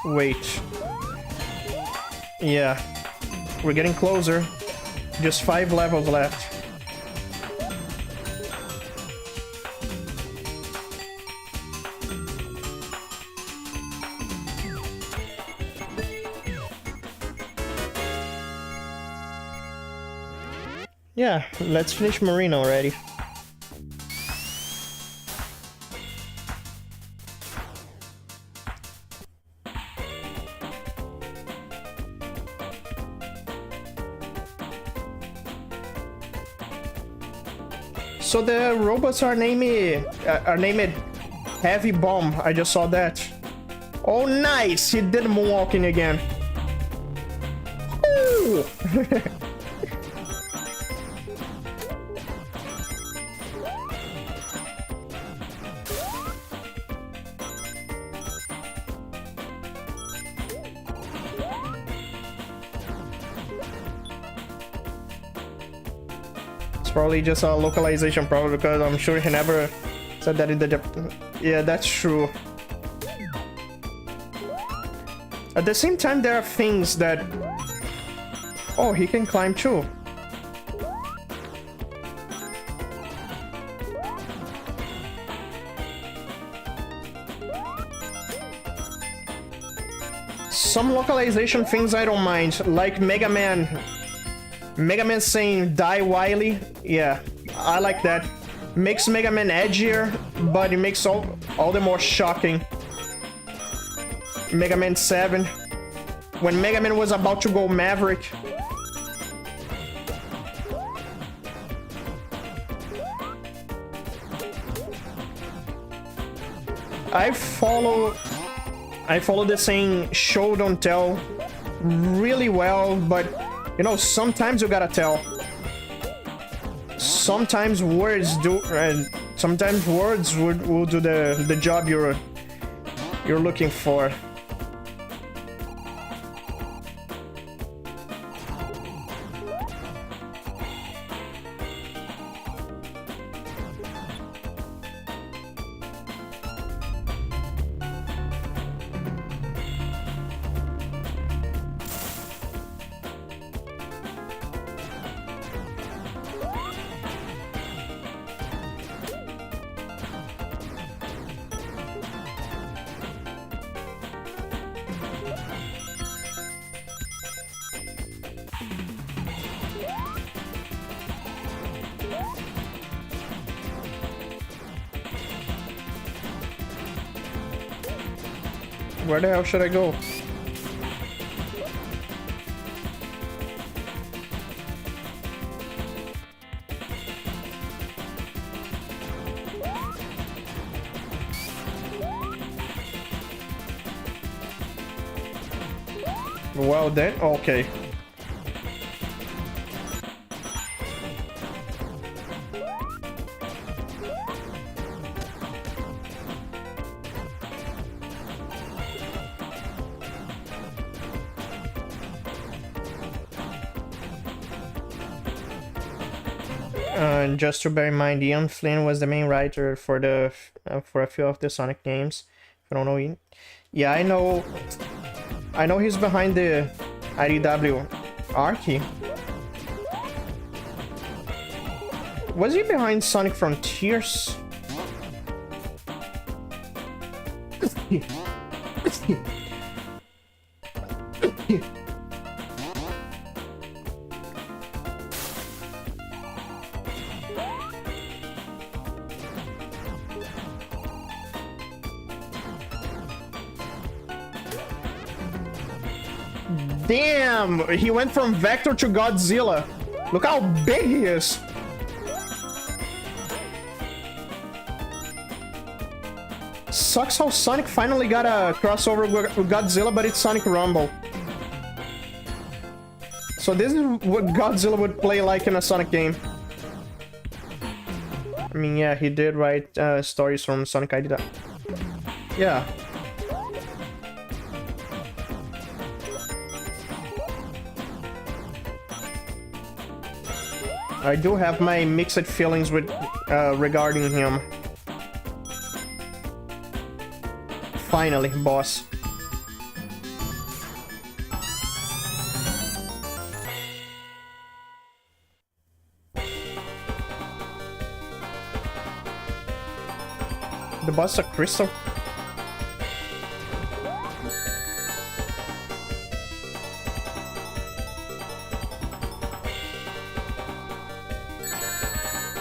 Wait. Yeah. We're getting closer. Just 5 levels left. Yeah, let's finish Marine already. So the robots are named Heavy Bomb. I just saw that. Oh, nice! He did moonwalking again. Ooh. Probably just a localization problem, because I'm sure he never said that in the yeah, that's true. At the same time, there are things that... Oh, he can climb too. Some localization things I don't mind, like Mega Man saying "Die Wily." Yeah, I like that. Makes Mega Man edgier, but it makes all the more shocking. Mega Man 7, when Mega Man was about to go Maverick. I follow the saying "show don't tell" really well, but you know, sometimes you gotta tell. Sometimes words do, and sometimes words will do the job you're looking for. Where the hell should I go? Well then, okay. Just to bear in mind, Ian Flynn was the main writer for the for a few of the Sonic games. If you don't know Ian, yeah, I know he's behind the IDW Archie. Was he behind Sonic Frontiers? Damn! He went from Vector to Godzilla. Look how big he is. Sucks how Sonic finally got a crossover with Godzilla, but it's Sonic Rumble. So this is what Godzilla would play like in a Sonic game. I mean, yeah, he did write stories from Sonic ID. Yeah. I do have my mixed feelings with regarding him. Finally, boss. The boss is a crystal.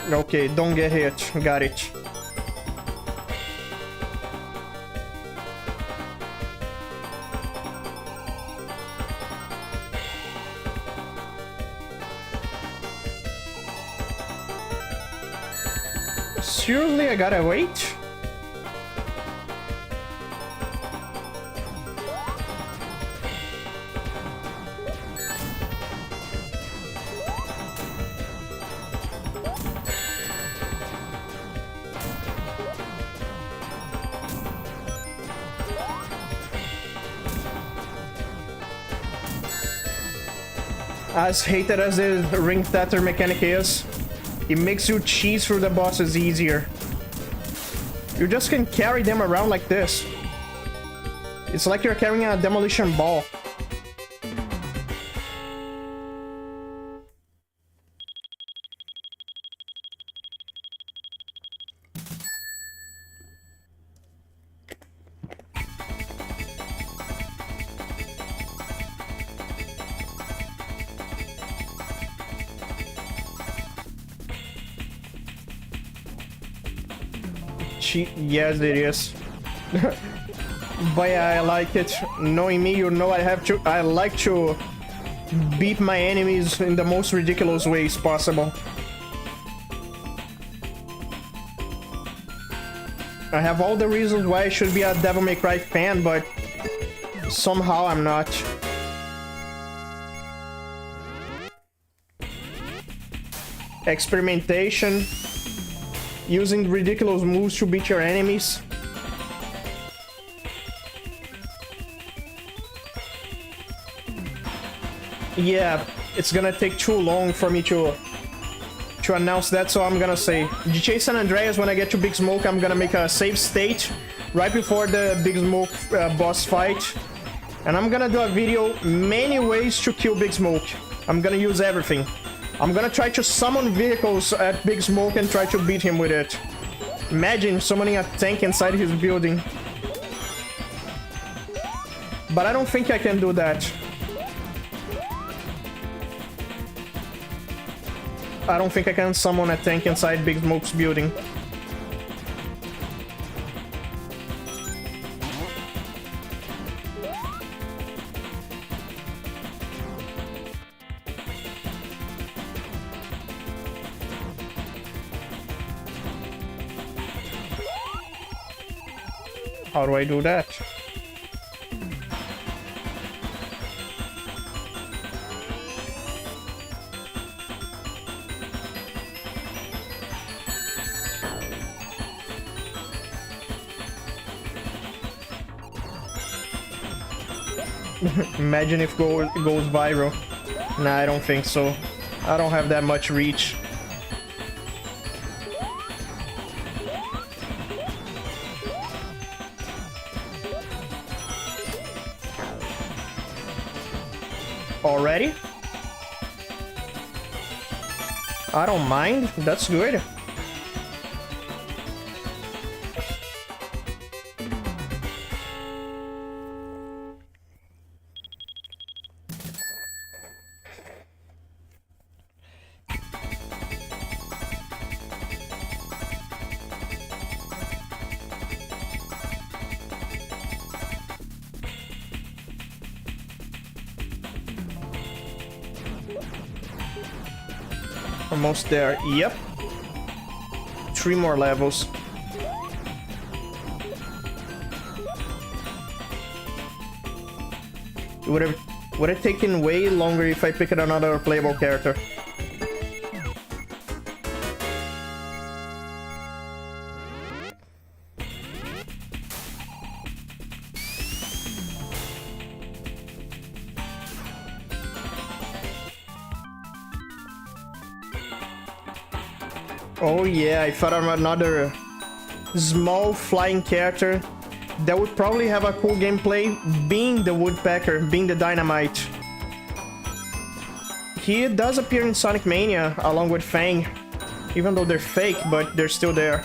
Okay, don't get hit. Got it. Seriously, I gotta wait? As hated as the ring tether mechanic is, it makes you cheese through the bosses easier. You just can carry them around like this. It's like you're carrying a demolition ball. Yes, it is. But yeah, I like it. Knowing me, you know I like to beat my enemies in the most ridiculous ways possible. I have all the reasons why I should be a Devil May Cry fan, but somehow I'm not. Experimentation. Using ridiculous moves to beat your enemies. Yeah, it's gonna take too long for me to announce that, so I'm gonna say GTA San Andreas, when I get to Big Smoke, I'm gonna make a save state right before the Big Smoke boss fight. And I'm gonna do a video, many ways to kill Big Smoke. I'm gonna use everything. I'm gonna try to summon vehicles at Big Smoke and try to beat him with it. Imagine summoning a tank inside his building. But I don't think I can do that. I don't think I can summon a tank inside Big Smoke's building. How do I do that? Imagine if it goes viral. Nah, I don't think so. I don't have that much reach. Already? I don't mind. That's good. Almost there. Yep. 3 more levels. It would have taken way longer if I picked another playable character. Oh yeah, I thought of another small flying character that would probably have a cool gameplay, being the Woodpecker, being the Dynamite. He does appear in Sonic Mania along with Fang, even though they're fake, but they're still there.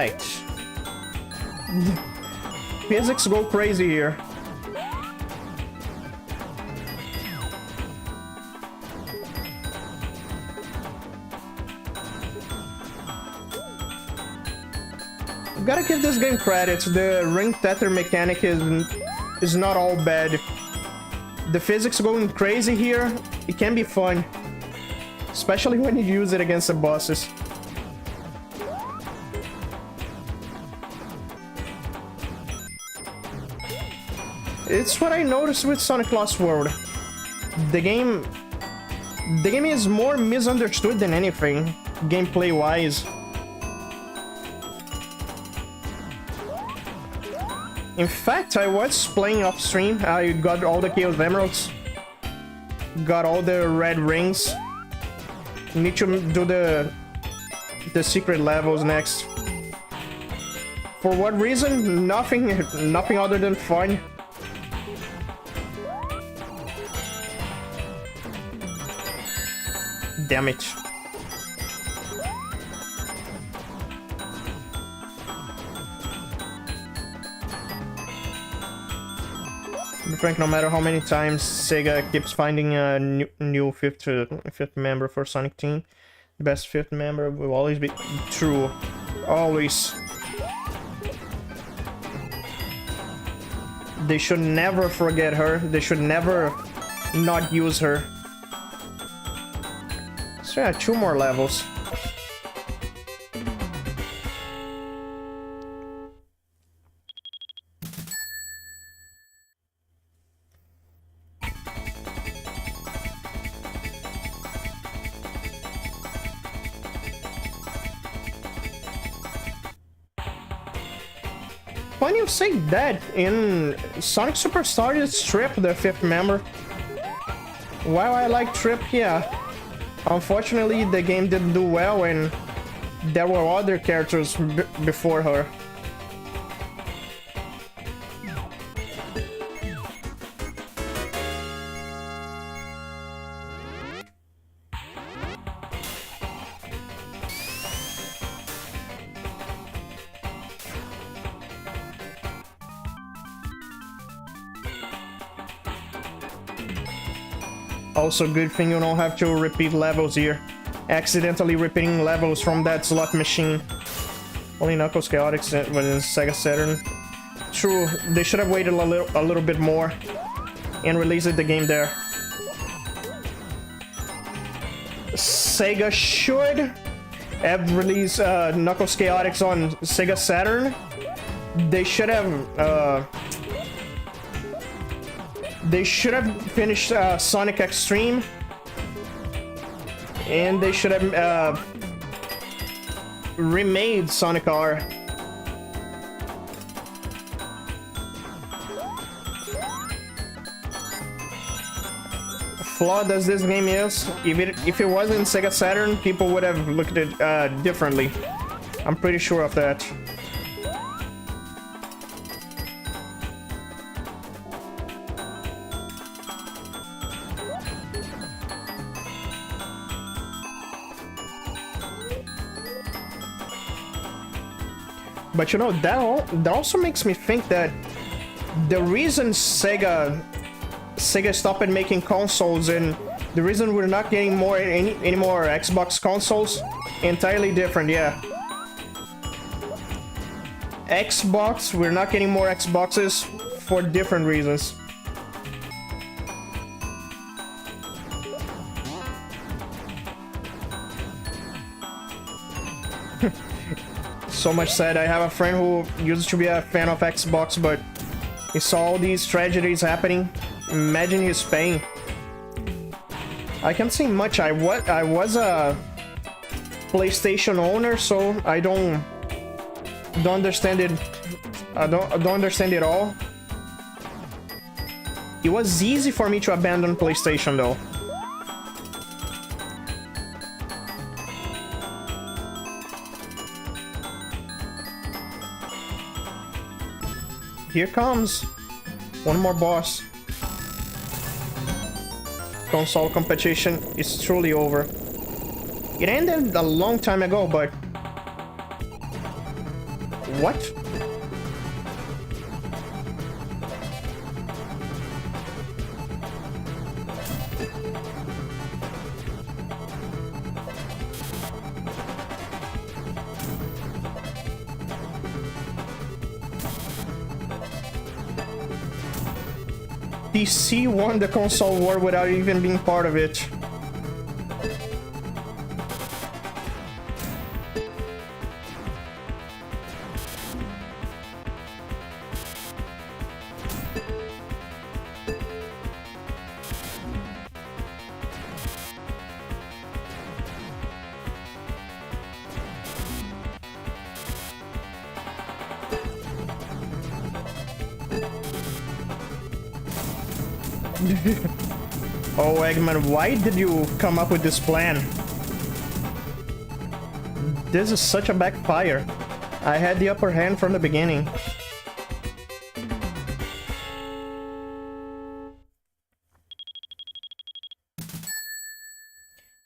right. Physics go crazy here. Gotta give this game credit. The ring tether mechanic is not all bad. The physics going crazy here. It can be fun, especially when you use it against the bosses. It's what I noticed with Sonic Lost World. The game is more misunderstood than anything, gameplay-wise. In fact, I was playing off stream. I got all the Chaos Emeralds, got all the red rings. Need to do the secret levels next. For what reason? Nothing other than fun. Damn it. Frank, no matter how many times Sega keeps finding a new fifth member for Sonic Team, the best fifth member will always be true. Always. They should never forget her. They should never not use her. So yeah, 2 more levels. When you say that, in Sonic Superstar you strip the 5th member. While I like Trip, yeah. Unfortunately, the game didn't do well and there were other characters before her. Also, good thing you don't have to repeat levels here. Accidentally repeating levels from that slot machine. Only Knuckles CHAOTIX was in Sega Saturn. True, they should have waited a little bit more and released the game there. Sega should have released Knuckles CHAOTIX on Sega Saturn. They should have finished Sonic Extreme, and they should have remade Sonic R. Flawed as this game is, if it wasn't Sega Saturn, people would have looked at it differently. I'm pretty sure of that. But you know, that also makes me think that the reason Sega stopped making consoles and the reason we're not getting any more Xbox consoles, entirely different, yeah. Xbox, we're not getting more Xboxes for different reasons. So much said. I have a friend who used to be a fan of Xbox, but he saw all these tragedies happening. Imagine his pain. I can't say much. I was a PlayStation owner, so I don't understand it. I don't understand it all. It was easy for me to abandon PlayStation though. Here comes one more boss. Console competition is truly over. It ended a long time ago, but What? PC won the console war without even being part of it. Oh, Eggman, why did you come up with this plan? This is such a backfire. I had the upper hand from the beginning.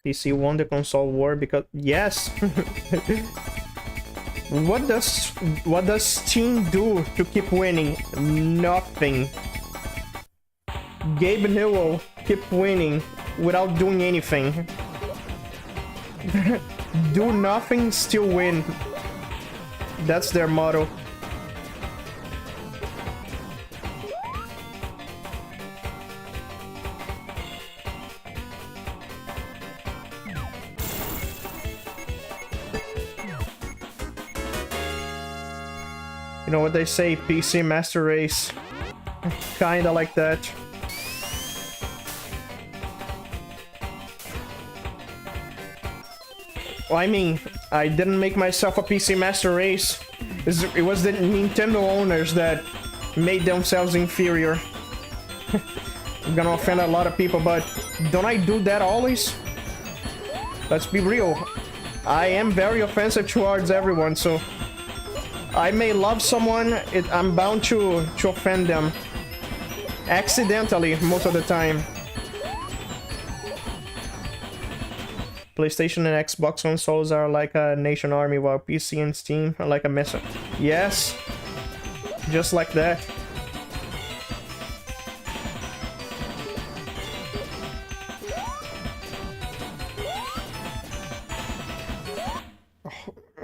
PC won the console war because... Yes! What does Steam do to keep winning? Nothing. Gabe Newell keep winning without doing anything. Do nothing, still win. That's their motto. You know what they say, PC Master Race. Kinda like that. Well, I mean, I didn't make myself a PC Master Race. It was the Nintendo owners that made themselves inferior. I'm gonna offend a lot of people, but don't I do that always? Let's be real. I am very offensive towards everyone, so... I may love someone, I'm bound to offend them. Accidentally, most of the time. PlayStation and Xbox consoles are like a nation army, while PC and Steam are like a mess. Yes, just like that.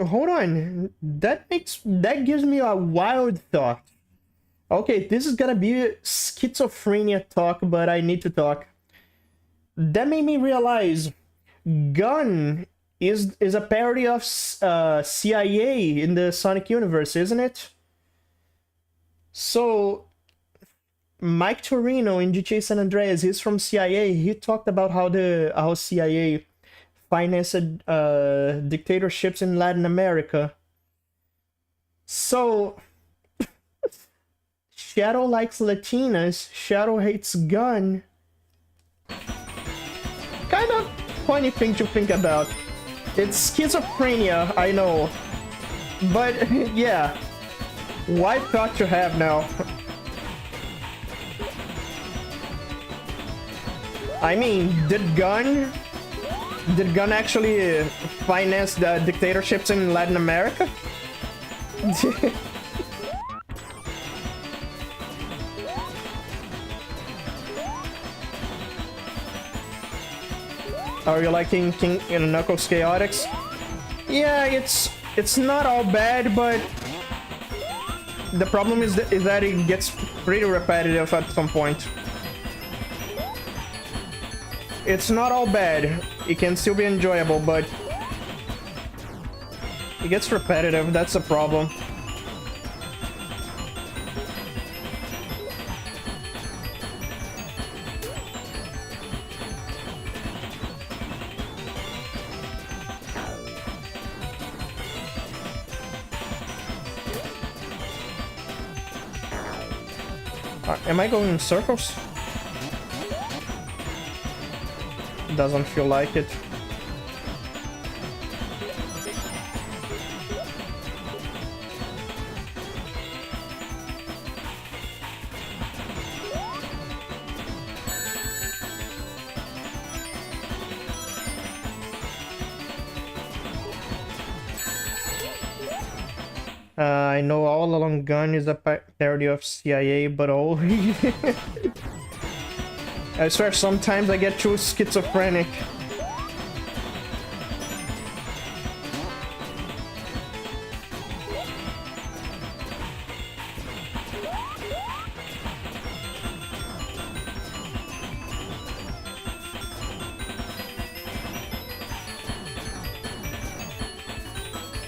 Hold on, that gives me a wild thought. Okay, this is gonna be schizophrenia talk, but I need to talk. That made me realize Gun is a parody of CIA in the Sonic universe, isn't it? So Mike Torino in GTA San Andreas, he's from CIA. He talked about how CIA financed dictatorships in Latin America. So Shadow likes Latinas, Shadow hates Gun. Kind of funny thing to think about. It's schizophrenia, I know. But yeah, why thought to have now? I mean, did Gun actually finance the dictatorships in Latin America? Are you liking King and Knuckles CHAOTIX? Yeah, it's not all bad, but the problem is that it gets pretty repetitive at some point. It's not all bad. It can still be enjoyable, but it gets repetitive. That's the problem. Am I going in circles? Doesn't feel like it. I know All Along Gun is a parody of CIA, but oh, I swear sometimes I get too schizophrenic.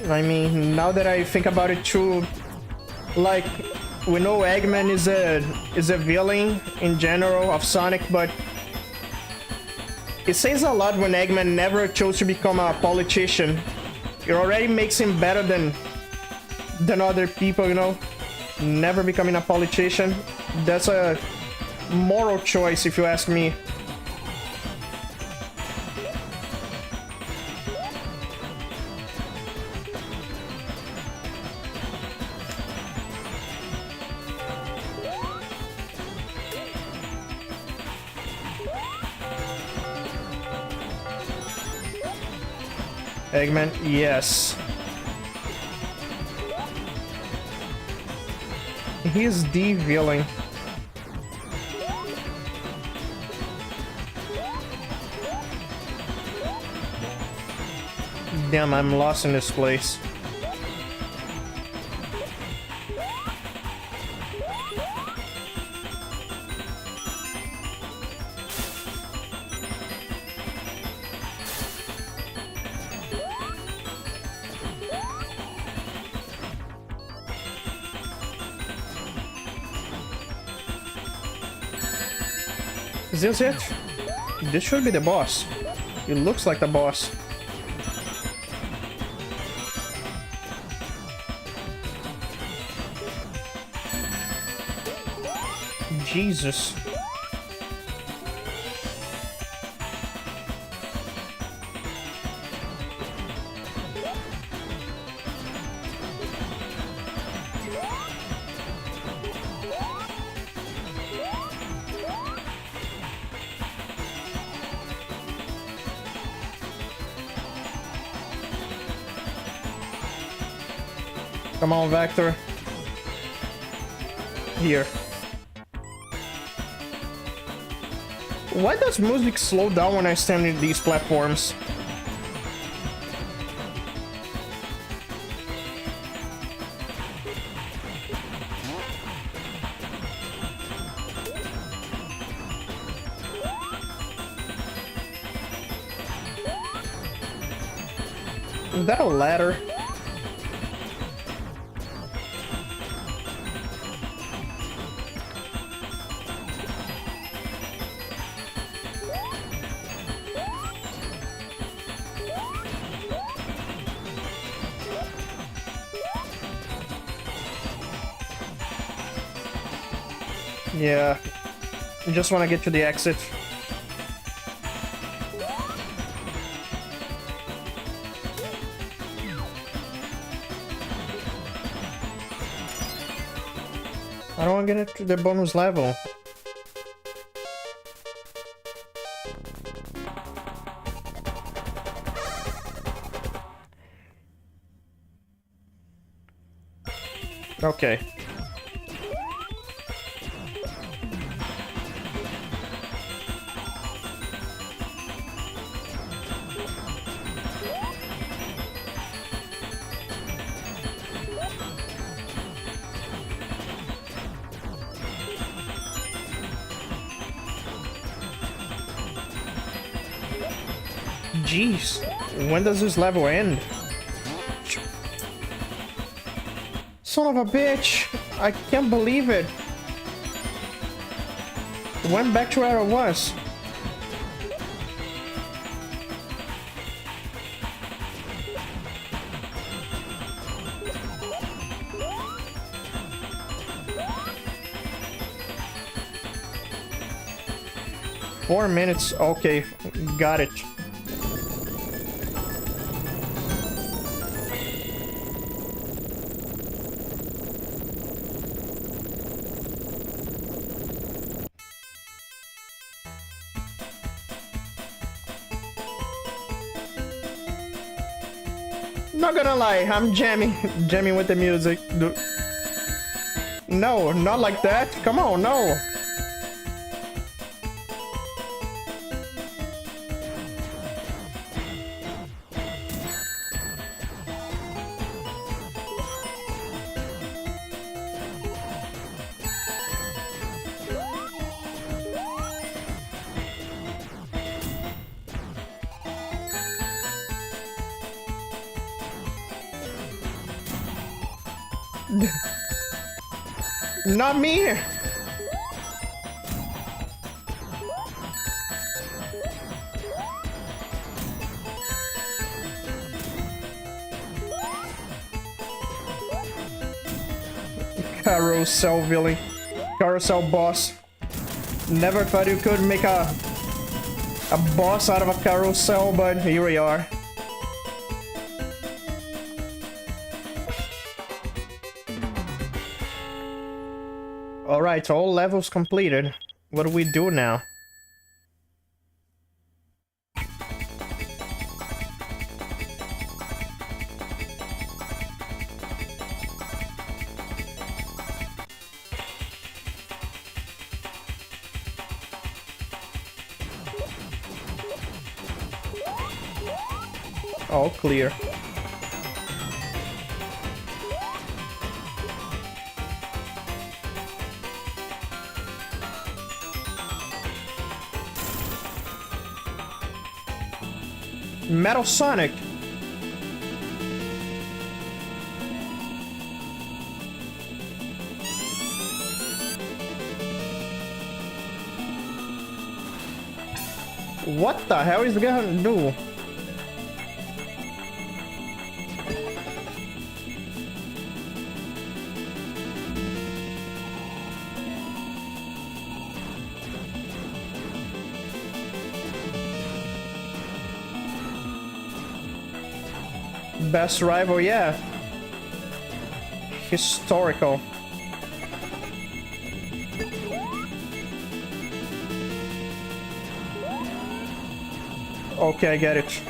I mean, now that I think about it too, like, we know Eggman is a villain in general of Sonic, but it says a lot when Eggman never chose to become a politician. It already makes him better than other people, you know? Never becoming a politician. That's a moral choice, if you ask me. Eggman, yes. He is the villain. Damn, I'm lost in this place. Is this it? This should be the boss. It looks like the boss. Jesus. Come on, Vector. Here. Why does music slow down when I stand in these platforms? Is that a ladder? Yeah, I just want to get to the exit. I don't want to get it to the bonus level. Okay. Jeez, when does this level end? Son of a bitch! I can't believe it! Went back to where I was. Four minutes, okay, got it. Not gonna lie, I'm jamming, jamming with the music. No, not like that. Come on, no. Not me! Carousel villain. Carousel boss. Never thought you could make a boss out of a carousel, but here we are. Alright, all levels completed. What do we do now? All clear. Metal Sonic. What the hell is he gonna do? Best rival, yeah. Historical. Okay, I get it.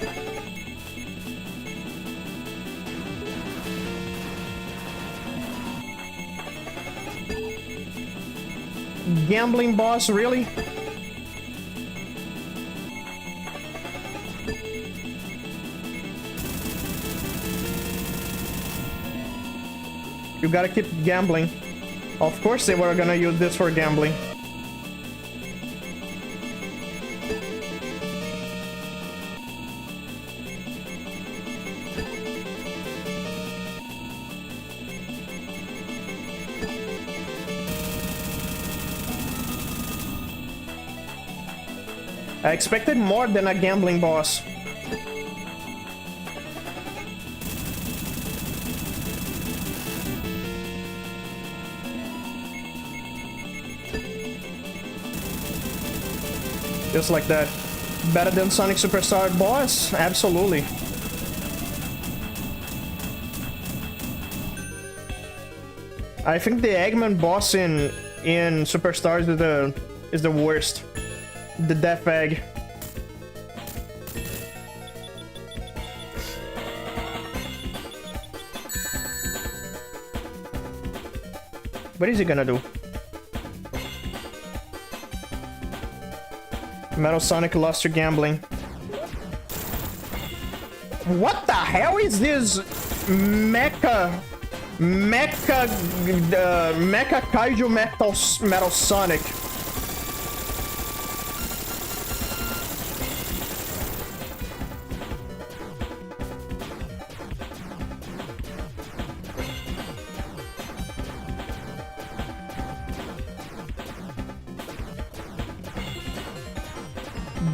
Gambling boss, really? You gotta keep gambling. Of course they were gonna use this for gambling. I expected more than a gambling boss. Just like that. Better than Sonic Superstar boss? Absolutely. I think the Eggman boss in Superstars is the worst. The Death Egg. What is he gonna do? Metal Sonic lost to gambling. What the hell is this Mecha Kaiju Metal Sonic?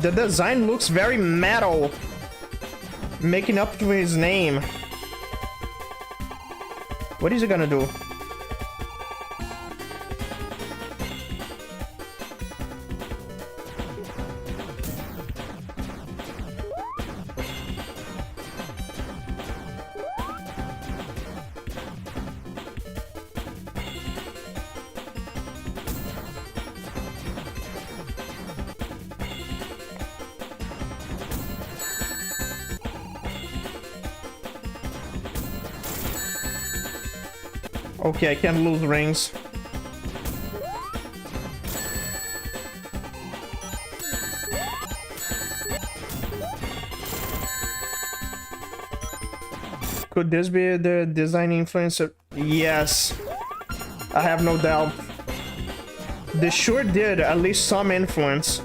The design looks very metal, making up to his name. What is he gonna do? Okay, I can't lose rings. Could this be the design influencer? Yes. I have no doubt. They sure did at least some influence.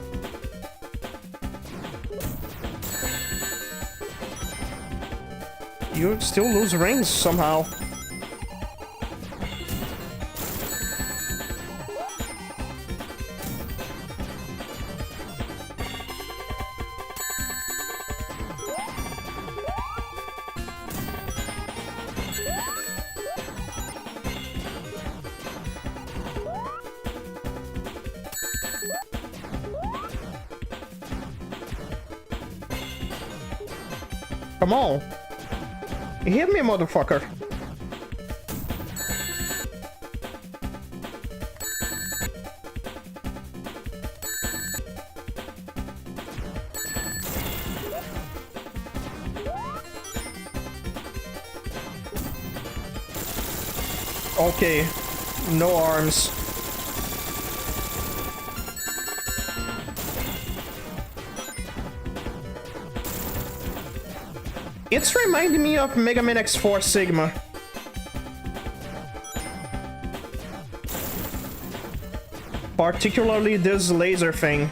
You still lose rings somehow. Come on. Hit me, motherfucker. Okay. No arms. It's reminding me of Mega Man X4 Sigma. Particularly this laser thing.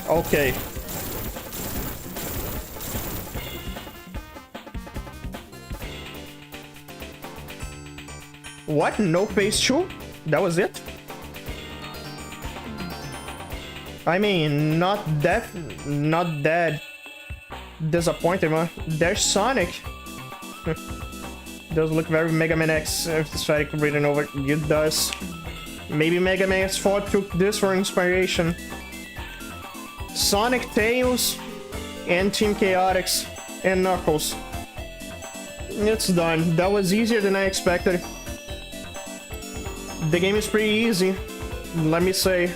Okay. What? No phase 2? That was it? I mean, not that disappointing, man. There's Sonic. Does look very Mega Man X aesthetic written over. It does. Maybe Mega Man X4 took this for inspiration. Sonic, Tails, and Team CHAOTIX, and Knuckles. It's done. That was easier than I expected. The game is pretty easy, let me say.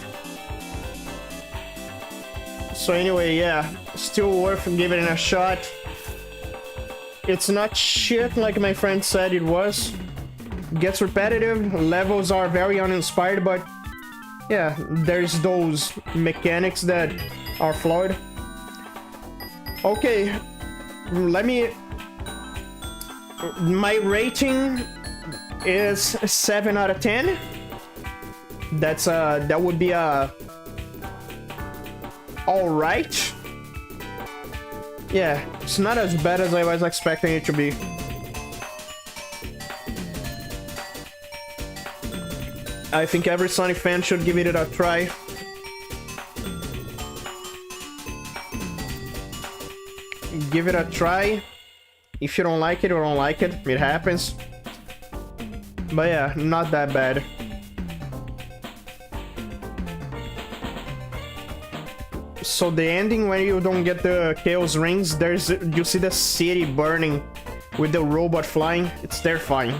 So anyway, yeah, still worth giving it a shot. It's not shit like my friend said it was. Gets repetitive, levels are very uninspired, but yeah, there's those mechanics that are flawed. Okay, let me... My rating is 7 out of 10. That's that would be a alright. Yeah, it's not as bad as I was expecting it to be. I think every Sonic fan should give it a try. Give it a try. If you don't like it, you don't like it. It happens. But yeah, not that bad. So the ending, when you don't get the Chaos Rings, you see the city burning with the robot flying. It's terrifying.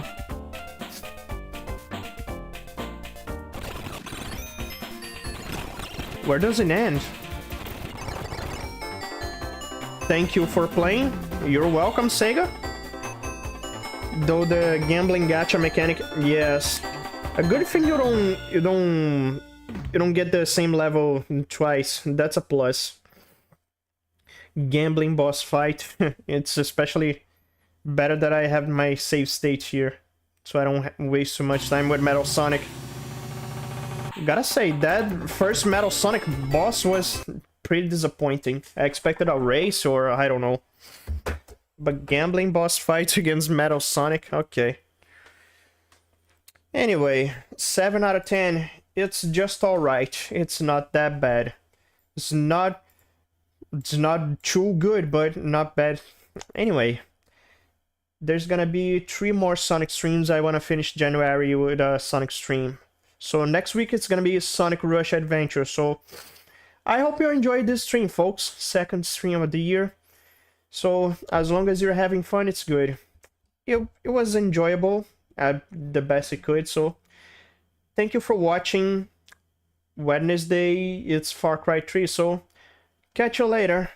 Where does it end? Thank you for playing. You're welcome, Sega. Though the gambling gacha mechanic, yes. A good thing you don't get the same level twice. That's a plus. Gambling boss fight. It's especially better that I have my save state here, so I don't waste too much time with Metal Sonic. Gotta say, that first Metal Sonic boss was pretty disappointing. I expected a race or I don't know. But gambling boss fight against Metal Sonic? Okay. Anyway, 7 out of 10. It's just alright. It's not that bad. It's not too good, but not bad. Anyway, there's gonna be 3 more Sonic streams. I wanna finish January with a Sonic stream. So next week it's gonna be Sonic Rush Adventure. So I hope you enjoyed this stream, folks. Second stream of the year. So as long as you're having fun, it's good. It was enjoyable at the best it could. So thank you for watching. Wednesday it's Far Cry 3. So catch you later.